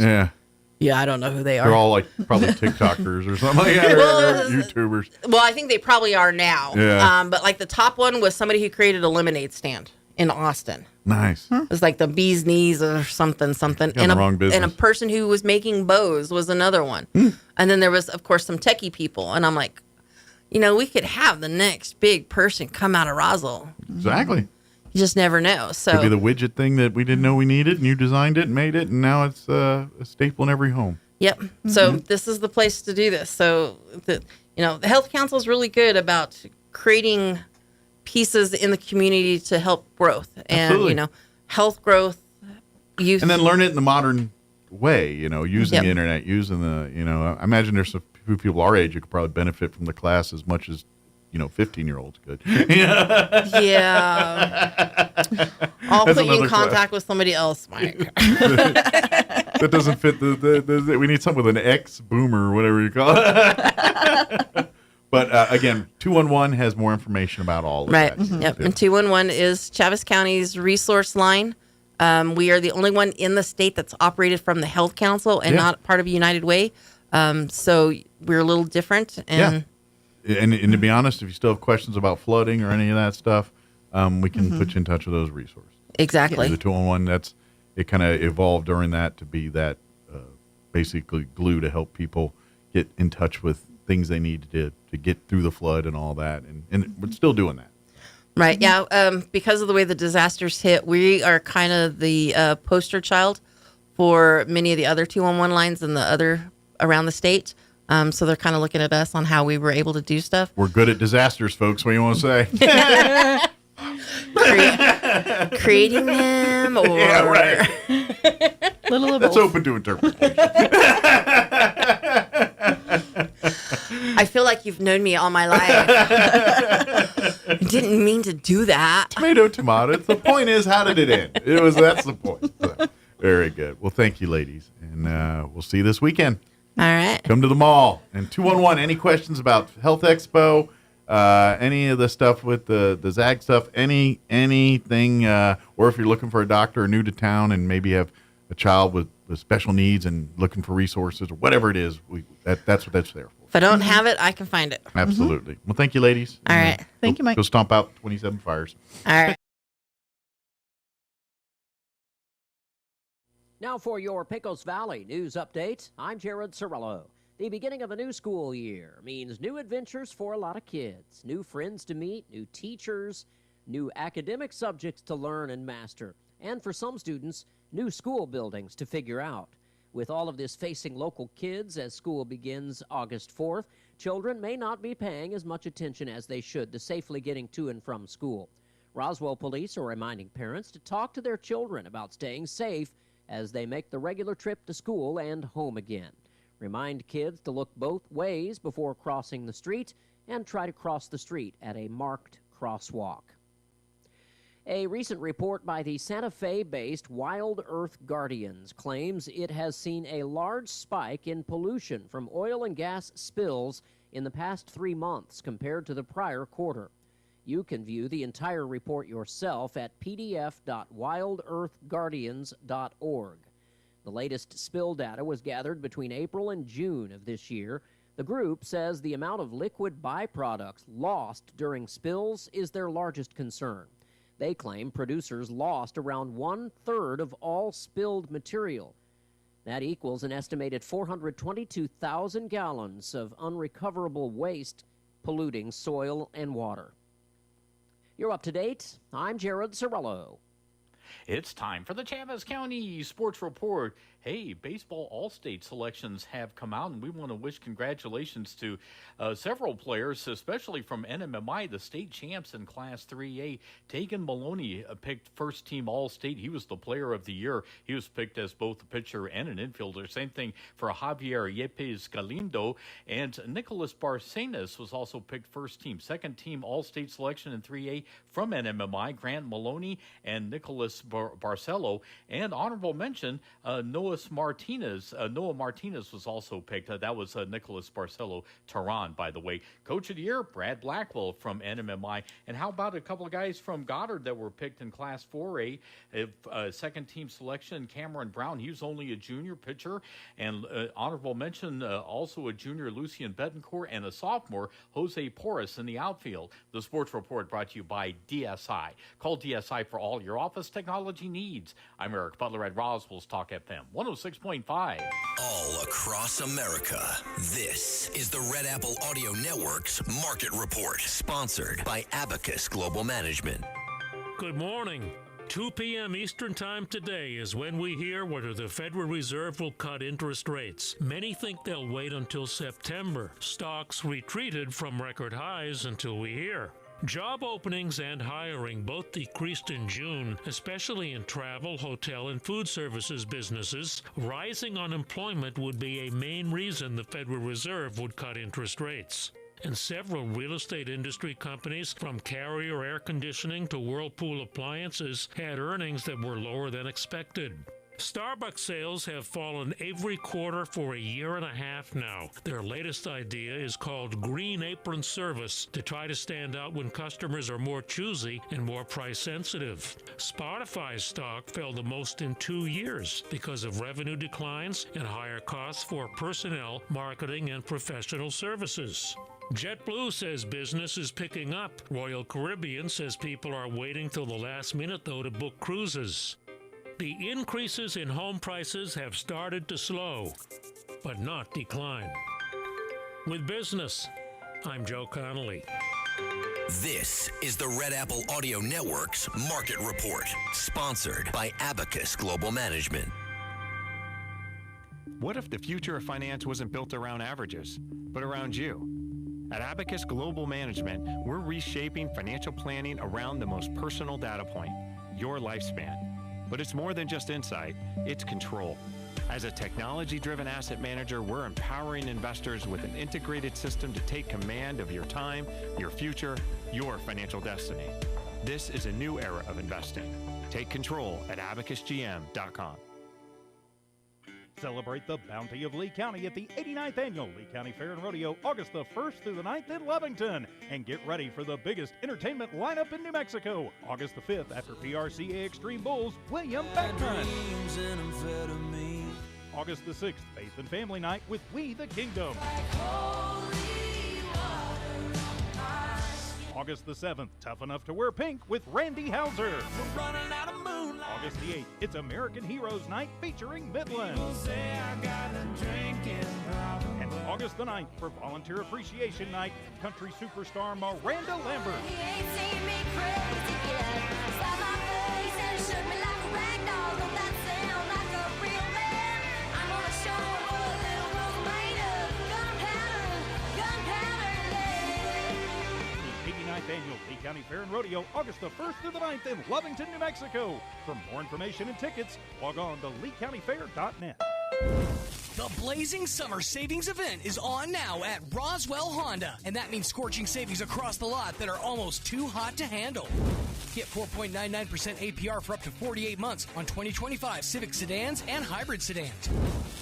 Speaker 2: Yeah, I don't know who they are.
Speaker 15: They're all probably TikTokers or something like that, or YouTubers.
Speaker 2: Well, I think they probably are now.
Speaker 15: Yeah.
Speaker 2: But the top one was somebody who created a lemonade stand in Austin.
Speaker 15: Nice.
Speaker 2: It was like the bee's knees or something.
Speaker 15: And
Speaker 2: a person who was making bows was another one. And then there was, of course, some techie people. And I'm like, we could have the next big person come out of Roswell.
Speaker 15: Exactly.
Speaker 2: You just never know. So
Speaker 15: could be the widget thing that we didn't know we needed, and you designed it and made it, and now it's a staple in every home.
Speaker 2: Yep. So this is the place to do this. So the Health Council is really good about creating pieces in the community to help growth and health growth, youth,
Speaker 15: and then learn it in the modern way. Using the internet, using the I imagine there's some people our age who could probably benefit from the class as much as 15-year-olds could.
Speaker 2: Yeah. I'll put you in contact with somebody else, Mike.
Speaker 15: That doesn't fit we need something with an X boomer or whatever you call it. But again, 211 has more information about all of that.
Speaker 2: Right. Yep. And 211 is Chaves County's resource line. We are the only one in the state that's operated from the Health Council and not part of United Way. So we're a little different. And
Speaker 15: And to be honest, if you still have questions about flooding or any of that stuff, we can put you in touch with those resources.
Speaker 2: Exactly.
Speaker 15: The 211, it kind of evolved during that to be that basically glue to help people get in touch with things they need to get through the flood and all that. And we're still doing that.
Speaker 2: Right. Yeah. Because of the way the disasters hit, we are kind of the poster child for many of the other 211 lines and the other around the state. So they're kind of looking at us on how we were able to do stuff.
Speaker 15: We're good at disasters, folks. What do you want to say?
Speaker 2: Creating them, or
Speaker 5: little of
Speaker 15: That's
Speaker 5: both.
Speaker 15: open to interpretation.
Speaker 2: I feel like you've known me all my life. I didn't mean to do that.
Speaker 15: Tomato. The point is, how did it end? That's the point. So, very good. Well, thank you, ladies, and we'll see you this weekend.
Speaker 2: All right.
Speaker 15: Come to the mall. And 211, any questions about Health Expo, any of the stuff with the ZAG stuff, anything, or if you're looking for a doctor new to town and maybe have a child with special needs and looking for resources or whatever it is, that's what that's there for.
Speaker 2: If I don't have it, I can find it.
Speaker 15: Absolutely. Well, thank you, ladies.
Speaker 2: All right.
Speaker 5: Thank you, Mike.
Speaker 15: Go stomp out 27 fires.
Speaker 2: All right.
Speaker 4: Now for your Pecos Valley news update, I'm Jared Cirillo. The beginning of a new school year means new adventures for a lot of kids, new friends to meet, new teachers, new academic subjects to learn and master, and for some students, new school buildings to figure out. With all of this facing local kids as school begins August 4th, children may not be paying as much attention as they should to safely getting to and from school. Roswell police are reminding parents to talk to their children about staying safe as they make the regular trip to school and home again. Remind kids to look both ways before crossing the street and try to cross the street at a marked crosswalk. A recent report by the Santa Fe-based Wild Earth Guardians claims it has seen a large spike in pollution from oil and gas spills in the past 3 months compared to the prior quarter. You can view the entire report yourself at pdf.wildearthguardians.org. The latest spill data was gathered between April and June of this year. The group says the amount of liquid byproducts lost during spills is their largest concern. They claim producers lost around 1/3 of all spilled material. That equals an estimated 422,000 gallons of unrecoverable waste polluting soil and water. You're up to date. I'm Jared Cirillo.
Speaker 7: It's time for the Chaves County Sports Report. Hey, baseball all-state selections have come out, and we want to wish congratulations to several players, especially from NMMI, the state champs in Class 3A. Tegan Maloney picked first-team all-state. He was the player of the year. He was picked as both a pitcher and an infielder. Same thing for Javier Yepes Galindo. And Nicholas Barcenas was also picked first-team. Second-team all-state selection in 3A from NMMI, Grant Maloney and Nicholas Barcelo. And honorable mention, Noah Martinez was also picked. That was Nicholas Barcelo Tehran, by the way. Coach of the Year, Brad Blackwell from NMMI. And how about a couple of guys from Goddard that were picked in Class 4A? Second-team selection, Cameron Brown. He was only a junior pitcher. And honorable mention, also a junior, Lucian Betancourt, and a sophomore, Jose Porras in the outfield. The Sports Report brought to you by DSI. Call DSI for all your office technology needs. I'm Eric Butler at Roswell's Talk FM 106.5.
Speaker 20: All across America, this is the Red Apple Audio Network's Market Report, sponsored by Abacus Global Management.
Speaker 21: Good morning. 2 p.m. Eastern Time today is when we hear whether the Federal Reserve will cut interest rates. Many think they'll wait until September. Stocks retreated from record highs until we hear. Job openings and hiring both decreased in June, especially in travel, hotel, and food services businesses. Rising unemployment would be a main reason the Federal Reserve would cut interest rates. And several real estate industry companies, from Carrier Air Conditioning to Whirlpool Appliances, had earnings that were lower than expected. Starbucks sales have fallen every quarter for a year and a half now. Their latest idea is called Green Apron Service to try to stand out when customers are more choosy and more price sensitive. Spotify's stock fell the most in 2 years because of revenue declines and higher costs for personnel, marketing, and professional services. JetBlue says business is picking up. Royal Caribbean says people are waiting till the last minute, though, to book cruises. The increases in home prices have started to slow, but not decline. With business, I'm Joe Connolly.
Speaker 20: This is the Red Apple Audio Network's Market Report, sponsored by Abacus Global Management.
Speaker 23: What if the future of finance wasn't built around averages, but around you? At Abacus Global Management, we're reshaping financial planning around the most personal data point, your lifespan. But it's more than just insight, it's control. As a technology-driven asset manager, we're empowering investors with an integrated system to take command of your time, your future, your financial destiny. This is a new era of investing. Take control at abacusgm.com.
Speaker 6: Celebrate the bounty of Lee County at the 89th Annual Lee County Fair and Rodeo, August the 1st through the 9th in Lovington. And get ready for the biggest entertainment lineup in New Mexico, August the 5th after PRCA Extreme Bulls, William Beckman. August the 6th, Faith and Family Night with We the Kingdom. August the 7th, Tough Enough to Wear Pink with Randy Hauser. August the 8th, it's American Heroes Night featuring Midland. And August the 9th, for Volunteer Appreciation Night, country superstar Miranda Lambert. Annual Lee County Fair and Rodeo, August the 1st through the 9th in Lovington, New Mexico. For more information and tickets, log on to LeeCountyFair.net.
Speaker 19: The Blazing Summer Savings Event is on now at Roswell Honda, and that means scorching savings across the lot that are almost too hot to handle. Get 4.99% APR for up to 48 months on 2025 Civic sedans and hybrid sedans.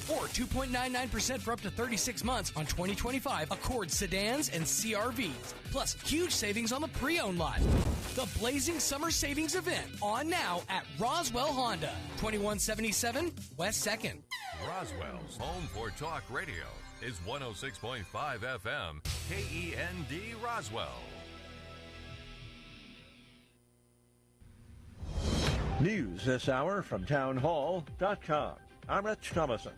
Speaker 19: Or 2.99% for up to 36 months on 2025 Accord sedans and CRVs. Plus, huge savings on the pre-owned lot. The Blazing Summer Savings Event on now at Roswell Honda, 2177 West 2nd.
Speaker 13: Roswell's home for talk radio is 106.5 FM, KEND Roswell.
Speaker 1: News this hour from townhall.com. I'm Rich Thomason.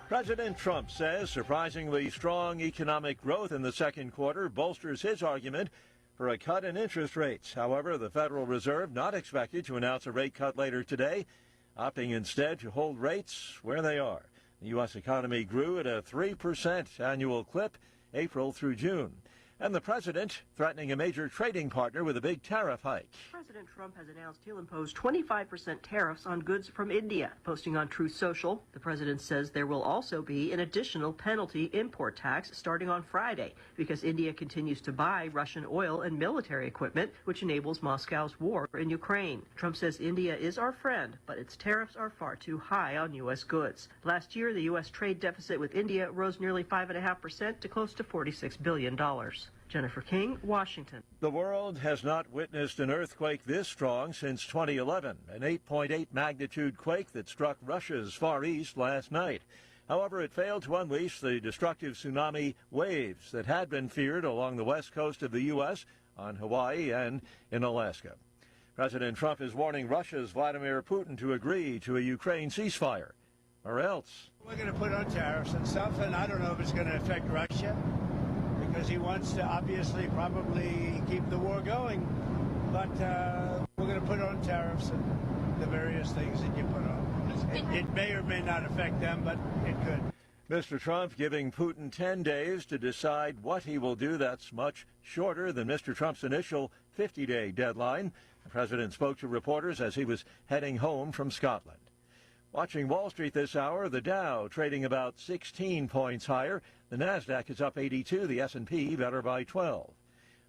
Speaker 1: President Trump says surprisingly strong economic growth in the second quarter bolsters his argument for a cut in interest rates. However, the Federal Reserve not expected to announce a rate cut later today, opting instead to hold rates where they are. The U.S. economy grew at a 3% annual clip April through June. And the president threatening a major trading partner with a big tariff hike.
Speaker 8: President Trump has announced he'll impose 25% tariffs on goods from India. Posting on Truth Social, the president says there will also be an additional penalty import tax starting on Friday because India continues to buy Russian oil and military equipment, which enables Moscow's war in Ukraine. Trump says India is our friend, but its tariffs are far too high on U.S. goods. Last year, the U.S. trade deficit with India rose nearly 5.5% to close to $46 billion. Jennifer King, Washington.
Speaker 1: The world has not witnessed an earthquake this strong since 2011, an 8.8 magnitude quake that struck Russia's Far East last night. However, it failed to unleash the destructive tsunami waves that had been feared along the west coast of the U.S., on Hawaii, and in Alaska. President Trump is warning Russia's Vladimir Putin to agree to a Ukraine ceasefire, or else.
Speaker 9: We're going to put on tariffs and stuff, and I don't know if it's going to affect Russia, because he wants to obviously probably keep the war going. But we're going to put on tariffs and the various things that you put on. It may or may not affect them, but it could.
Speaker 1: Mr. Trump giving Putin 10 days to decide what he will do. That's much shorter than Mr. Trump's initial 50-day deadline. The president spoke to reporters as he was heading home from Scotland. Watching Wall Street this hour, the Dow trading about 16 points higher. The Nasdaq is up 82, the S&P better by 12.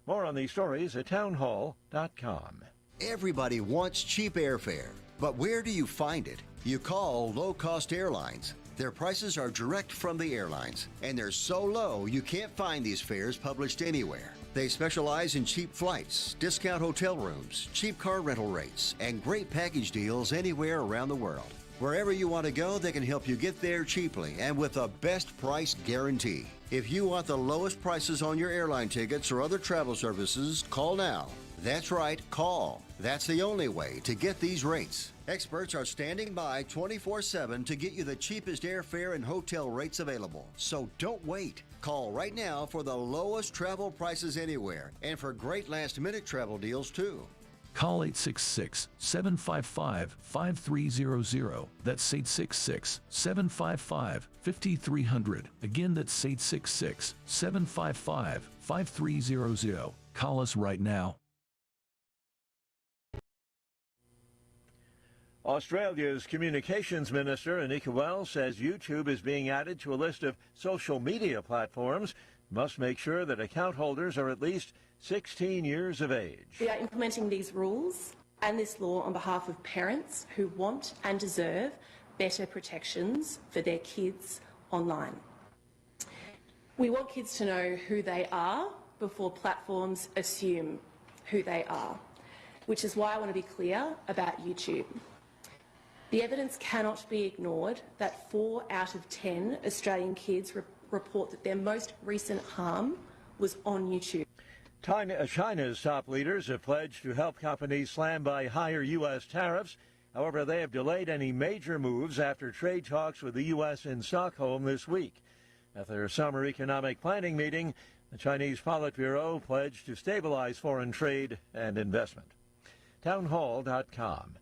Speaker 1: More on these stories at townhall.com.
Speaker 24: Everybody wants cheap airfare, but where do you find it? You call low-cost airlines. Their prices are direct from the airlines, and they're so low you can't find these fares published anywhere. They specialize in cheap flights, discount hotel rooms, cheap car rental rates, and great package deals anywhere around the world. Wherever you want to go, they can help you get there cheaply and with a best price guarantee. If you want the lowest prices on your airline tickets or other travel services, call now. That's right, call. That's the only way to get these rates. Experts are standing by 24/7 to get you the cheapest airfare and hotel rates available. So don't wait. Call right now for the lowest travel prices anywhere and for great last-minute travel deals too.
Speaker 25: Call 866-755-5300. That's 866-755-5300. Again, that's 866-755-5300. Call us right now.
Speaker 1: Australia's Communications Minister, Anika Wells, says YouTube is being added to a list of social media platforms. Must make sure that account holders are at least 16 years of age.
Speaker 26: We are implementing these rules and this law on behalf of parents who want and deserve
Speaker 10: better protections for their kids online. We want kids to know who they are before platforms assume who they are, which is why I want to be clear about YouTube. The evidence cannot be ignored that 4 out of 10 Australian kids report that their most recent harm was on YouTube.
Speaker 1: China's top leaders have pledged to help companies slammed by higher U.S. tariffs. However, they have delayed any major moves after trade talks with the U.S. in Stockholm this week. At their summer economic planning meeting, the Chinese Politburo pledged to stabilize foreign trade and investment. Townhall.com.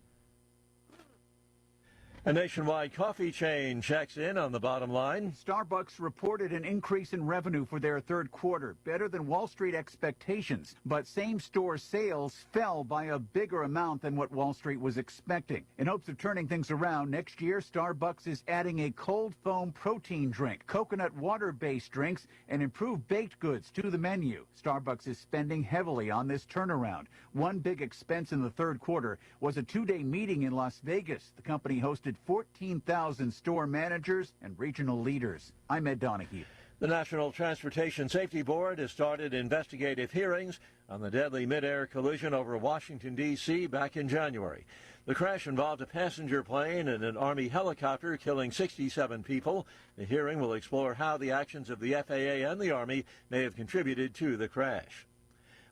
Speaker 1: A nationwide coffee chain checks in on the bottom line.
Speaker 11: Starbucks reported an increase in revenue for their third quarter, better than Wall Street expectations. But same-store sales fell by a bigger amount than what Wall Street was expecting. In hopes of turning things around, next year, Starbucks is adding a cold foam protein drink, coconut water-based drinks, and improved baked goods to the menu. Starbucks is spending heavily on this turnaround. One big expense in the third quarter was a 2-day meeting in Las Vegas. The company hosted 14,000 store managers and regional leaders. I'm Ed Donahue.
Speaker 1: The National Transportation Safety Board has started investigative hearings on the deadly mid-air collision over Washington, D.C. back in January. The crash involved a passenger plane and an Army helicopter, killing 67 people. The hearing will explore how the actions of the FAA and the Army may have contributed to the crash.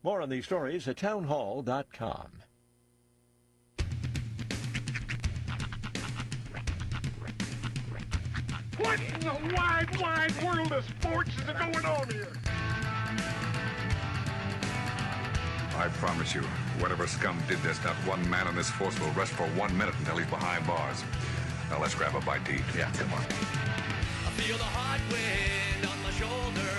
Speaker 1: More on these stories at townhall.com.
Speaker 12: What in the wide, wide world of sports is going on here?
Speaker 14: I promise you, whatever scum did this, not one man on this force will rest for 1 minute until he's behind bars. Now let's grab a bite to eat. Yeah, come on.
Speaker 16: I feel the hot wind on my shoulder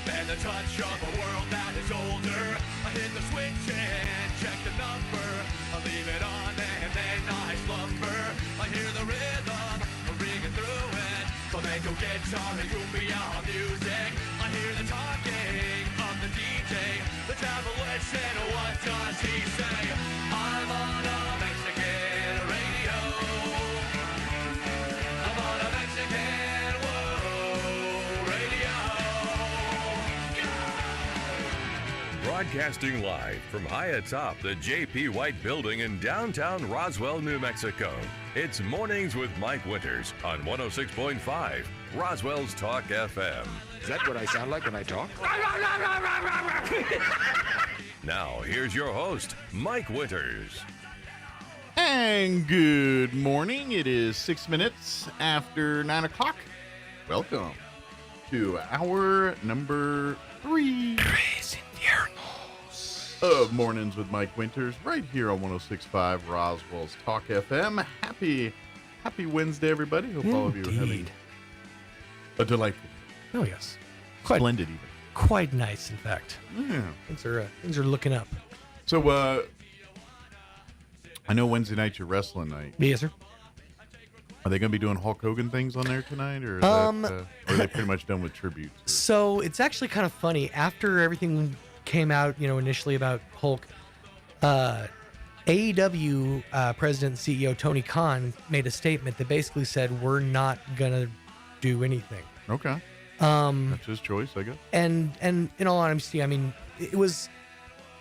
Speaker 16: and the touch of a world that is older. I hit the switch and check the number. I leave it on and then I slumber. I hear the rhythm ringing through it. Flamenco guitar and cumbia music. I hear the talking of the DJ. The travel listen, what does he say? I'm on a Mexican radio. I'm on a Mexican radio.
Speaker 13: Broadcasting live from high atop the J.P. White Building in downtown Roswell, New Mexico. It's Mornings with Mike Winters on 106.5 Roswell's Talk FM.
Speaker 26: Is that what I sound like when I talk?
Speaker 13: Now, here's your host, Mike Winters.
Speaker 15: And good morning. It is 6 minutes after 9 o'clock. Welcome to hour number 3 of Mornings with Mike Winters, right here on 106.5 Roswell's Talk FM. Happy Wednesday, everybody. Hope all of you are having a delightful day.
Speaker 27: Oh, yes.
Speaker 15: Splendid, even.
Speaker 27: Quite nice, in fact.
Speaker 15: Yeah.
Speaker 27: Things are looking up.
Speaker 15: So, I know Wednesday night's your wrestling night.
Speaker 27: Yes, sir.
Speaker 15: Are they going to be doing Hulk Hogan things on there tonight, or are they pretty much done with tributes?
Speaker 27: So it's actually kind of funny. After everything came out, initially about Hulk, AEW President and CEO Tony Khan made a statement that basically said, we're not going to do anything.
Speaker 15: Okay. That's his choice, I guess.
Speaker 27: And in all honesty, I mean, it was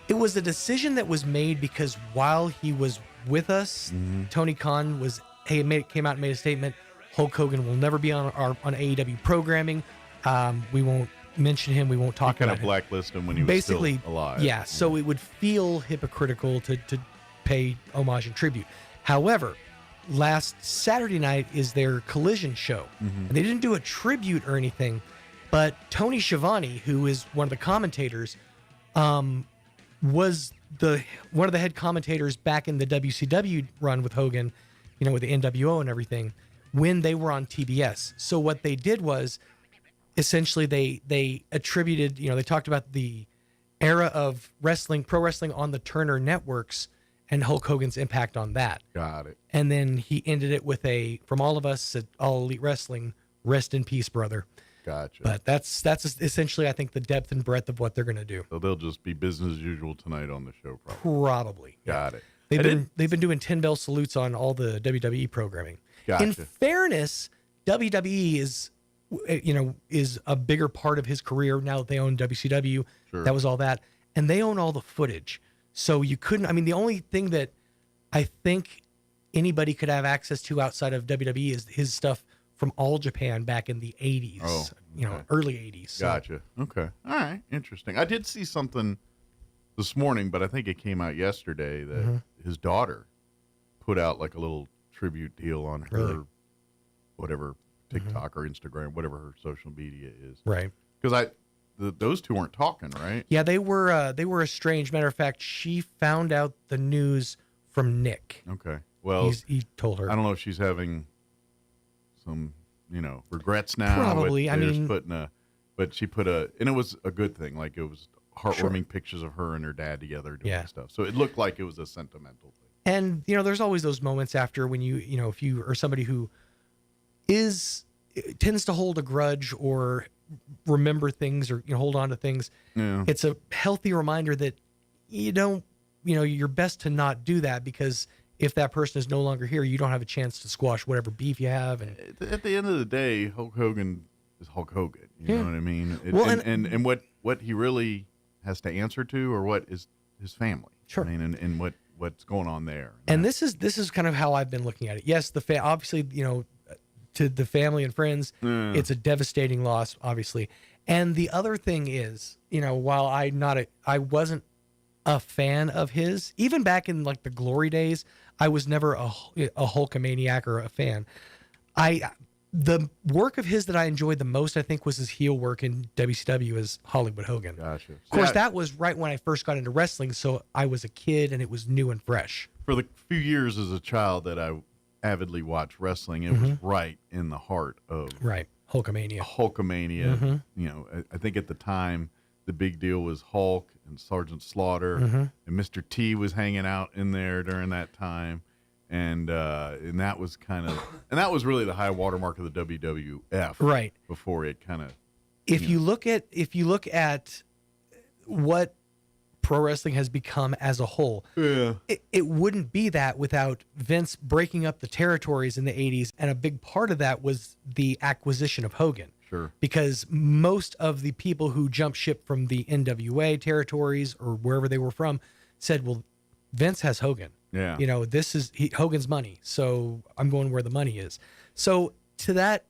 Speaker 27: a decision that was made because while he was with us, Tony Khan came out and made a statement. Hulk Hogan will never be on AEW programming. We won't mention him. We won't talk about him.
Speaker 15: Kind of blacklist him when he was still alive.
Speaker 27: Yeah, so it would feel hypocritical to pay homage and tribute. However, last Saturday night is their Collision show. And they didn't do a tribute or anything, but Tony Schiavone, who is one of the commentators, was one of the head commentators back in the WCW run with Hogan, with the NWO and everything, when they were on TBS. So what they did was, essentially, they attributed, they talked about the era of pro wrestling on the Turner networks and Hulk Hogan's impact on that.
Speaker 15: Got it.
Speaker 27: And then he ended it with from all of us at All Elite Wrestling, rest in peace, brother.
Speaker 15: Gotcha.
Speaker 27: But that's essentially, I think, the depth and breadth of what they're going to do.
Speaker 15: So they'll just be business as usual tonight on the show, probably.
Speaker 27: Probably.
Speaker 15: Got it.
Speaker 27: They've been doing 10 bell salutes on all the WWE programming.
Speaker 15: Gotcha.
Speaker 27: In fairness, WWE is a bigger part of his career now that they own WCW.
Speaker 15: Sure.
Speaker 27: That was all that, and they own all the footage. So you couldn't. I mean, the only thing that I think anybody could have access to outside of WWE is his stuff from All Japan back in the 80s.
Speaker 15: Oh, okay.
Speaker 27: Early 80s. So.
Speaker 15: Gotcha. Okay. All right. Interesting. I did see something this morning, but I think it came out yesterday that his daughter put out like a little tribute deal on her, whatever, TikTok or Instagram, whatever her social media is.
Speaker 27: Right.
Speaker 15: Because those two weren't talking, right?
Speaker 27: Yeah, they were estranged. Matter of fact, she found out the news from Nick.
Speaker 15: Okay. Well,
Speaker 27: he told her.
Speaker 15: I don't know if she's having some, regrets now.
Speaker 27: Probably.
Speaker 15: But she put and it was a good thing. Like it was heartwarming pictures of her and her dad together doing stuff. So it looked like it was a sentimental thing.
Speaker 27: And there's always those moments after when if you are somebody who tends to hold a grudge or remember things or hold on to things.
Speaker 15: Yeah.
Speaker 27: It's a healthy reminder that you're best to not do that, because if that person is no longer here, you don't have a chance to squash whatever beef you have. And
Speaker 15: at the end of the day, Hulk Hogan is Hulk Hogan. You know what I mean? And what he really has to answer to, or what is his family.
Speaker 27: Sure.
Speaker 15: I mean, and what's going on there.
Speaker 27: And this is kind of how I've been looking at it. Yes, obviously, to the family and friends, it's a devastating loss, obviously. And the other thing is, while I wasn't a fan of his, even back in like the glory days, I was never a Hulkamaniac or a fan. The work of his that I enjoyed the most, I think, was his heel work in WCW as Hollywood Hogan.
Speaker 15: Gotcha.
Speaker 27: Of course, that was right when I first got into wrestling, so I was a kid and it was new and fresh.
Speaker 15: For the few years as a child that I avidly watched wrestling, it was right in the heart of
Speaker 27: Hulkamania.
Speaker 15: Hulkamania. I think at the time the big deal was Hulk and Sergeant Slaughter, and Mr. T was hanging out in there during that time. And that was that was really the high watermark of the WWF,
Speaker 27: right?
Speaker 15: Before it kind of.
Speaker 27: If you look at what pro wrestling has become as a whole, it wouldn't be that without Vince breaking up the territories in the 80s, and a big part of that was the acquisition of Hogan.
Speaker 15: Sure.
Speaker 27: Because most of the people who jumped ship from the NWA territories or wherever they were from said, "Well, Vince has Hogan.
Speaker 15: Yeah.
Speaker 27: This is Hogan's money, so I'm going where the money is." So to that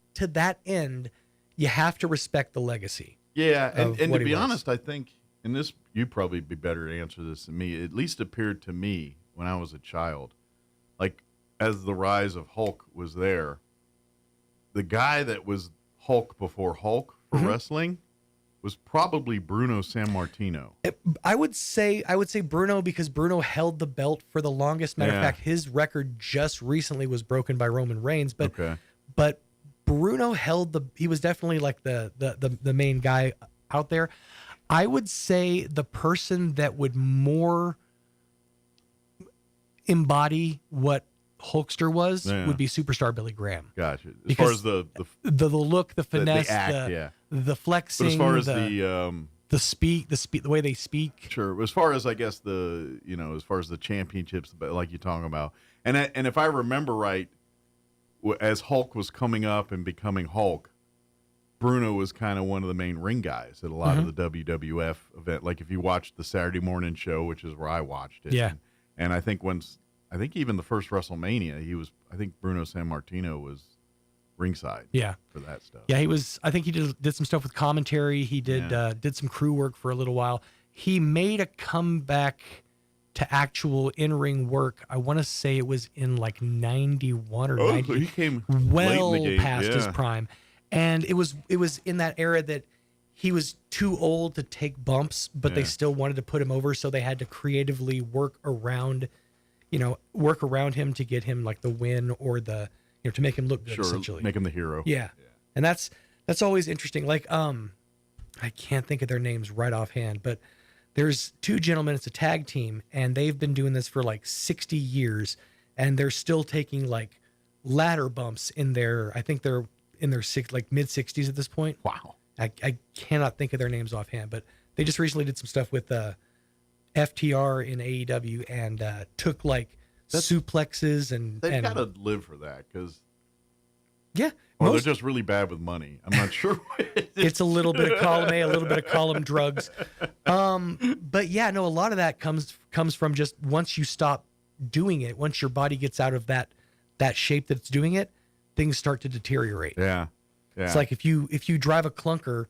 Speaker 27: end, you have to respect the legacy.
Speaker 15: Yeah, and to be honest, I think, and this, you'd probably be better to answer this than me, it at least appeared to me when I was a child, like as the rise of Hulk was there, the guy that was Hulk before Hulk for wrestling was probably Bruno Sammartino.
Speaker 27: I would say Bruno, because Bruno held the belt for the longest. Matter of fact, his record just recently was broken by Roman Reigns. But Bruno he was definitely like the main guy out there. I would say the person that would more embody what Hulkster was would be superstar Billy Graham.
Speaker 15: Gotcha. As far as the
Speaker 27: look, the finesse,
Speaker 15: the act,
Speaker 27: the flexing,
Speaker 15: but as far as
Speaker 27: the way they speak.
Speaker 15: Sure. As far as, I guess, as far as the championships, like you're talking about, and if I remember right, as Hulk was coming up and becoming Hulk, Bruno was kind of one of the main ring guys at a lot of the WWF event. Like if you watched the Saturday morning show, which is where I watched it.
Speaker 27: Yeah.
Speaker 15: And I think even the first WrestleMania, I think Bruno Sammartino was ringside.
Speaker 27: Yeah.
Speaker 15: For that stuff.
Speaker 27: Yeah, he was. I think he did some stuff with commentary. He did some crew work for a little while. He made a comeback to actual in-ring work. I want to say it was in like 91 or 90.
Speaker 15: So he came
Speaker 27: well
Speaker 15: late in the game.
Speaker 27: Past his prime. And it was in that era that he was too old to take bumps, but they still wanted to put him over, so they had to creatively work around him to get him like the win or the to make him look good, essentially.
Speaker 15: Make him the hero.
Speaker 27: Yeah. And that's always interesting. Like I can't think of their names right offhand, but there's two gentlemen, it's a tag team, and they've been doing this for like 60 years, and they're still taking like ladder bumps in their, I think they're in their mid 60s at this point.
Speaker 15: Wow.
Speaker 27: I cannot think of their names offhand, but they just recently did some stuff with FTR in AEW and took like suplexes and
Speaker 15: They've got to live for that because.
Speaker 27: Yeah.
Speaker 15: Or they're just really bad with money. I'm not sure.
Speaker 27: It's a little bit of column A, a little bit of column drugs. But yeah, no, a lot of that comes from just once you stop doing it, once your body gets out of that shape that's doing it, things start to deteriorate.
Speaker 15: Yeah.
Speaker 27: It's like if you drive a clunker,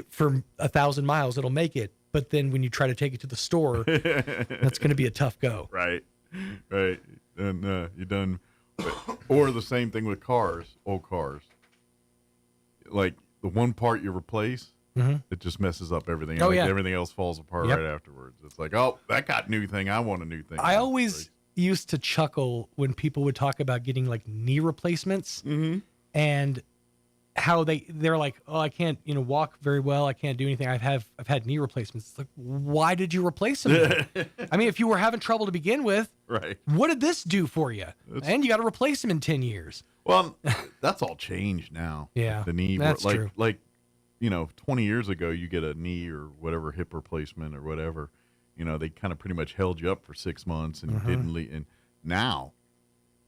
Speaker 27: for 1,000 miles, it'll make it. But then when you try to take it to the store, that's going to be a tough go.
Speaker 15: Right. And you're done. Or the same thing with cars, old cars. Like the one part you replace, it just messes up everything.
Speaker 27: Oh,
Speaker 15: like
Speaker 27: yeah.
Speaker 15: Everything else falls apart right afterwards. It's like, oh, that got new thing. I want a new thing.
Speaker 27: I always used to chuckle when people would talk about getting like knee replacements and how they're like, oh, I can't, walk very well. I can't do anything. I've had knee replacements. It's like, why did you replace them then? I mean, if you were having trouble to begin with,
Speaker 15: right? What
Speaker 27: did this do for you? And you got to replace them in 10 years.
Speaker 15: Well, that's all changed now.
Speaker 27: Yeah,
Speaker 15: the knee,
Speaker 27: that's true.
Speaker 15: Like, 20 years ago, you get a knee or whatever hip replacement or whatever. They kind of pretty much held you up for 6 months and didn't leave. And now.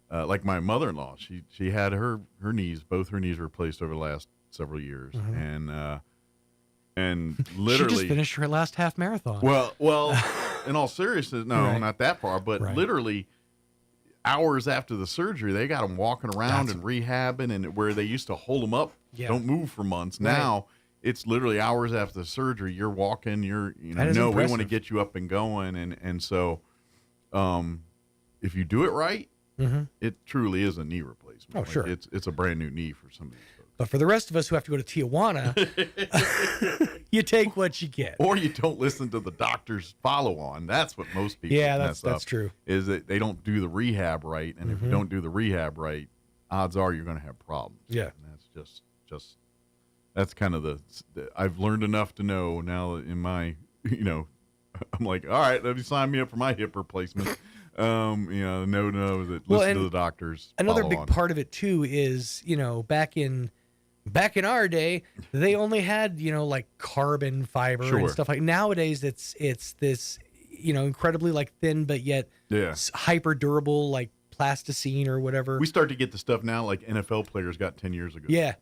Speaker 15: Like my mother-in-law, she had both her knees replaced over the last several years, and literally
Speaker 27: she just finished her last half marathon.
Speaker 15: Well, in all seriousness, no, not that far, but literally hours after the surgery, they got them walking around and rehabbing, and where they used to hold them up, don't move for months. Now it's literally hours after the surgery, you're walking, we want to get you up and going, and so, if you do it right. It truly is a knee replacement.
Speaker 27: Oh, sure.
Speaker 15: It's a brand new knee for some of these folks.
Speaker 27: But for the rest of us who have to go to Tijuana, you take what you get.
Speaker 15: Or you don't listen to the doctor's follow-on. That's what most people
Speaker 27: that's true.
Speaker 15: Is that they don't do the rehab right, and if you don't do the rehab right, odds are you're going to have problems.
Speaker 27: Yeah.
Speaker 15: And that's just that's kind of I've learned enough to know now in my, I'm like, all right, let me sign me up for my hip replacement. Listen to the doctors.
Speaker 27: Another big part of it too is, back in our day, they only had, like carbon fiber and stuff like. Nowadays, it's this, incredibly like thin but yet hyper durable like plasticine or whatever.
Speaker 15: We start to get the stuff now like NFL players got 10 years ago.
Speaker 27: Yeah.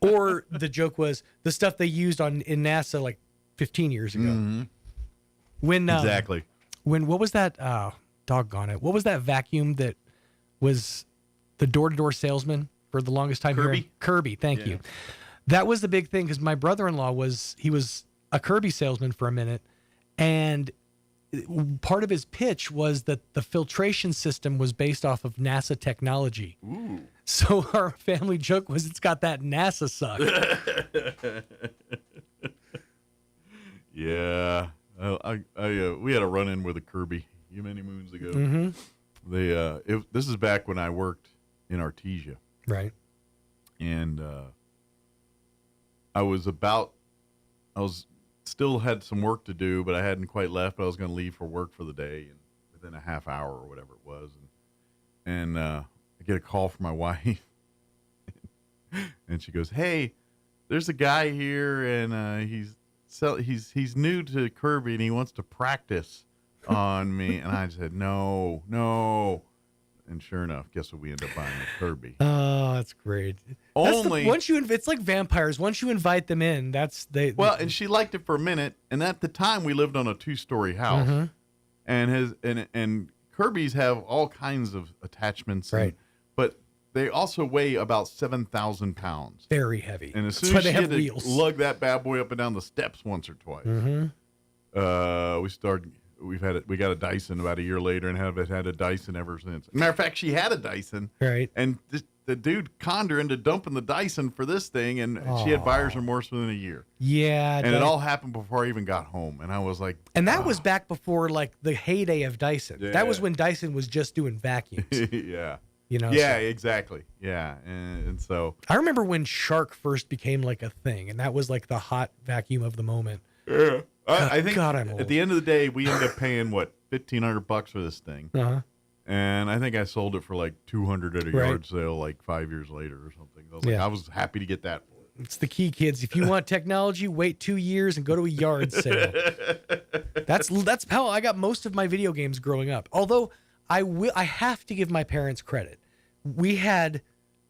Speaker 27: Or the joke was the stuff they used in NASA like 15 years ago. When
Speaker 15: exactly.
Speaker 27: What was that? Doggone it. What was that vacuum that was the door-to-door salesman for the longest time?
Speaker 15: Kirby?
Speaker 27: Kirby, thank you. That was the big thing because my brother-in-law was a Kirby salesman for a minute. And part of his pitch was that the filtration system was based off of NASA technology.
Speaker 15: Ooh.
Speaker 27: So our family joke was it's got that NASA suck.
Speaker 15: Yeah. We had a run-in with a Kirby many moons ago. This is back when I worked in Artesia.
Speaker 27: Right.
Speaker 15: And I still had some work to do, but I hadn't quite left, but I was going to leave for work for the day and within a half hour or whatever it was. And I get a call from my wife and she goes, "Hey, there's a guy here and he's new to Kirby and he wants to practice on me." And I said, no. And sure enough, guess what? We end up buying a Kirby.
Speaker 27: Oh, that's great. It's like vampires. Once you invite them in,
Speaker 15: and she liked it for a minute. And at the time, we lived on a 2-story house, and Kirby's have all kinds of attachments,
Speaker 27: right?
Speaker 15: But they also weigh about 7,000 pounds.
Speaker 27: Very heavy.
Speaker 15: And as soon as she had to lug that bad boy up and down the steps once or twice, we got a Dyson about a year later and have had a Dyson ever since. Matter of fact, she had a Dyson.
Speaker 27: Right.
Speaker 15: And the dude conned her into dumping the Dyson for this thing, and she had buyer's remorse within a year.
Speaker 27: Yeah.
Speaker 15: And it all happened before I even got home. And I was like...
Speaker 27: And that was back before, like, the heyday of Dyson.
Speaker 15: Yeah.
Speaker 27: That was when Dyson was just doing vacuums.
Speaker 15: Yeah.
Speaker 27: Yeah,
Speaker 15: exactly. Yeah. And so...
Speaker 27: I remember when Shark first became, like, a thing, and that was, like, the hot vacuum of the moment.
Speaker 15: Yeah. I think
Speaker 27: I'm old.
Speaker 15: At the end of the day, we ended up paying $1,500 for this thing, and I think I sold it for like $200 at a yard sale, like 5 years later or something. I was happy to get that for it.
Speaker 27: It's the key, kids. If you want technology, wait 2 years and go to a yard sale. That's how I got most of my video games growing up. Although I have to give my parents credit. We had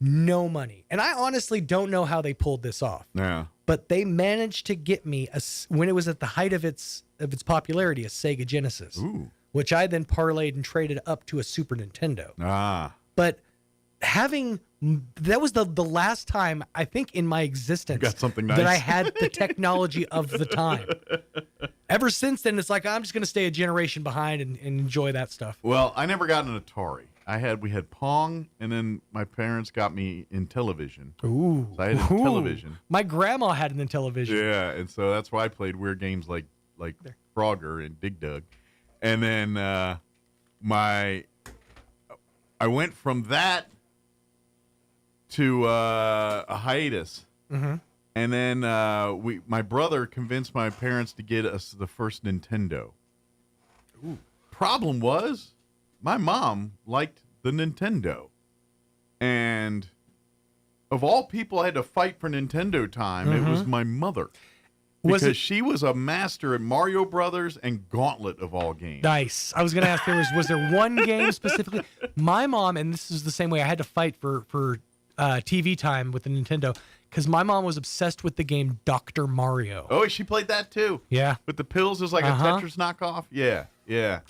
Speaker 27: no money, and I honestly don't know how they pulled this off.
Speaker 15: Yeah.
Speaker 27: But they managed to get me when it was at the height of its popularity, a Sega Genesis, which I then parlayed and traded up to a Super Nintendo. But that was the last time I think in my existence
Speaker 15: got something nice.
Speaker 27: that I had the technology of the time. Ever since then, it's like I'm just going to stay a generation behind and enjoy that stuff.
Speaker 15: Well, I never got an Atari. We had Pong, and then my parents got me in television.
Speaker 27: Ooh.
Speaker 15: So I had a television.
Speaker 27: My grandma had an Intellivision.
Speaker 15: Yeah, and so that's why I played weird games like Frogger and Dig Dug. And then I went from that to a hiatus.
Speaker 27: Mm-hmm.
Speaker 15: And then my brother convinced my parents to get us the first Nintendo. Ooh. Problem was, my mom liked the Nintendo. And of all people I had to fight for Nintendo time, it was my mother. Because she was a master at Mario Brothers and Gauntlet of all games.
Speaker 27: Nice. I was going to ask, was there one game specifically? My mom, and this is the same way, I had to fight for TV time with the Nintendo, because my mom was obsessed with the game Dr. Mario.
Speaker 15: Oh, she played that too.
Speaker 27: Yeah.
Speaker 15: With the pills is like a Tetris knockoff. Yeah.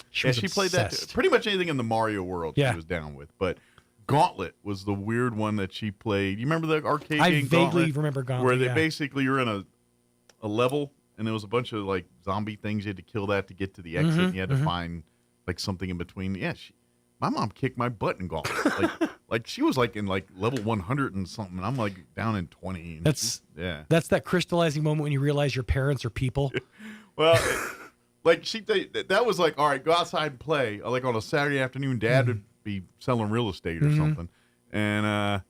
Speaker 15: She played that too. Pretty much anything in the Mario world she was down with. But Gauntlet was the weird one that she played. You remember the arcade game
Speaker 27: I vaguely
Speaker 15: Gauntlet?
Speaker 27: remember Gauntlet,
Speaker 15: where they basically you're in a level and there was a bunch of like zombie things. You had to kill that to get to the exit. And you had to find like something in between. Yeah, my mom kicked my butt in Gauntlet. like she was like in like level 100 and something. And I'm like down in 20.
Speaker 27: That's that crystallizing moment when you realize your parents are people.
Speaker 15: Well, that was like, all right, go outside and play. Like on a Saturday afternoon, Dad would be selling real estate or something. And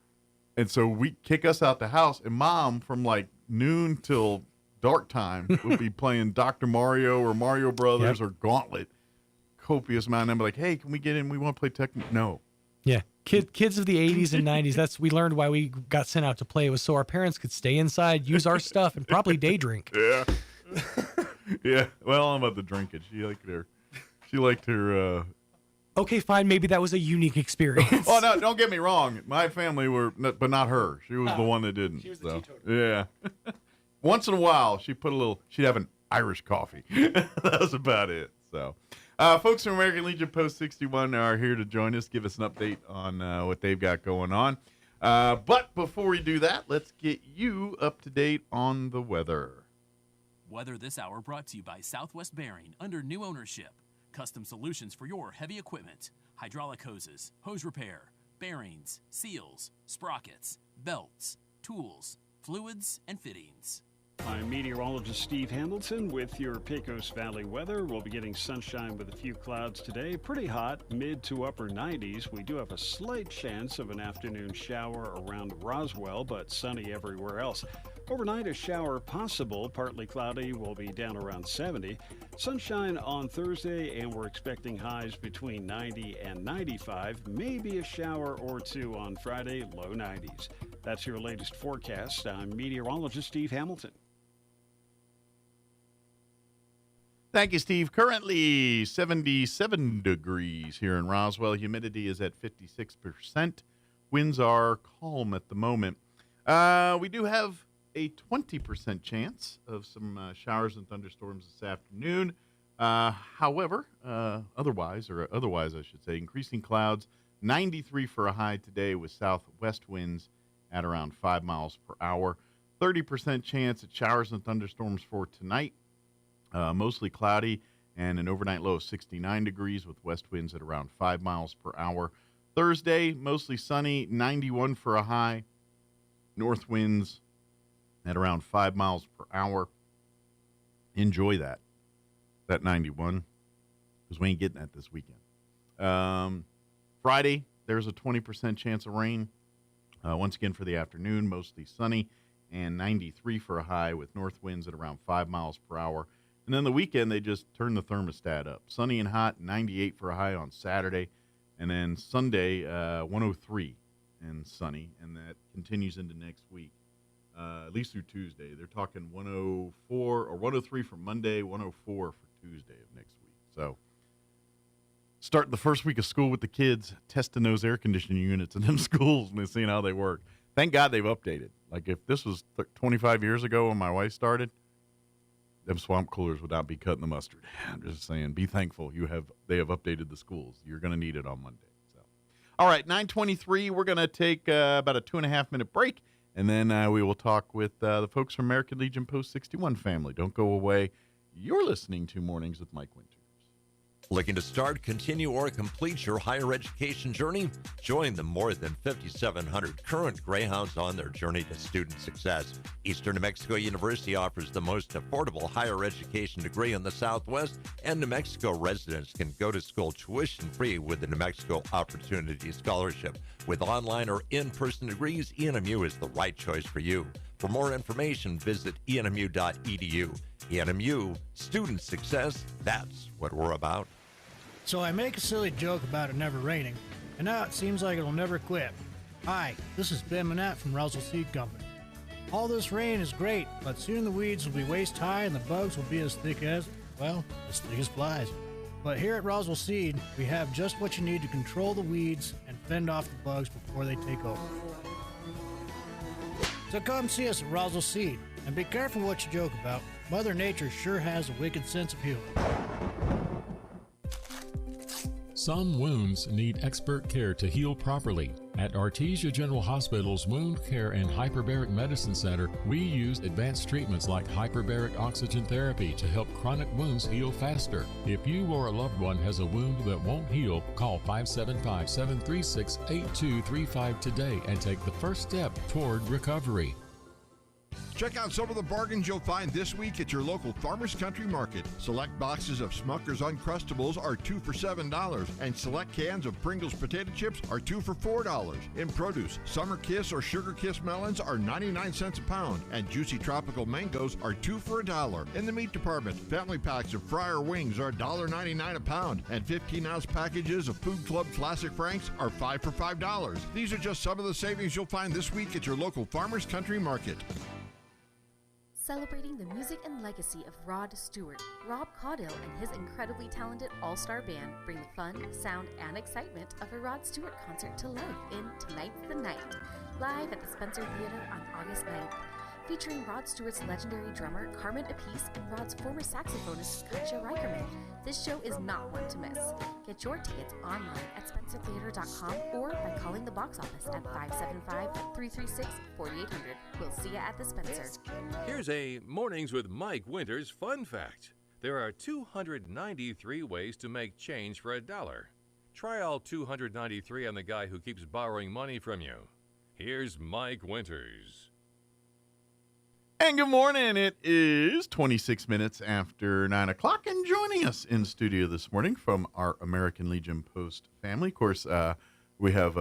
Speaker 15: so we kick us out the house, and Mom from like noon till dark time would be playing Dr. Mario or Mario Brothers or Gauntlet. Copious amount. And I'm like, hey, can we get in? We want to play Tekken. No.
Speaker 27: Yeah. Kids of the 80s and 90s, we learned why we got sent out to play. It was so our parents could stay inside, use our stuff, and probably day drink.
Speaker 15: Yeah. Yeah. Well, I'm about to drink it. She liked her.
Speaker 27: Okay, fine. Maybe that was a unique experience.
Speaker 15: Oh, no, don't get me wrong. My family but not her. She was the one that didn't.
Speaker 27: She was the teetotaler.
Speaker 15: Yeah. Once in a while, she'd have an Irish coffee. That was about it. So, folks from American Legion Post 61 are here to join us, give us an update on what they've got going on. But before we do that, let's get you up to date on the weather.
Speaker 2: Weather this hour brought to you by Southwest Bearing under new ownership. Custom solutions for your heavy equipment. Hydraulic hoses, hose repair, bearings, seals, sprockets, belts, tools, fluids, and fittings.
Speaker 3: I'm meteorologist Steve Hamilton with your Pecos Valley weather. We'll be getting sunshine with a few clouds today. Pretty hot, mid to upper 90s. We do have a slight chance of an afternoon shower around Roswell, but sunny everywhere else. Overnight, a shower possible, partly cloudy, will be down around 70. Sunshine on Thursday, and we're expecting highs between 90 and 95. Maybe a shower or two on Friday, low 90s. That's your latest forecast. I'm meteorologist Steve Hamilton.
Speaker 15: Thank you, Steve. Currently 77 degrees here in Roswell. Humidity is at 56%. Winds are calm at the moment. We do have a 20% chance of some showers and thunderstorms this afternoon. However, otherwise I should say, increasing clouds, 93 for a high today with southwest winds at around 5 miles per hour. 30% chance at showers and thunderstorms for tonight. Mostly cloudy and an overnight low of 69 degrees with west winds at around 5 miles per hour. Thursday, mostly sunny, 91 for a high. North winds at around 5 miles per hour. Enjoy that 91, because we ain't getting that this weekend. Friday, there's a 20% chance of rain. Once again for the afternoon, mostly sunny and 93 for a high with north winds at around 5 miles per hour. And then the weekend, they just turn the thermostat up. Sunny and hot, 98 for a high on Saturday. And then Sunday, 103 and sunny. And that continues into next week. at least through Tuesday. They're talking 104 or 103 for Monday, 104 for Tuesday of next week. So starting the first week of school with the kids, testing those air conditioning units in them schools and seeing how they work. Thank God they've updated. Like if this was 25 years ago when my wife started, them swamp coolers would not be cutting the mustard. I'm just saying, be thankful they have updated the schools. You're going to need it on Monday. So, all right, 9:23. We're going to take about a 2.5-minute break, and then we will talk with the folks from American Legion Post 61 family. Don't go away. You're listening to Mornings with Mike Winters.
Speaker 4: Looking to start, continue, or complete your higher education journey? Join the more than 5,700 current Greyhounds on their journey to student success. Eastern New Mexico University offers the most affordable higher education degree in the Southwest, and New Mexico residents can go to school tuition-free with the New Mexico Opportunity Scholarship. With online or in-person degrees, ENMU is the right choice for you. For more information, visit enmu.edu. ENMU, student success, that's what we're about.
Speaker 5: So I make a silly joke about it never raining, and now it seems like it'll never quit. Hi, this is Ben Manette from Roswell Seed Company. All this rain is great, but soon the weeds will be waist high and the bugs will be as thick as flies. But here at Roswell Seed, we have just what you need to control the weeds and fend off the bugs before they take over. So come see us at Roswell Seed, and be careful what you joke about. Mother Nature sure has a wicked sense of humor.
Speaker 7: Some wounds need expert care to heal properly. At Artesia General Hospital's Wound Care and Hyperbaric Medicine Center, we use advanced treatments like hyperbaric oxygen therapy to help chronic wounds heal faster. If you or a loved one has a wound that won't heal, call 575-736-8235 today and take the first step toward recovery.
Speaker 17: Check out some of the bargains you'll find this week at your local Farmers Country Market. Select boxes of Smucker's Uncrustables are 2 for $7, and select cans of Pringles potato chips are 2 for $4. In produce, Summer Kiss or Sugar Kiss melons are 99 cents a pound, and juicy tropical mangoes are 2 for $1. In the meat department, family packs of Fryer wings are $1.99 a pound, and 15-ounce packages of Food Club Classic Franks are 5 for $5. These are just some of the savings you'll find this week at your local Farmers Country Market.
Speaker 18: Celebrating the music and legacy of Rod Stewart, Rob Caudill and his incredibly talented all-star band bring the fun, sound, and excitement of a Rod Stewart concert to life in Tonight's the Night, live at the Spencer Theater on August 9th. Featuring Rod Stewart's legendary drummer Carmen Appice and Rod's former saxophonist Katja Reicherman. This show is not one to miss. Get your tickets online at spencertheater.com or by calling the box office at 575-336-4800. We'll see you at the Spencer.
Speaker 13: Here's a Mornings with Mike Winters fun fact. There are 293 ways to make change for $1. Try all 293 on the guy who keeps borrowing money from you. Here's Mike Winters.
Speaker 15: And good morning. It is 26 minutes after 9 o'clock, and joining us in studio this morning from our American Legion Post family. Of course, we have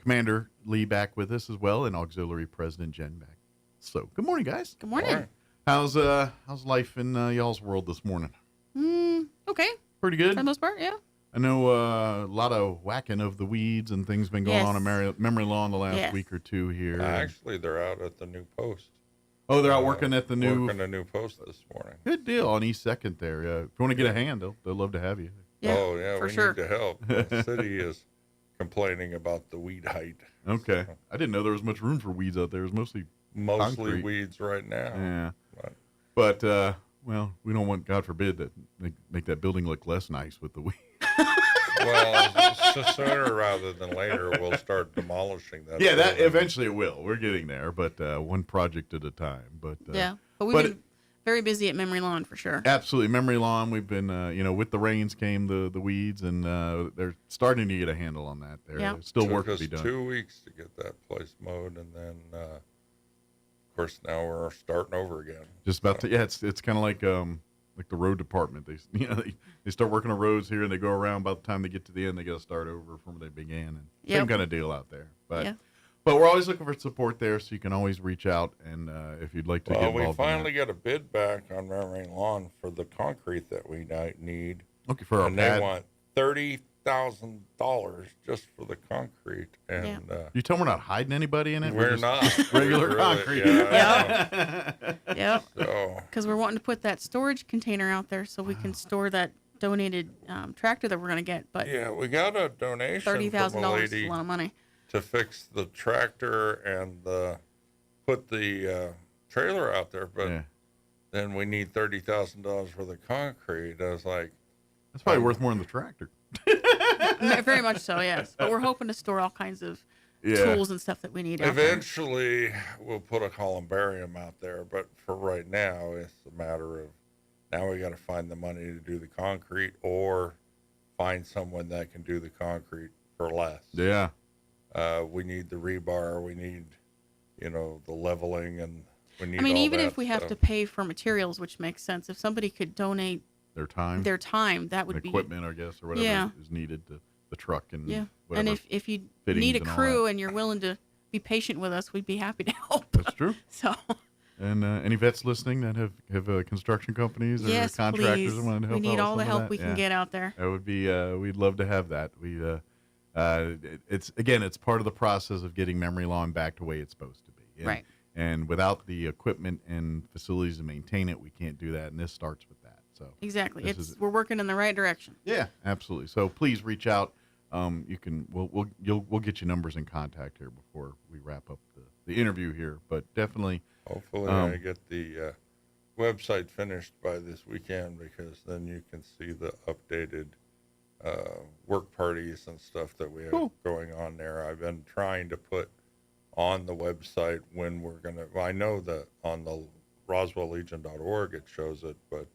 Speaker 15: Commander Lee back with us as well, and Auxiliary President Jen back. So, good morning, guys.
Speaker 21: Good morning.
Speaker 15: How's life in y'all's world this morning?
Speaker 21: Okay.
Speaker 15: Pretty good?
Speaker 21: For the most part, yeah.
Speaker 15: I know a lot of whacking of the weeds and things been going on in memory lawn the last week or two here.
Speaker 22: Actually, they're out at the new post.
Speaker 15: Oh, they're out working at the new...
Speaker 22: Working a new post this morning.
Speaker 15: Good deal on East 2nd there. If you want to get a hand, they'll love to have you.
Speaker 22: Yeah, oh, yeah, we need to help. The city is complaining about the weed height.
Speaker 15: Okay. I didn't know there was much room for weeds out there. It was mostly concrete.
Speaker 22: Weeds right now.
Speaker 15: Yeah. But well, we don't want, God forbid, that make that building look less nice with the weeds.
Speaker 22: Well, sooner rather than later, we'll start demolishing that.
Speaker 15: Yeah, that eventually it will. We're getting there, but one project at a time. But
Speaker 21: but we've been very busy at Memory Lawn for sure.
Speaker 15: Absolutely, Memory Lawn. We've been, with the rains came the weeds, and they're starting to get a handle on that. There's still work to be done.
Speaker 22: 2 weeks to get that place mowed, and then, of course, now we're starting over again.
Speaker 15: Just about to. Yeah, it's kind of like the road department. They start working on roads here and they go around. By the time they get to the end, they got to start over from where they began. And same kind of deal out there. But we're always looking for support there, so you can always reach out and if you'd like to get involved.
Speaker 22: We finally got a bid back on Memory Lawn for the concrete that we need.
Speaker 15: Okay, for our pad.
Speaker 22: They want $30,000 $30,000 just for the concrete, and
Speaker 15: You tell me we're not hiding anybody in it?
Speaker 22: We're
Speaker 15: just
Speaker 22: not.
Speaker 15: regular
Speaker 22: Really,
Speaker 15: concrete.
Speaker 21: Yep.
Speaker 22: So
Speaker 21: Because we're wanting to put that storage container out there so we can store that donated tractor that we're going to get. But
Speaker 22: yeah, we got a donation
Speaker 21: $30,000
Speaker 22: from a
Speaker 21: is
Speaker 22: lady
Speaker 21: a lot of money.
Speaker 22: to fix the tractor and put the trailer out there, but then we need $30,000 for the concrete. I was like,
Speaker 15: that's probably worth more than the tractor.
Speaker 21: Very much so, yes. But we're hoping to store all kinds of tools and stuff that we need out there.
Speaker 22: Eventually, we'll put a columbarium out there, but for right now, it's a matter of now we got to find the money to do the concrete or find someone that can do the concrete for less.
Speaker 15: Yeah.
Speaker 22: We need the rebar. We need, the leveling, and we need.
Speaker 21: I mean,
Speaker 22: all
Speaker 21: even
Speaker 22: that
Speaker 21: if we have
Speaker 22: stuff.
Speaker 21: to pay for materials, which makes sense, if somebody could donate
Speaker 15: their time,
Speaker 21: that would be
Speaker 15: equipment, I guess, or whatever is needed, the truck and
Speaker 21: And if you need a crew and you're willing to be patient with us, we'd be happy to help.
Speaker 15: That's true.
Speaker 21: So.
Speaker 15: And any vets listening that have construction companies or
Speaker 21: yes,
Speaker 15: contractors
Speaker 21: please.
Speaker 15: and want to help
Speaker 21: we need
Speaker 15: out
Speaker 21: all
Speaker 15: with
Speaker 21: the
Speaker 15: some of
Speaker 21: help
Speaker 15: that,
Speaker 21: we can get out there.
Speaker 15: That would be we'd love to have that. It's part of the process of getting memory lawn back to the way it's supposed to be. And,
Speaker 21: right.
Speaker 15: And without the equipment and facilities to maintain it, we can't do that. And this starts with that. So
Speaker 21: exactly, we're working in the right direction.
Speaker 15: Yeah, absolutely. So please reach out. We'll get you numbers and contact here before we wrap up the interview here. But definitely.
Speaker 22: Hopefully, I get the website finished by this weekend, because then you can see the updated work parties and stuff that we have going on there. I've been trying to put on the website when we're going to. Well, I know that on the RoswellLegion.org it shows it, but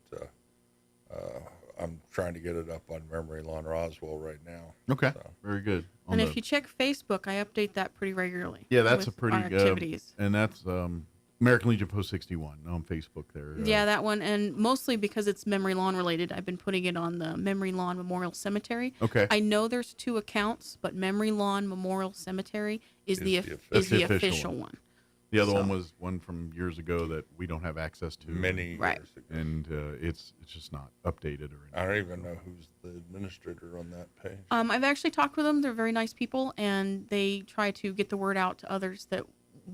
Speaker 22: I'm trying to get it up on Memory Lawn Roswell right now.
Speaker 15: Okay, very good.
Speaker 21: And if you check Facebook, I update that pretty regularly.
Speaker 15: Yeah, that's a pretty
Speaker 21: our activities.
Speaker 15: And that's American Legion Post 61 on Facebook there.
Speaker 21: Yeah, that one, and mostly because it's Memory Lawn related, I've been putting it on the Memory Lawn Memorial Cemetery.
Speaker 15: Okay.
Speaker 21: I know there's 2 accounts, but Memory Lawn Memorial Cemetery is the official one.
Speaker 15: The other one was one from years ago that we don't have access to.
Speaker 22: Many years ago.
Speaker 15: And it's just not updated or anything.
Speaker 22: I don't even know who's the administrator on that page.
Speaker 21: I've actually talked with them. They're very nice people, and they try to get the word out to others that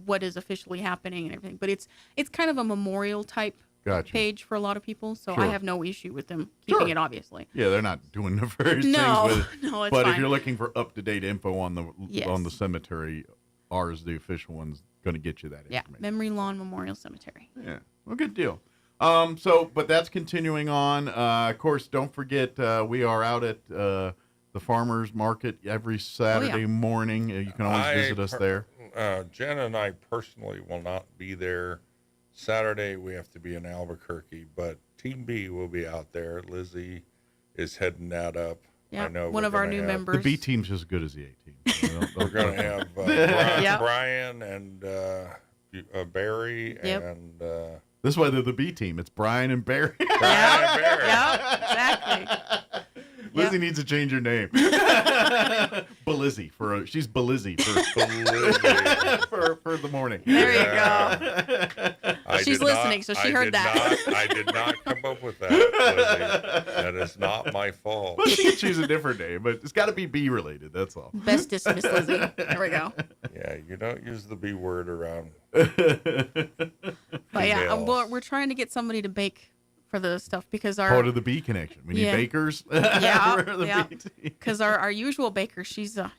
Speaker 21: what is officially happening and everything. But it's kind of a memorial type page for a lot of people, so I have no issue with them keeping it, obviously.
Speaker 15: Yeah, they're not doing nefarious things with it.
Speaker 21: No, it's
Speaker 15: but
Speaker 21: fine.
Speaker 15: if you're looking for up-to-date info on the cemetery, ours, the official one's going to get you that information.
Speaker 21: Yeah, Memory Lawn Memorial Cemetery.
Speaker 15: Yeah, well, good deal. But that's continuing on. Of course, don't forget, we are out at the farmers market every Saturday morning. You can always visit us there.
Speaker 22: Jen and I personally will not be there. Saturday we have to be in Albuquerque, but Team B will be out there. Lizzie is heading that up.
Speaker 21: Yeah,
Speaker 22: I know
Speaker 21: one of our new members.
Speaker 15: The B team's as good as the A team.
Speaker 22: We're going to have Brian and Barry and.
Speaker 15: This is why they're the B team. It's Brian and Barry.
Speaker 22: Brian and Barry.
Speaker 21: Yeah, exactly.
Speaker 15: Lizzie needs to change her name. Belizzy she's Belizzy for the morning.
Speaker 21: There you go. She's listening, so she heard that.
Speaker 22: I did not come up with that, Lizzie. That is not my fault.
Speaker 15: Well, she can choose a different name, but it's got to be B related. That's all.
Speaker 21: Best dismiss, Lizzie. There we go.
Speaker 22: Yeah, you don't use the B word around.
Speaker 21: But yeah, we're trying to get somebody to bake for the stuff because our
Speaker 15: part of the bee connection. We need bakers.
Speaker 21: Yeah, because our usual baker, she's out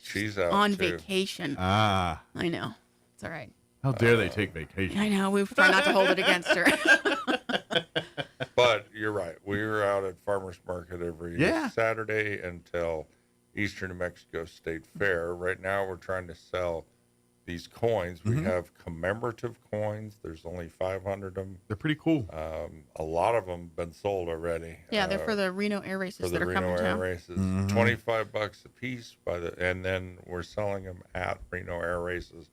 Speaker 21: on vacation.
Speaker 15: I
Speaker 21: know. It's all right.
Speaker 15: How dare they take vacation?
Speaker 21: I know. We try not to hold it against her.
Speaker 22: But you're right. We're out at Farmers Market every Saturday until Eastern New Mexico State Fair. Right now, we're trying to sell these coins. We have commemorative coins. There's only 500 of them.
Speaker 15: They're pretty cool.
Speaker 22: A lot of them been sold already.
Speaker 21: Yeah, they're for the Reno air races that are coming to town.
Speaker 22: Races. $25 a piece and then we're selling them at Reno Air Races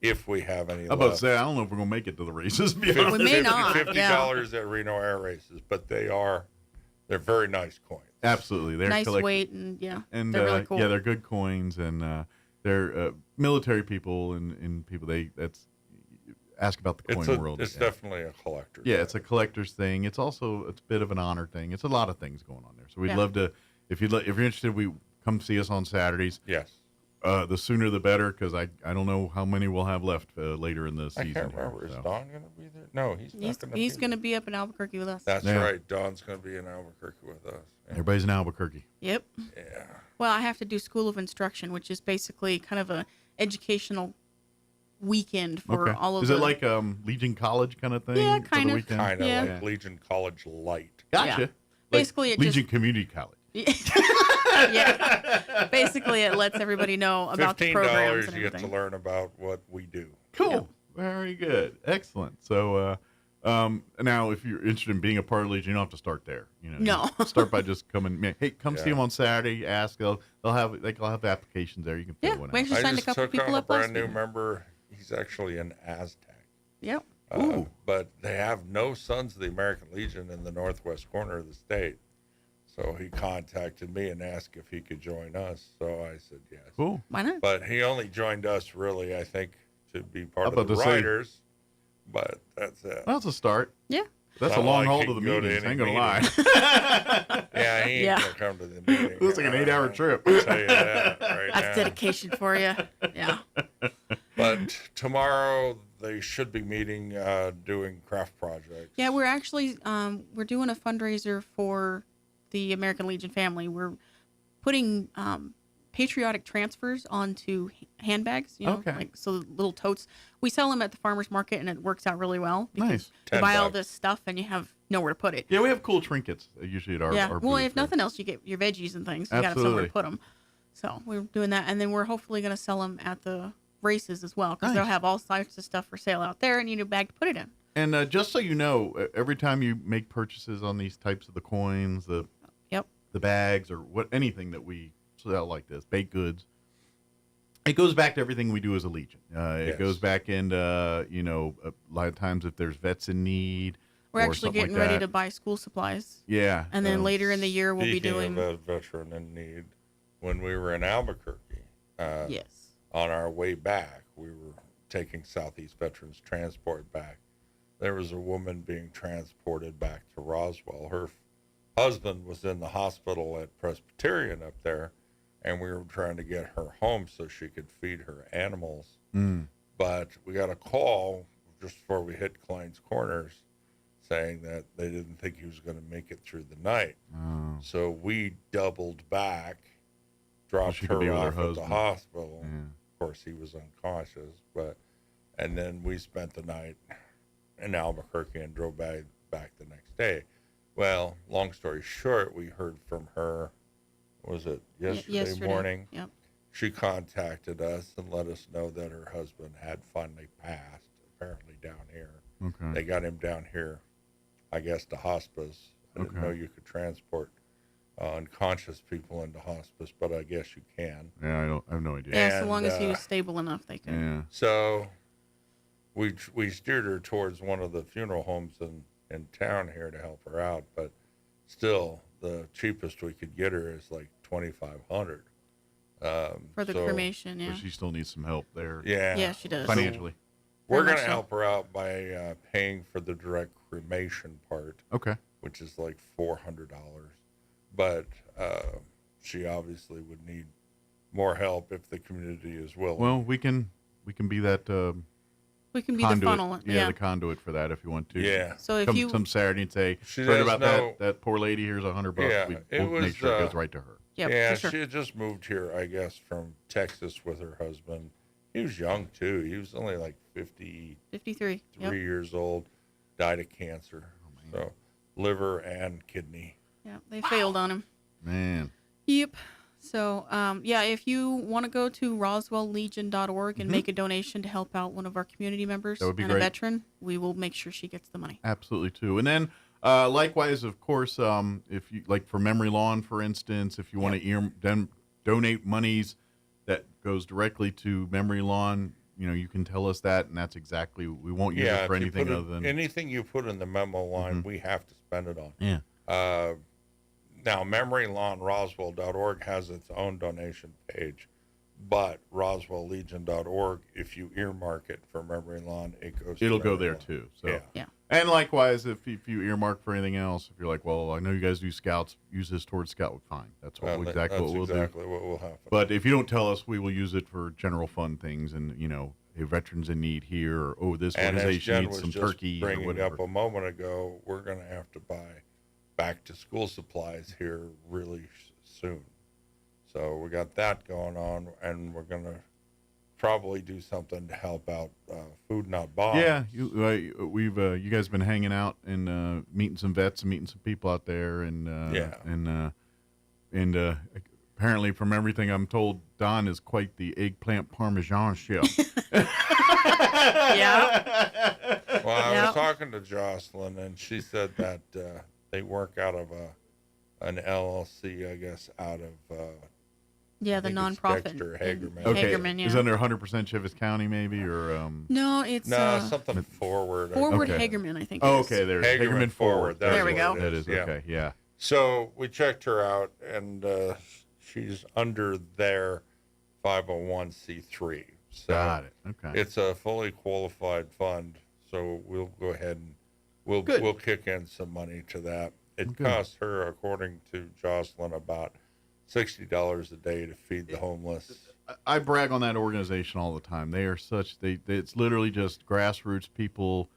Speaker 22: if we have any
Speaker 15: left. I'm about to say, I don't know if we're going to make it to the races.
Speaker 21: We may not.
Speaker 22: $50 at Reno Air Races, but they're very nice coins.
Speaker 15: Absolutely. They're
Speaker 21: nice weight and they're really cool.
Speaker 15: Yeah, they're good coins and they're military people and people that's ask about the coin world.
Speaker 22: It's definitely a collector.
Speaker 15: Yeah, it's a collector's thing. It's also a bit of an honor thing. It's a lot of things going on there. So we'd love to if you're interested, we come see us on Saturdays.
Speaker 22: Yes.
Speaker 15: The sooner the better, because I don't know how many we'll have left later in the season.
Speaker 22: I can't remember. Is Don going to be there? No, he's not going to be
Speaker 21: He's going to be up in Albuquerque with us.
Speaker 22: That's right. Don's going to be in Albuquerque with us. Yeah.
Speaker 15: Everybody's in Albuquerque.
Speaker 21: Yep.
Speaker 22: Yeah.
Speaker 21: Well, I have to do School of Instruction, which is basically kind of a educational weekend for all of
Speaker 15: Is
Speaker 21: the...
Speaker 15: it like Legion College kind of thing?
Speaker 21: Yeah,
Speaker 15: for the
Speaker 21: kind of.
Speaker 15: weekend?
Speaker 22: Kind of
Speaker 21: Yeah.
Speaker 22: like Legion College Light.
Speaker 15: Gotcha.
Speaker 21: Yeah. Basically, it
Speaker 15: Legion
Speaker 21: just...
Speaker 15: Community College.
Speaker 21: Yeah. Basically, it lets everybody know about the programs and
Speaker 22: $15 you get to
Speaker 21: everything.
Speaker 22: learn about what we do.
Speaker 15: Cool.
Speaker 21: Yep.
Speaker 15: Very good. Excellent. So now, if you're interested in being a part of Legion, you don't have to start there.
Speaker 21: No.
Speaker 15: You start by just coming. Hey, come see
Speaker 22: Yeah.
Speaker 15: them on Saturday. Ask. They'll have applications there. You can fill one out.
Speaker 21: we actually
Speaker 22: I
Speaker 21: signed a
Speaker 22: just
Speaker 21: couple
Speaker 22: took
Speaker 21: people
Speaker 22: on a
Speaker 21: up last
Speaker 22: brand new
Speaker 21: week.
Speaker 22: member. He's actually an Aztec.
Speaker 21: Yep.
Speaker 22: But they have no Sons of the American Legion in the northwest corner of the state. So he contacted me and asked if he could join us. So I said yes.
Speaker 15: Cool.
Speaker 21: Why not?
Speaker 22: But he only joined us, really, I think, to be part
Speaker 15: I'm
Speaker 22: of the
Speaker 15: about to say-
Speaker 22: riders. But that's it.
Speaker 15: That's a start.
Speaker 21: Yeah.
Speaker 15: That's
Speaker 22: Not
Speaker 15: a long
Speaker 22: like
Speaker 15: haul
Speaker 22: he
Speaker 15: to the
Speaker 22: can go to
Speaker 15: meetings. I
Speaker 22: any
Speaker 15: ain't gonna lie.
Speaker 22: Yeah, he ain't
Speaker 21: Yeah.
Speaker 22: going to come to the meeting.
Speaker 15: Looks like an 8-hour trip.
Speaker 22: I'll tell you that right
Speaker 21: That's
Speaker 22: now.
Speaker 21: dedication for you. Yeah.
Speaker 22: But tomorrow they should be meeting, doing craft projects.
Speaker 21: Yeah, we're actually we're doing a fundraiser for the American Legion family. We're putting patriotic transfers onto handbags,
Speaker 15: Okay.
Speaker 21: like so little totes. We sell them at the farmers market, and it works out really well because
Speaker 15: Nice.
Speaker 21: you buy all
Speaker 22: $10.
Speaker 21: this stuff and you have nowhere to put it.
Speaker 15: Yeah, we have cool trinkets usually at our
Speaker 21: Yeah.
Speaker 15: our
Speaker 21: Well,
Speaker 15: booth
Speaker 21: if
Speaker 15: there.
Speaker 21: nothing else, you get your veggies and things. You got to have somewhere
Speaker 15: Absolutely.
Speaker 21: to put them. So we're doing that, and then we're hopefully going to sell them at the races as well because they'll
Speaker 15: Nice.
Speaker 21: have all sorts of stuff for sale out there, and you need a bag to put it in.
Speaker 15: And just so you know, every time you make purchases on these types of the coins, the bags, or anything that we sell like this, baked goods, it goes back to everything we do as a Legion. It
Speaker 22: Yes.
Speaker 15: goes back into, a lot of times if there's vets in need.
Speaker 21: We're
Speaker 15: or
Speaker 21: actually
Speaker 15: something
Speaker 21: getting
Speaker 15: like
Speaker 21: ready
Speaker 15: that.
Speaker 21: to buy school supplies.
Speaker 15: Yeah.
Speaker 21: And then later in the year, we'll be
Speaker 22: Speaking
Speaker 21: doing.
Speaker 22: of a veteran in need, when we were in Albuquerque,
Speaker 21: Yes.
Speaker 22: on our way back, we were taking Southeast Veterans Transport back. There was a woman being transported back to Roswell. Her husband was in the hospital at Presbyterian up there, and we were trying to get her home so she could feed her animals. But we got a call just before we hit Klein's Corners saying that they didn't think he was going to make it through the night. So we doubled back, dropped
Speaker 15: she could be
Speaker 22: her
Speaker 15: with her
Speaker 22: off at the
Speaker 15: husband.
Speaker 22: hospital.
Speaker 15: Yeah.
Speaker 22: Of course, he was unconscious, and then we spent the night in Albuquerque and drove back the next day. Well, long story short, we heard from her, was it yesterday morning?
Speaker 21: Yep.
Speaker 22: She contacted us and let us know that her husband had finally passed, apparently down here.
Speaker 15: Okay.
Speaker 22: They got him down here, I guess, to hospice. I didn't
Speaker 15: Okay.
Speaker 22: know you could transport unconscious people into hospice, but I guess you can.
Speaker 15: Yeah, I have no idea.
Speaker 21: Yeah, so long as he
Speaker 22: And,
Speaker 21: was stable enough, they could.
Speaker 15: Yeah.
Speaker 22: So we steered her towards one of the funeral homes in town here to help her out, but still the cheapest we could get her is like $2,500
Speaker 21: For the cremation, yeah.
Speaker 15: But she still needs some help there.
Speaker 22: Yeah,
Speaker 21: Yeah, she does.
Speaker 15: Financially.
Speaker 22: We're
Speaker 21: Very
Speaker 22: going to
Speaker 21: much so.
Speaker 22: help her out by paying for the direct cremation part,
Speaker 15: Okay.
Speaker 22: which is like $400. But she obviously would need more help if the community is willing.
Speaker 15: Well, we can be that
Speaker 21: We can be
Speaker 15: conduit.
Speaker 21: the funnel.
Speaker 15: Yeah, the conduit for that if you want to.
Speaker 22: Yeah.
Speaker 21: So if
Speaker 15: come
Speaker 21: you-
Speaker 15: some Saturday and say,
Speaker 22: She
Speaker 15: sorry
Speaker 22: does
Speaker 15: about
Speaker 22: know-
Speaker 15: that poor lady, here's $100.
Speaker 22: Yeah,
Speaker 15: We'll
Speaker 22: it was,
Speaker 15: make sure it goes right to her.
Speaker 21: Yep,
Speaker 22: yeah,
Speaker 21: for sure.
Speaker 22: she had just moved here, I guess, from Texas with her husband. He was young, too. He was only like
Speaker 21: 53. Yep.
Speaker 22: years old, died of cancer. So liver and kidney.
Speaker 21: Yeah, they failed on him.
Speaker 15: Man.
Speaker 21: Yep. So, yeah, if you want to go to roswelllegion.org and make a donation to help out one of our community members
Speaker 15: That would be
Speaker 21: and
Speaker 15: great.
Speaker 21: a veteran, we will make sure she gets the money.
Speaker 15: Absolutely too. And then likewise, of course, if you like for Memory Lawn, for instance, if you want to donate monies that goes directly to Memory Lawn, you can tell us that, and that's exactly, we won't use it for
Speaker 22: if you
Speaker 15: anything
Speaker 22: put
Speaker 15: other than
Speaker 22: anything you put in the memo line, we have to spend it on.
Speaker 15: Yeah.
Speaker 22: Now, MemoryLawnRoswell.org has its own donation page, but RoswellLegion.org, if you earmark it for Memory Lawn, it goes.
Speaker 15: It'll
Speaker 22: to
Speaker 15: go
Speaker 22: Memory
Speaker 15: there
Speaker 22: Lawn.
Speaker 15: too. So
Speaker 22: Yeah.
Speaker 15: And likewise, if you earmark for anything else, if you're like, well, I know you guys do scouts, use this towards scout, fine. That's exactly what we'll do.
Speaker 22: That's exactly what will happen.
Speaker 15: But if you don't tell us, we will use it for general fund things, and if veterans in need here, or this organization needs some turkey or whatever.
Speaker 22: Up a moment ago, we're going to have to buy back to school supplies here really soon. So we got that going on, and we're going to probably do something to help out Food Not Bombs.
Speaker 15: Yeah, you guys been hanging out and meeting some vets and meeting some people out there, and apparently from everything I'm told, Don is quite the eggplant parmesan chef.
Speaker 22: Yeah. Well, I was talking to Jocelyn, and she said that they work out of an LLC, I guess, out of
Speaker 21: the nonprofit.
Speaker 22: Dexter Hagerman.
Speaker 15: Okay.
Speaker 21: Hagerman, yeah.
Speaker 15: Is under 100% Chevis County, maybe, or
Speaker 21: No, it's
Speaker 22: something forward.
Speaker 21: Forward
Speaker 15: Okay.
Speaker 21: Hagerman, I think.
Speaker 15: Oh,
Speaker 21: it is.
Speaker 15: okay, there's
Speaker 22: Hagerman Forward.
Speaker 21: There we go.
Speaker 15: That is okay. Yeah.
Speaker 22: So we checked her out, and she's under their 501c3. So
Speaker 15: Got it. Okay.
Speaker 22: It's a fully qualified fund, so we'll go ahead and we'll kick in some money to that. It costs her, according to Jocelyn, about $60 a day to feed the homeless.
Speaker 15: I brag on that organization all the time. They are it's literally just grassroots people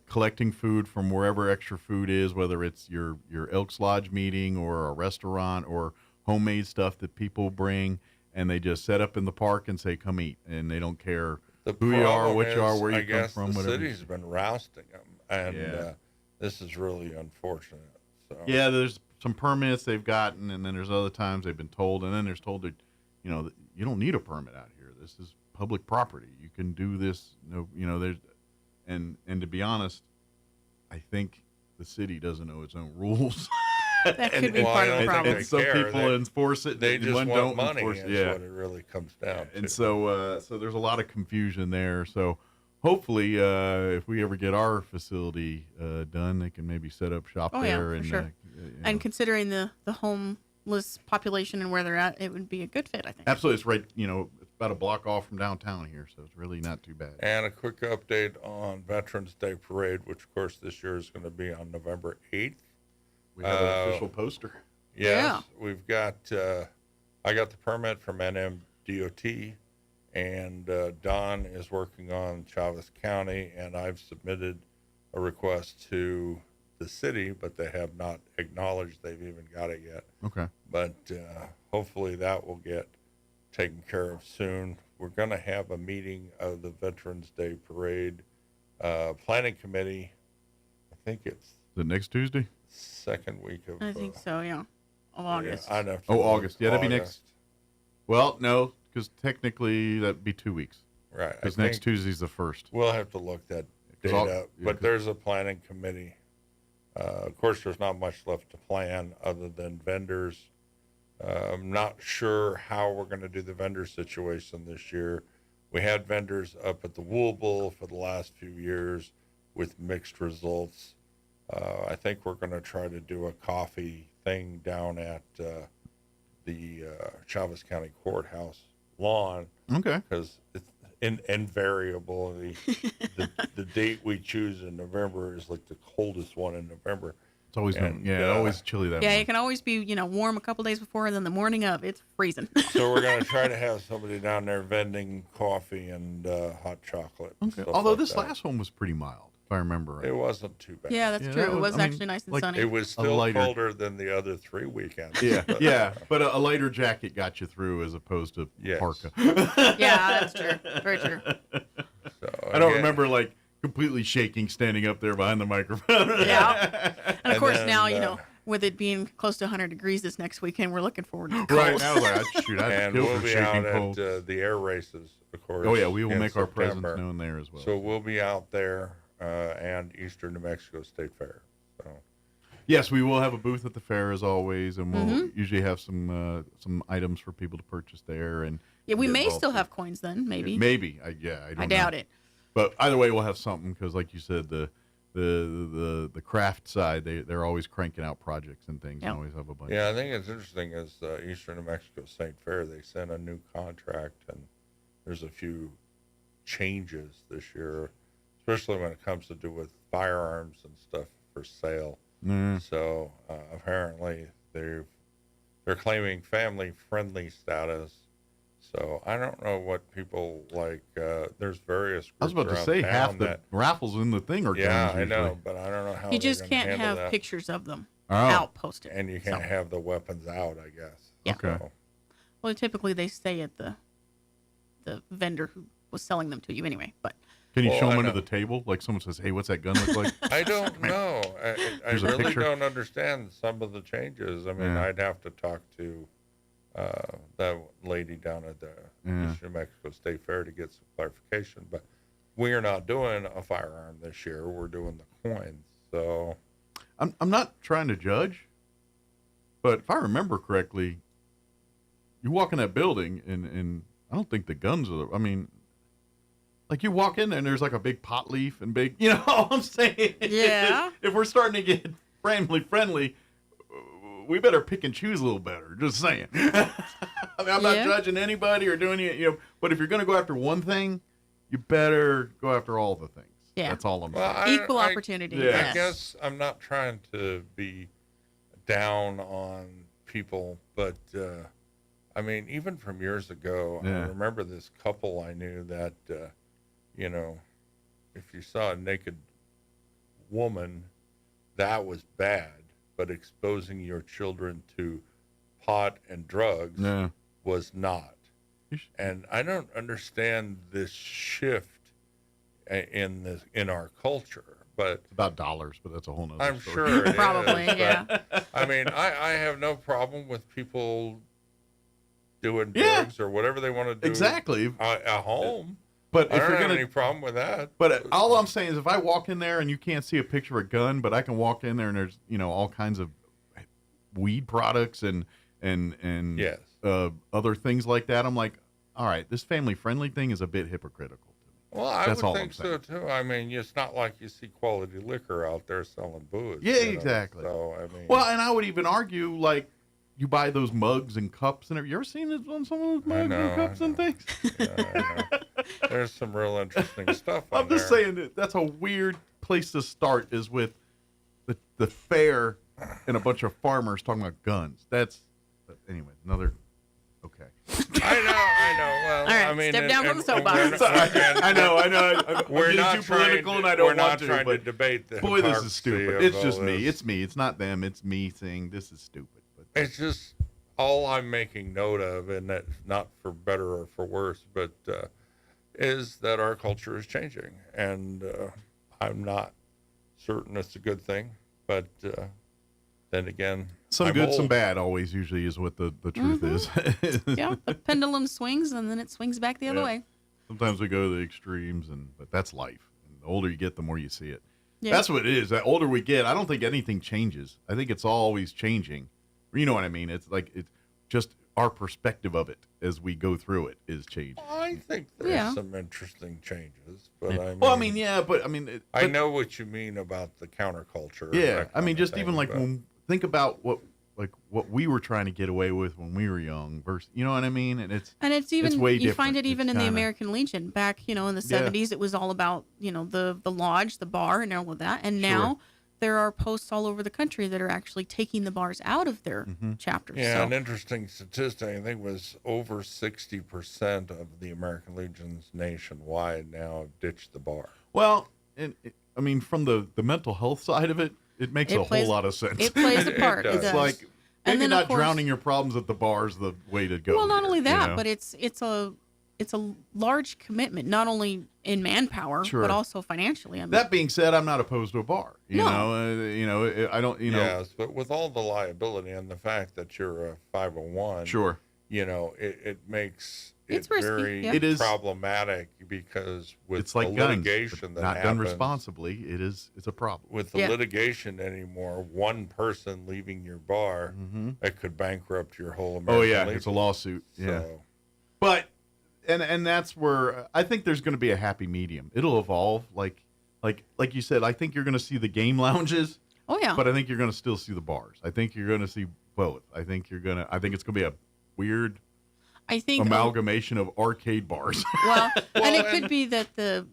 Speaker 15: collecting food from wherever extra food is, whether it's your Elks Lodge meeting or a restaurant or homemade stuff that people bring, and they just set up in the park and say, come eat. And they don't care who you are, what you are, where you come from,
Speaker 22: the
Speaker 15: whatever.
Speaker 22: city's been rousting them, and this is really unfortunate. So.
Speaker 15: Yeah, there's some permits they've gotten, and then there's other times they've been told, and then there's told that, that you don't need a permit out here. This is public property. You can do this. There's, and to be honest, I think the city doesn't know its own rules.
Speaker 21: That could be part of the problem.
Speaker 15: And some people enforce it.
Speaker 22: They just want
Speaker 15: don't
Speaker 22: money.
Speaker 15: Enforce
Speaker 22: Is what it really comes down to.
Speaker 15: And so there's a lot of confusion there. So hopefully, if we ever get our facility done, they can maybe set up shop there.
Speaker 21: For sure. And considering the homeless population and where they're at, it would be a good fit, I think.
Speaker 15: Absolutely. It's right, it's about a block off from downtown here, so it's really not too bad.
Speaker 22: And a quick update on Veterans Day Parade, which, of course, this year is going to be on November 8th.
Speaker 15: We have an official poster.
Speaker 22: Yes, we've got, I got the permit from NMDOT, and Don is working on Chavez County, and I've submitted a request to the city, but they have not acknowledged they've even got it yet.
Speaker 15: Okay.
Speaker 22: But hopefully that will get taken care of soon. We're going to have a meeting of the Veterans Day Parade planning committee. I think it's
Speaker 15: the next Tuesday?
Speaker 22: Second week of
Speaker 21: I think so, yeah. Of August.
Speaker 22: Yeah, I'd have to
Speaker 15: August. Yeah, that'd be
Speaker 22: August.
Speaker 15: next. Well, no, because technically that'd be 2 weeks.
Speaker 22: Right.
Speaker 15: Because next Tuesday's the 1st.
Speaker 22: We'll have to look that date up. But there's a planning committee. Of course, there's not much left to plan other than vendors. I'm not sure how we're going to do the vendor situation this year. We had vendors up at the Wool Bowl for the last few years with mixed results. I think we're going to try to do a coffee thing down at the Chavez County Courthouse lawn.
Speaker 15: Okay.
Speaker 22: Because it's invariable. The date we choose in November is like the coldest one in November.
Speaker 15: It's always always chilly that
Speaker 21: Yeah,
Speaker 15: month.
Speaker 21: it can always be, warm a couple days before, and then the morning of, it's freezing.
Speaker 22: So we're going to try to have somebody down there vending coffee and hot chocolate. And
Speaker 15: Okay.
Speaker 22: stuff
Speaker 15: Although
Speaker 22: like
Speaker 15: this
Speaker 22: that.
Speaker 15: last one was pretty mild, if I remember right.
Speaker 22: It wasn't too bad.
Speaker 21: Yeah, that's true. It was actually nice and sunny.
Speaker 22: It was still colder than the other 3 weekends.
Speaker 15: Yeah, yeah, but a lighter jacket got you through as opposed to parka.
Speaker 21: Yeah, that's true. Very true.
Speaker 22: So,
Speaker 15: I don't remember completely shaking standing up there behind the microphone.
Speaker 21: Yeah. And of course
Speaker 22: then,
Speaker 21: now, with it being close to 100 degrees this next weekend, we're looking forward to
Speaker 15: Right.
Speaker 21: cold.
Speaker 15: I was like, shoot, I'd
Speaker 22: And
Speaker 15: kill
Speaker 22: we'll
Speaker 15: for
Speaker 22: be
Speaker 15: shaking
Speaker 22: out
Speaker 15: cold.
Speaker 22: at the air races, of course.
Speaker 15: Oh, yeah, we will
Speaker 22: in
Speaker 15: make our presence
Speaker 22: September.
Speaker 15: known there as well.
Speaker 22: So we'll be out there and Eastern New Mexico State Fair. So.
Speaker 15: Yes, we will have a booth at the fair as always, and we'll usually have some items for people to purchase there. And
Speaker 21: Yeah, we
Speaker 15: get
Speaker 21: may
Speaker 15: involved
Speaker 21: still
Speaker 15: with.
Speaker 21: have coins then, maybe.
Speaker 15: Maybe, I don't
Speaker 21: I
Speaker 15: know.
Speaker 21: doubt it.
Speaker 15: But either way, we'll have something because, like you said, the craft side, they're always cranking out projects and things. And always have a bunch.
Speaker 22: Yeah, I think it's interesting is Eastern New Mexico State Fair, they sent a new contract, and there's a few changes this year, especially when it comes to do with firearms and stuff for sale. So apparently they're claiming family-friendly status. So I don't know what people like. There's various groups
Speaker 15: I was about to say half the raffles in the thing are guns.
Speaker 22: Yeah, I
Speaker 15: usually.
Speaker 22: know, but I don't know how.
Speaker 21: You just can't have
Speaker 22: that.
Speaker 21: pictures of them out posted.
Speaker 22: And you can't have the weapons out, I guess.
Speaker 21: Yeah.
Speaker 15: Okay.
Speaker 22: So,
Speaker 21: Well, typically they stay at the vendor who was selling them to you anyway. But
Speaker 15: can you show them under the table? Like someone says, "Hey, what's that gun look like?"
Speaker 22: I don't know. I
Speaker 15: Here's a
Speaker 22: really
Speaker 15: picture.
Speaker 22: don't understand some of the changes. I mean,
Speaker 15: Yeah.
Speaker 22: I'd have to talk to that lady down at the East New Mexico State Fair to get some clarification. But we are not doing a firearm this year. We're doing the coins. So
Speaker 15: I'm not trying to judge, but if I remember correctly, you walk in that building and I don't think the guns are. I mean, like you walk in there and there's like a big pot leaf and big. You know what I'm saying?
Speaker 21: Yeah.
Speaker 15: If we're starting to get family friendly, we better pick and choose a little better. Just saying. I mean, I'm not judging anybody or doing it, but if you're going to go after one thing, you better go after all the things.
Speaker 21: Yeah.
Speaker 15: That's all I'm saying.
Speaker 21: Equal opportunity.
Speaker 15: Yeah.
Speaker 21: Yes.
Speaker 22: I guess I'm not trying to be down on people, but I mean, even from years ago, I remember this couple I knew that, if you saw a naked woman, that was bad, but exposing your children to pot and drugs was not. And I don't understand this shift in our culture. But
Speaker 15: it's about dollars, but that's a whole nother
Speaker 22: I'm
Speaker 15: story.
Speaker 22: sure it
Speaker 21: Probably,
Speaker 22: is,
Speaker 21: yeah.
Speaker 22: but, I mean, I have no problem with people doing drugs or whatever they want to do.
Speaker 15: Exactly.
Speaker 22: At home.
Speaker 15: But
Speaker 22: I
Speaker 15: if
Speaker 22: don't
Speaker 15: you're
Speaker 22: have
Speaker 15: gonna,
Speaker 22: any problem with that.
Speaker 15: But all I'm saying is, if I walk in there and you can't see a picture of a gun, but I can walk in there and there's all kinds of weed products and
Speaker 22: yes.
Speaker 15: Other things like that, I'm like, all right, this family friendly thing is a bit hypocritical.
Speaker 22: Well, I
Speaker 15: That's all
Speaker 22: would
Speaker 15: I'm
Speaker 22: think so too. I mean, it's not like you see quality liquor out there selling booze.
Speaker 15: Yeah,
Speaker 22: you know?
Speaker 15: exactly.
Speaker 22: So I mean,
Speaker 15: Well, and I would even argue, like, you buy those mugs and cups and everything. You ever seen this on some of those mugs and cups and things?
Speaker 22: I know. There's some real interesting stuff on
Speaker 15: I'm just
Speaker 22: there.
Speaker 15: saying that that's a weird place to start, is with the fair and a bunch of farmers talking about guns. But anyway, another. Okay.
Speaker 22: I know. Well,
Speaker 21: All right,
Speaker 22: I mean,
Speaker 21: step down from the soapbox.
Speaker 15: I know.
Speaker 22: We're
Speaker 15: I'm
Speaker 22: not
Speaker 15: getting too political, and I
Speaker 22: we're
Speaker 15: don't
Speaker 22: not
Speaker 15: want to.
Speaker 22: trying to
Speaker 15: But
Speaker 22: debate the
Speaker 15: boy, this
Speaker 22: hypocrisy
Speaker 15: is stupid.
Speaker 22: of
Speaker 15: It's
Speaker 22: all
Speaker 15: just me.
Speaker 22: this.
Speaker 15: It's me. It's not them. It's me saying this is stupid. But
Speaker 22: It's just all I'm making note of, and that's not for better or for worse, but is that our culture is changing, and I'm not certain it's a good thing, but then again,
Speaker 15: some
Speaker 22: I'm
Speaker 15: good,
Speaker 22: old.
Speaker 15: some bad. Always, usually, is what the truth is.
Speaker 21: Yeah, the pendulum swings and then it swings back the other
Speaker 15: Yeah.
Speaker 21: way.
Speaker 15: Sometimes we go to the extremes, but that's life. And the older you get, the more you see it.
Speaker 21: Yeah.
Speaker 15: That's what it is. The older we get, I don't think anything changes. I think it's always changing. You know what I mean? It's like it's just our perspective of it as we go through it is changing.
Speaker 22: I think there's some interesting changes, but
Speaker 15: Yeah.
Speaker 22: I mean,
Speaker 15: Well, I mean, yeah, but I mean,
Speaker 22: I know what you mean about the counterculture.
Speaker 15: Yeah,
Speaker 22: that
Speaker 15: I mean,
Speaker 22: kind of
Speaker 15: just
Speaker 22: thing,
Speaker 15: even like
Speaker 22: but-
Speaker 15: when think about what we were trying to get away with when we were young versus, you know what I mean? And it's
Speaker 21: even
Speaker 15: way
Speaker 21: you find
Speaker 15: different.
Speaker 21: it even
Speaker 15: It's
Speaker 21: in the
Speaker 15: kinda-
Speaker 21: American Legion back, in the 70s. It was all about the lodge, the bar, and all of that. And now there are posts all over the country that are actually taking the bars out of their chapters.
Speaker 22: Yeah,
Speaker 21: So
Speaker 22: an interesting statistic, I think, was over 60% of the American Legions nationwide now have ditched the bar.
Speaker 15: Well, I mean, from the mental health side of it, it makes a whole lot of sense.
Speaker 21: It plays a part.
Speaker 22: It
Speaker 21: It
Speaker 22: does.
Speaker 21: does.
Speaker 15: Like
Speaker 21: And
Speaker 15: maybe
Speaker 21: then, of
Speaker 15: not
Speaker 21: course-
Speaker 15: drowning your problems at the bar is the way to go.
Speaker 21: Well, not
Speaker 15: here,
Speaker 21: only
Speaker 15: you
Speaker 21: that,
Speaker 15: know?
Speaker 21: but it's a large commitment, not only in manpower
Speaker 15: Sure.
Speaker 21: but also financially. I mean,
Speaker 15: That being said, I'm not opposed to a bar. You
Speaker 21: No.
Speaker 15: know, I don't. You know,
Speaker 22: Yes, but with all the liability and the fact that you're a 501,
Speaker 15: Sure.
Speaker 22: It makes
Speaker 21: It's
Speaker 22: it
Speaker 21: risky,
Speaker 22: very
Speaker 21: yeah.
Speaker 15: It is-
Speaker 22: problematic because with
Speaker 15: it's like
Speaker 22: the
Speaker 15: guns,
Speaker 22: litigation
Speaker 15: but
Speaker 22: that
Speaker 15: not
Speaker 22: happens,
Speaker 15: done responsibly. It's a problem.
Speaker 22: with the litigation anymore, one person leaving your bar, it could bankrupt your whole American
Speaker 15: Oh yeah,
Speaker 22: Legion.
Speaker 15: it's a lawsuit. Yeah,
Speaker 22: So,
Speaker 15: but and that's where I think there's going to be a happy medium. It'll evolve. Like you said, I think you're going to see the game lounges.
Speaker 21: Oh yeah.
Speaker 15: But I think you're going to still see the bars. I think you're going to see both. I think it's going to be a weird
Speaker 21: I think
Speaker 15: amalgamation of arcade bars.
Speaker 21: Well, and it could be that the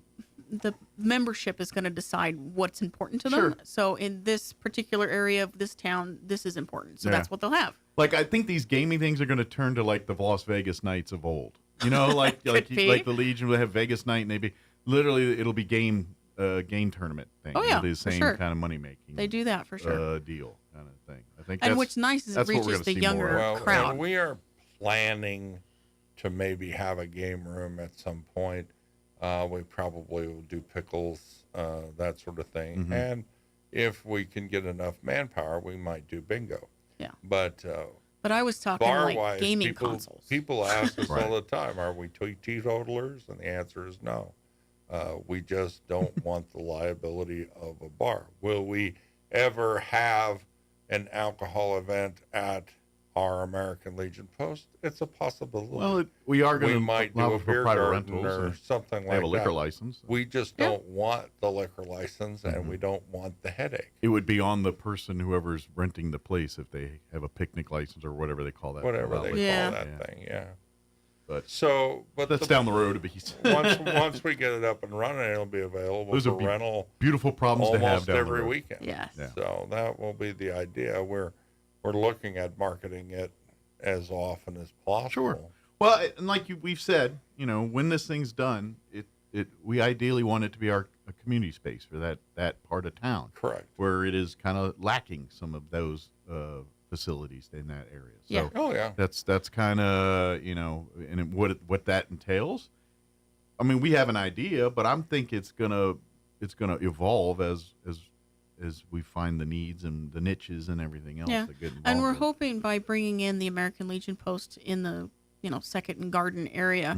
Speaker 21: the membership is going to decide what's important to them. So in this particular area of this town, this is important. So that's what they'll have.
Speaker 15: Like, I think these gaming things are going to turn to like the Las Vegas Nights of old. You know, like the Legion will have Vegas Night, and it'll be game tournament thing.
Speaker 21: Oh yeah,
Speaker 15: it'll be the same kind of money making.
Speaker 21: They do that for sure.
Speaker 15: Deal kind of thing. I think.
Speaker 21: And what's nice is it reaches the younger crowd.
Speaker 22: And we are planning to maybe have a game room at some point. We probably will do pickles, that sort of thing.
Speaker 15: Mm-hmm.
Speaker 22: And if we can get enough manpower, we might do bingo.
Speaker 21: Yeah.
Speaker 22: But
Speaker 21: I was talking like gaming consoles.
Speaker 22: People ask us all the time, are we teetotalers? And the answer is no. We just don't want the liability of a bar. Will we ever have an alcohol event at our American Legion post? It's a possibility.
Speaker 15: Well, we are going to
Speaker 22: might do a beer garden or something like that.
Speaker 15: Have a liquor license.
Speaker 22: We just don't want the liquor license, and we don't want the headache.
Speaker 15: It would be on the person, whoever's renting the place, if they have a picnic license or whatever they call that.
Speaker 22: Whatever they call that thing, yeah.
Speaker 15: But
Speaker 22: that's
Speaker 15: down the road a piece.
Speaker 22: once we get it up and running, it'll be available for rental.
Speaker 15: Beautiful problems to have
Speaker 22: almost
Speaker 15: down
Speaker 22: every
Speaker 15: the road.
Speaker 22: weekend.
Speaker 21: Yes.
Speaker 15: Yeah.
Speaker 22: So that will be the idea. We're looking at marketing it as often as possible.
Speaker 15: Sure. Well, and like we've said, when this thing's done, we ideally want it to be a community space for that part of town.
Speaker 22: Correct.
Speaker 15: Where it is kind of lacking some of those facilities in that area. So that's kind of, and what that entails. I mean, we have an idea, but I'm thinking it's gonna evolve as we find the needs and the niches and everything else that get involved.
Speaker 21: And we're hoping by bringing in the American Legion post in the Second and Garden area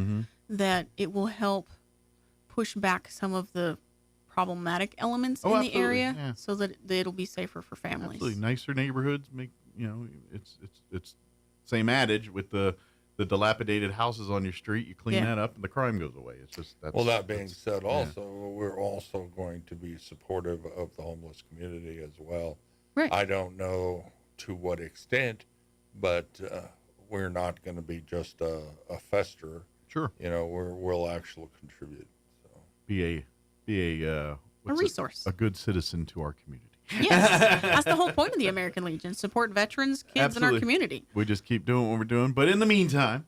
Speaker 21: that it will help push back some of the problematic elements in the area, so that it'll be safer for families.
Speaker 15: Absolutely. Nicer neighborhoods make it's same adage with the dilapidated houses on your street. You clean that up and the crime goes away. It's just
Speaker 22: that being said, also we're also going to be supportive of the homeless community as well.
Speaker 21: Right.
Speaker 22: I don't know to what extent, but we're not going to be just a fester.
Speaker 15: Sure.
Speaker 22: We'll actually contribute. So
Speaker 15: be a
Speaker 21: resource,
Speaker 15: a good citizen to our community.
Speaker 21: Yes, that's the whole point of the American Legion: support veterans, kids in our community.
Speaker 15: We just keep doing what we're doing, but in the meantime,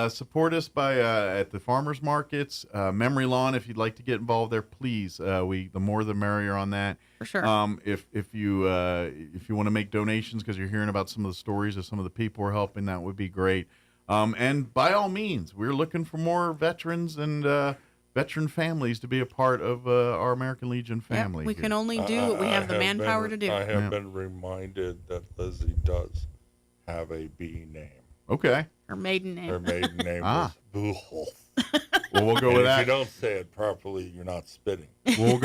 Speaker 15: support us by at the farmers markets, Memory Lawn. If you'd like to get involved there, please. The more the merrier on that.
Speaker 21: For sure.
Speaker 15: If you want to make donations because you're hearing about some of the stories of some of the people we're helping, that would be great. And by all means, we're looking for more veterans and veteran families to be a part of our American Legion family.
Speaker 21: We can only do what we have the manpower to do.
Speaker 22: I have been reminded that Lizzie does have a B name.
Speaker 15: Okay.
Speaker 21: Her maiden name.
Speaker 22: Her maiden name is Buchholz.
Speaker 15: Well, we'll go with that.
Speaker 22: If you don't say it properly, you're not spitting.
Speaker 15: We'll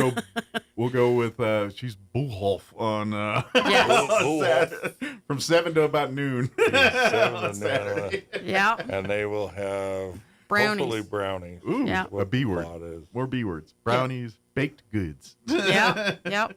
Speaker 15: go with she's Buchholz on from 7 to about noon.
Speaker 22: 7 to noon.
Speaker 21: Yeah.
Speaker 22: And they will have
Speaker 21: brownies.
Speaker 22: Hopefully brownies.
Speaker 15: Ooh, a B word. More B words. Brownies, baked goods.
Speaker 21: Yep.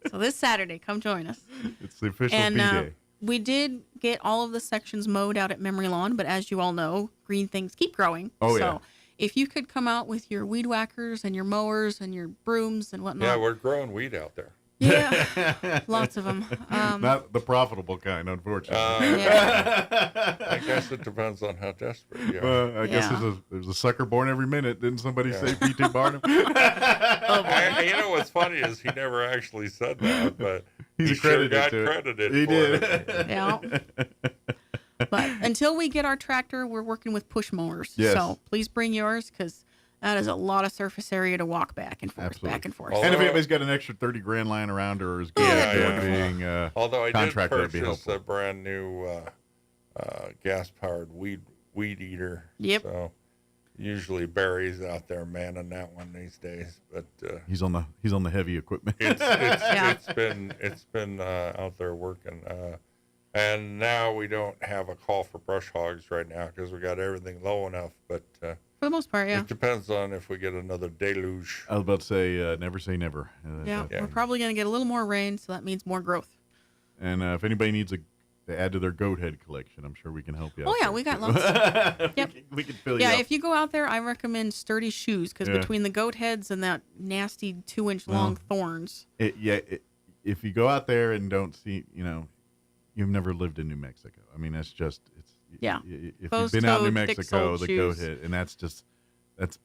Speaker 21: So this Saturday, come join us.
Speaker 15: It's the official B-Day.
Speaker 21: We did get all of the sections mowed out at Memory Lawn, but as you all know, green things keep growing. So if you could come out with your weed whackers and your mowers and your brooms and whatnot.
Speaker 22: Yeah, we're growing weed out there.
Speaker 21: Yeah, lots of them.
Speaker 15: Not the profitable kind, unfortunately.
Speaker 22: I guess it depends on how desperate you are.
Speaker 15: I guess there's a sucker born every minute. Didn't somebody say P.T. Barnum?
Speaker 22: You know what's funny is he never actually said that, but he sure got credited
Speaker 15: he
Speaker 22: for
Speaker 15: did.
Speaker 22: it.
Speaker 21: Yeah. But until we get our tractor, we're working with push mowers.
Speaker 15: Yes.
Speaker 21: So please bring yours because that is a lot of surface area to walk back and forth, back and forth.
Speaker 15: And if anybody's got an extra 30 grand lying around or is good at being
Speaker 22: although I did
Speaker 15: contractor,
Speaker 22: purchase a brand new gas-powered weed eater.
Speaker 21: Yep.
Speaker 22: So usually Barry's out there manning that one these days, but
Speaker 15: he's on the heavy equipment.
Speaker 22: It's been out there working. And now we don't have a call for brush hogs right now because we got everything low enough. But
Speaker 21: for the most part,
Speaker 22: it depends on if we get another deluge.
Speaker 15: I was about to say, never say never.
Speaker 21: We're probably going to get a little more rain, so that means more growth.
Speaker 15: And if anybody needs to add to their goat head collection. I'm sure we can help you out.
Speaker 21: Oh, yeah,
Speaker 15: there,
Speaker 21: we got
Speaker 15: too.
Speaker 21: lots. Yep.
Speaker 15: We can fill you
Speaker 21: Yeah,
Speaker 15: up.
Speaker 21: if you go out there, I recommend sturdy shoes because between the goat heads and that nasty 2-inch long thorns.
Speaker 15: If you go out there and don't see, you've never lived in New Mexico. I mean, that's just,
Speaker 21: Yeah.
Speaker 15: If
Speaker 21: Closed
Speaker 15: you've been out in New
Speaker 21: toed,
Speaker 15: Mexico,
Speaker 21: thick-soled
Speaker 15: the goat
Speaker 21: shoes.
Speaker 15: head, and that's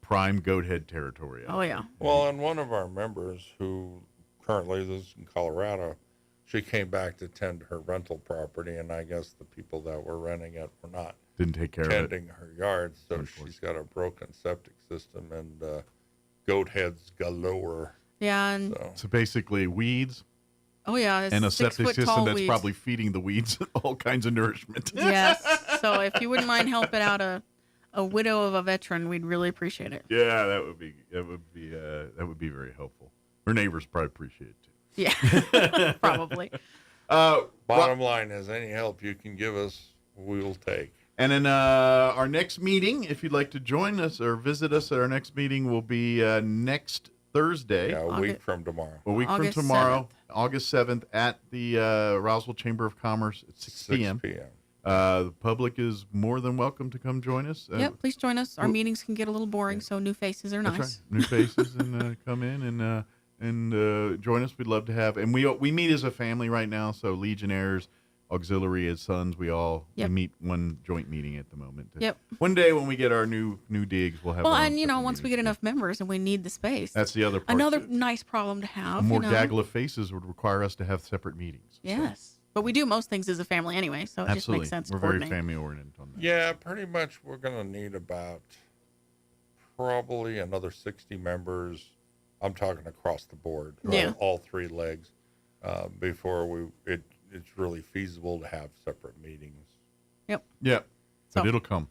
Speaker 15: prime goat head territory.
Speaker 21: Oh, yeah.
Speaker 22: Well, and one of our members who currently lives in Colorado, she came back to tend her rental property, and I guess the people that were renting it were not
Speaker 15: Didn't take care of it.
Speaker 22: tending her yard, so she's got a broken septic system and goat heads galore.
Speaker 21: Yeah. And
Speaker 15: So basically, weeds.
Speaker 21: Oh, yeah. It's
Speaker 15: And a septic
Speaker 21: 6-foot
Speaker 15: system
Speaker 21: tall
Speaker 15: that's
Speaker 21: weeds.
Speaker 15: probably feeding the weeds all kinds of nourishment.
Speaker 21: Yes. So if you wouldn't mind helping out a widow of a veteran, we'd really appreciate it.
Speaker 15: Yeah, that would be very helpful. Her neighbors probably appreciate it too.
Speaker 21: Yeah, probably.
Speaker 22: Bottom line is, any help you can give us, we'll take.
Speaker 15: And then our next meeting, if you'd like to join us or visit us at our next meeting, will be next Thursday.
Speaker 22: Yeah, a week from tomorrow.
Speaker 15: A week
Speaker 21: August
Speaker 15: from tomorrow, August 7th, at the Roswell Chamber of Commerce at 6 p.m. The public is more than welcome to come join us.
Speaker 21: Yep, please join us. Our meetings can get a little boring, so new faces are nice.
Speaker 15: That's right. New faces and come in and join us. We'd love to have. And we meet as a family right now. So Legionnaires, Auxiliary as sons, we meet one joint meeting at the moment.
Speaker 21: Yep.
Speaker 15: One day when we get our new digs, we'll have.
Speaker 21: Well,
Speaker 15: our own
Speaker 21: and
Speaker 15: separate
Speaker 21: once we get enough members and we need the space,
Speaker 15: That's the other part.
Speaker 21: Another nice problem to have.
Speaker 15: A more
Speaker 21: you know?
Speaker 15: gaggle of faces would require us to have separate meetings.
Speaker 21: Yes, but we do most things as a family anyway, so it
Speaker 15: Absolutely.
Speaker 21: just makes sense.
Speaker 15: We're
Speaker 21: to
Speaker 15: very
Speaker 21: coordinate.
Speaker 15: family oriented on that.
Speaker 22: Yeah, pretty much we're going to need about probably another 60 members. I'm talking across the board, all three legs, before it's really feasible to have separate meetings.
Speaker 21: Yep.
Speaker 15: Yep. But
Speaker 21: So-
Speaker 15: it'll come.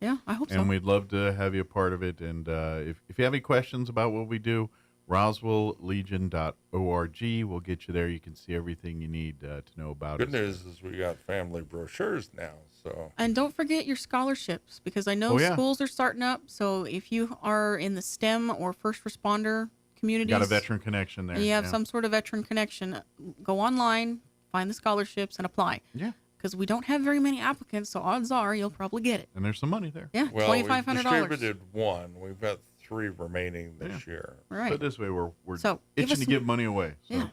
Speaker 21: Yeah, I hope so.
Speaker 15: And we'd love to have you a part of it. And if you have any questions about what we do, RoswellLegion.org will get you there. You can see everything you need to know about
Speaker 22: Good
Speaker 15: us.
Speaker 22: news is we got family brochures now, so.
Speaker 21: And don't forget your scholarships because I know schools are starting up. So if you are in the STEM or first responder communities,
Speaker 15: Got a veteran connection there.
Speaker 21: and you have some sort of veteran connection, go online, find the scholarships, and apply.
Speaker 15: Yeah.
Speaker 21: Because we don't have very many applicants, so odds are you'll probably get it.
Speaker 15: And there's some money there.
Speaker 21: Yeah,
Speaker 22: Well, we've
Speaker 21: $2,500.
Speaker 22: distributed one. We've got 3 remaining this year.
Speaker 21: Right.
Speaker 15: But this way, we're
Speaker 21: So, give
Speaker 15: itching
Speaker 21: us
Speaker 15: to
Speaker 21: some-
Speaker 15: give money away. So,
Speaker 21: Yeah.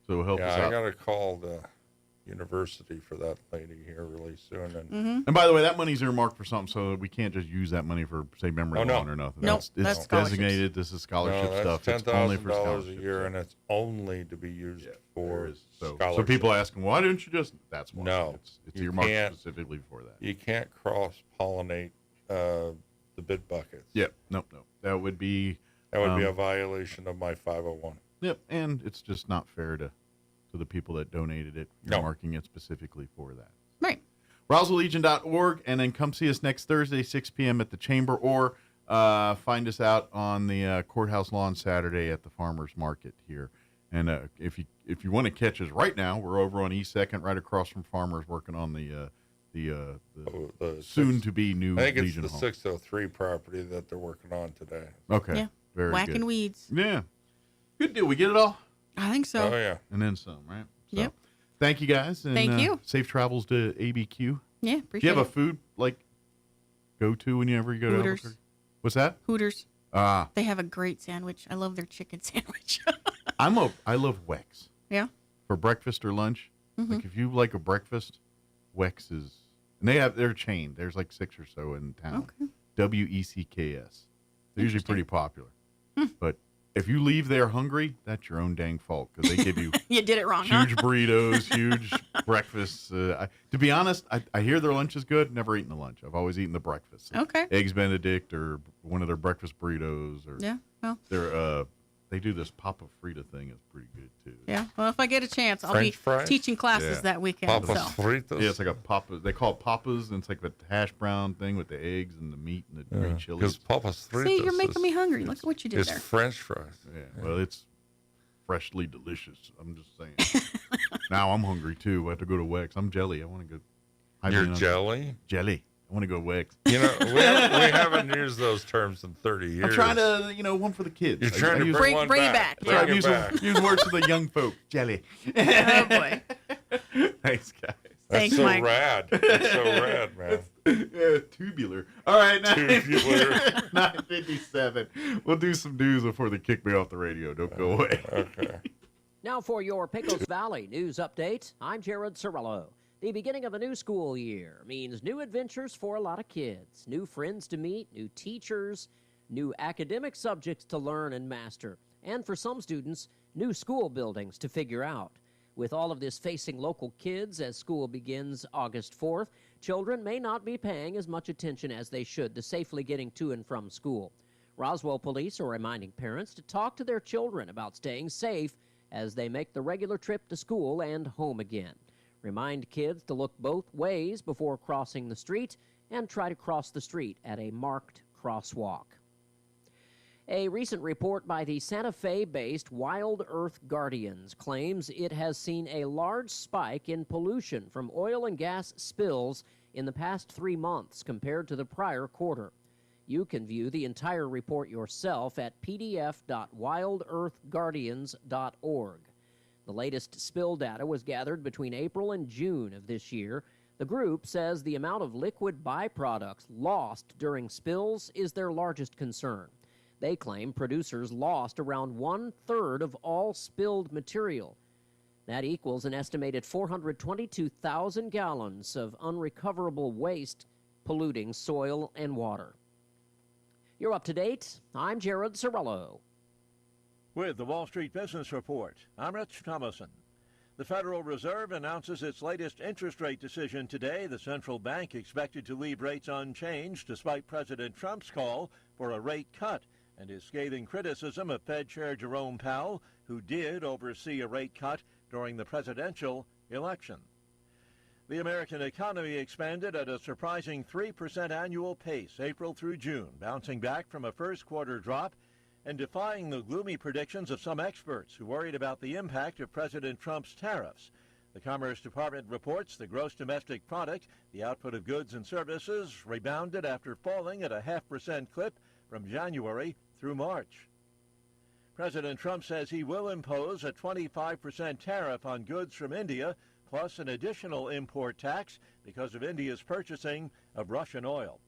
Speaker 15: so help us
Speaker 22: Yeah, I
Speaker 15: out.
Speaker 22: got to call the university for that lady here really soon. And
Speaker 21: Mm-hmm.
Speaker 15: And by the way, that money's earmarked for something, so we can't just use that money for, say, memory
Speaker 22: Oh, no.
Speaker 15: loan or nothing.
Speaker 21: Nope,
Speaker 15: It's
Speaker 21: that's scholarships.
Speaker 15: designated. This is scholarship
Speaker 22: no,
Speaker 15: stuff.
Speaker 22: that's
Speaker 15: It's only for
Speaker 22: $10,000 a
Speaker 15: scholarships.
Speaker 22: year, and it's only to be used for
Speaker 15: So
Speaker 22: scholarships.
Speaker 15: people asking, why didn't you just? That's why.
Speaker 22: No,
Speaker 15: It's
Speaker 22: you
Speaker 15: earmarked
Speaker 22: can't-
Speaker 15: specifically for that.
Speaker 22: You can't cross-pollinate the bid buckets.
Speaker 15: Yep. Nope. That would be.
Speaker 22: That would be a violation of my 501.
Speaker 15: Yep. And it's just not fair to the people that donated it. You're
Speaker 22: No.
Speaker 15: marking it specifically for that.
Speaker 21: Right.
Speaker 15: RoswellLegion.org, and then come see us next Thursday, 6 p.m. at the Chamber, or find us out on the courthouse lawn Saturday at the Farmers Market here. And if you want to catch us right now, we're over on East 2nd, right across from Farmers, working on the soon-to-be new
Speaker 22: I think it's
Speaker 15: Legion
Speaker 22: the
Speaker 15: home.
Speaker 22: 603 property that they're working on today.
Speaker 15: Okay.
Speaker 21: Yeah.
Speaker 15: Very
Speaker 21: Whacking
Speaker 15: good.
Speaker 21: weeds.
Speaker 15: Yeah. Good deal. We get it all?
Speaker 21: I think so.
Speaker 22: Oh, yeah.
Speaker 15: And then some, right? So,
Speaker 21: Yep.
Speaker 15: Thank you, guys. And,
Speaker 21: Thank you.
Speaker 15: Safe travels to ABQ.
Speaker 21: Yeah,
Speaker 15: Do
Speaker 21: appreciate
Speaker 15: you have
Speaker 21: it.
Speaker 15: a food, go-to whenever you go to
Speaker 21: Hooters.
Speaker 15: Albuquerque? What's that?
Speaker 21: Hooters.
Speaker 15: Ah.
Speaker 21: They have a great sandwich. I love their chicken sandwich.
Speaker 15: I love Wex.
Speaker 21: Yeah.
Speaker 15: For breakfast or lunch.
Speaker 21: Mhm.
Speaker 15: Like if you like a breakfast, Wex is, and they're chained. There's like 6 or so in town.
Speaker 21: Okay.
Speaker 15: WECKS. They're usually pretty popular. But if you leave there hungry, that's your own dang fault because they give you
Speaker 21: You did it wrong,
Speaker 15: huge
Speaker 21: huh?
Speaker 15: burritos, huge breakfasts. To be honest, I hear their lunch is good. Never eaten the lunch. I've always eaten the breakfast.
Speaker 21: Okay.
Speaker 15: Eggs Benedict or one of their breakfast burritos. Or
Speaker 21: Yeah, well.
Speaker 15: they do this Papa Frita thing. It's pretty good too.
Speaker 21: Yeah. Well, if I get a chance, I'll
Speaker 15: French
Speaker 21: be
Speaker 15: fries?
Speaker 21: teaching classes
Speaker 15: Yeah.
Speaker 21: that weekend.
Speaker 22: Papa's
Speaker 21: so.
Speaker 22: Fritas.
Speaker 15: Yeah, it's like a Papa. They call it Papas, and it's like a hash brown thing with the eggs and the meat and the green chili.
Speaker 22: Because Papa's Fritas
Speaker 21: See, you're making me hungry. Look at what you did
Speaker 22: It's
Speaker 21: there.
Speaker 22: French fries.
Speaker 15: Yeah, well, it's freshly delicious. I'm just saying. Now I'm hungry too. I have to go to Wex. I'm jelly. I want to go.
Speaker 22: You're jelly?
Speaker 15: Jelly. I want to go Wex.
Speaker 22: You know, we haven't used those terms in 30 years.
Speaker 15: I'm trying to, one for the kids.
Speaker 22: You're trying to
Speaker 15: use-
Speaker 22: bring one
Speaker 21: bring it
Speaker 22: back.
Speaker 21: back.
Speaker 22: Bring
Speaker 15: I
Speaker 22: it
Speaker 15: use,
Speaker 22: back.
Speaker 15: use words for the young folk. Jelly.
Speaker 21: Oh, boy.
Speaker 15: Thanks, guys.
Speaker 21: Thanks,
Speaker 22: so
Speaker 21: Mike.
Speaker 22: rad. That's so rad, man.
Speaker 15: Yeah, tubular. All right,
Speaker 22: Tubular.
Speaker 15: 9:57. We'll do some news before they kick me off the radio. Don't go away.
Speaker 22: Okay.
Speaker 6: Now for your Pecos Valley news update, I'm Jared Cirillo. The beginning of a new school year means new adventures for a lot of kids, new friends to meet, new teachers, new academic subjects to learn and master, and for some students, new school buildings to figure out. With all of this facing local kids as school begins August 4th, children may not be paying as much attention as they should to safely getting to and from school. Roswell police are reminding parents to talk to their children about staying safe as they make the regular trip to school and home again. Remind kids to look both ways before crossing the street and try to cross the street at a marked crosswalk. A recent report by the Santa Fe-based Wild Earth Guardians claims it has seen a large spike in pollution from oil and gas spills in the past 3 months compared to the prior quarter. You can view the entire report yourself at pdf.wildearthguardians.org. The latest spill data was gathered between April and June of this year. The group says the amount of liquid byproducts lost during spills is their largest concern. They claim producers lost around 1/3 of all spilled material. That equals an estimated 422,000 gallons of unrecoverable waste polluting soil and water. You're up to date. I'm Jared Cirillo.
Speaker 1: With the Wall Street Business Report, I'm Rich Thomason. The Federal Reserve announces its latest interest rate decision today. The central bank expected to leave rates unchanged despite President Trump's call for a rate cut and his scathing criticism of Fed Chair Jerome Powell, who did oversee a rate cut during the presidential election. The American economy expanded at a surprising 3% annual pace April through June, bouncing back from a first quarter drop and defying the gloomy predictions of some experts who worried about the impact of President Trump's tariffs. The Commerce Department reports the gross domestic product, the output of goods and services, rebounded after falling at a 0.5% clip from January through March. President Trump says he will impose a 25% tariff on goods from India, plus an additional import tax because of India's purchasing of Russian oil.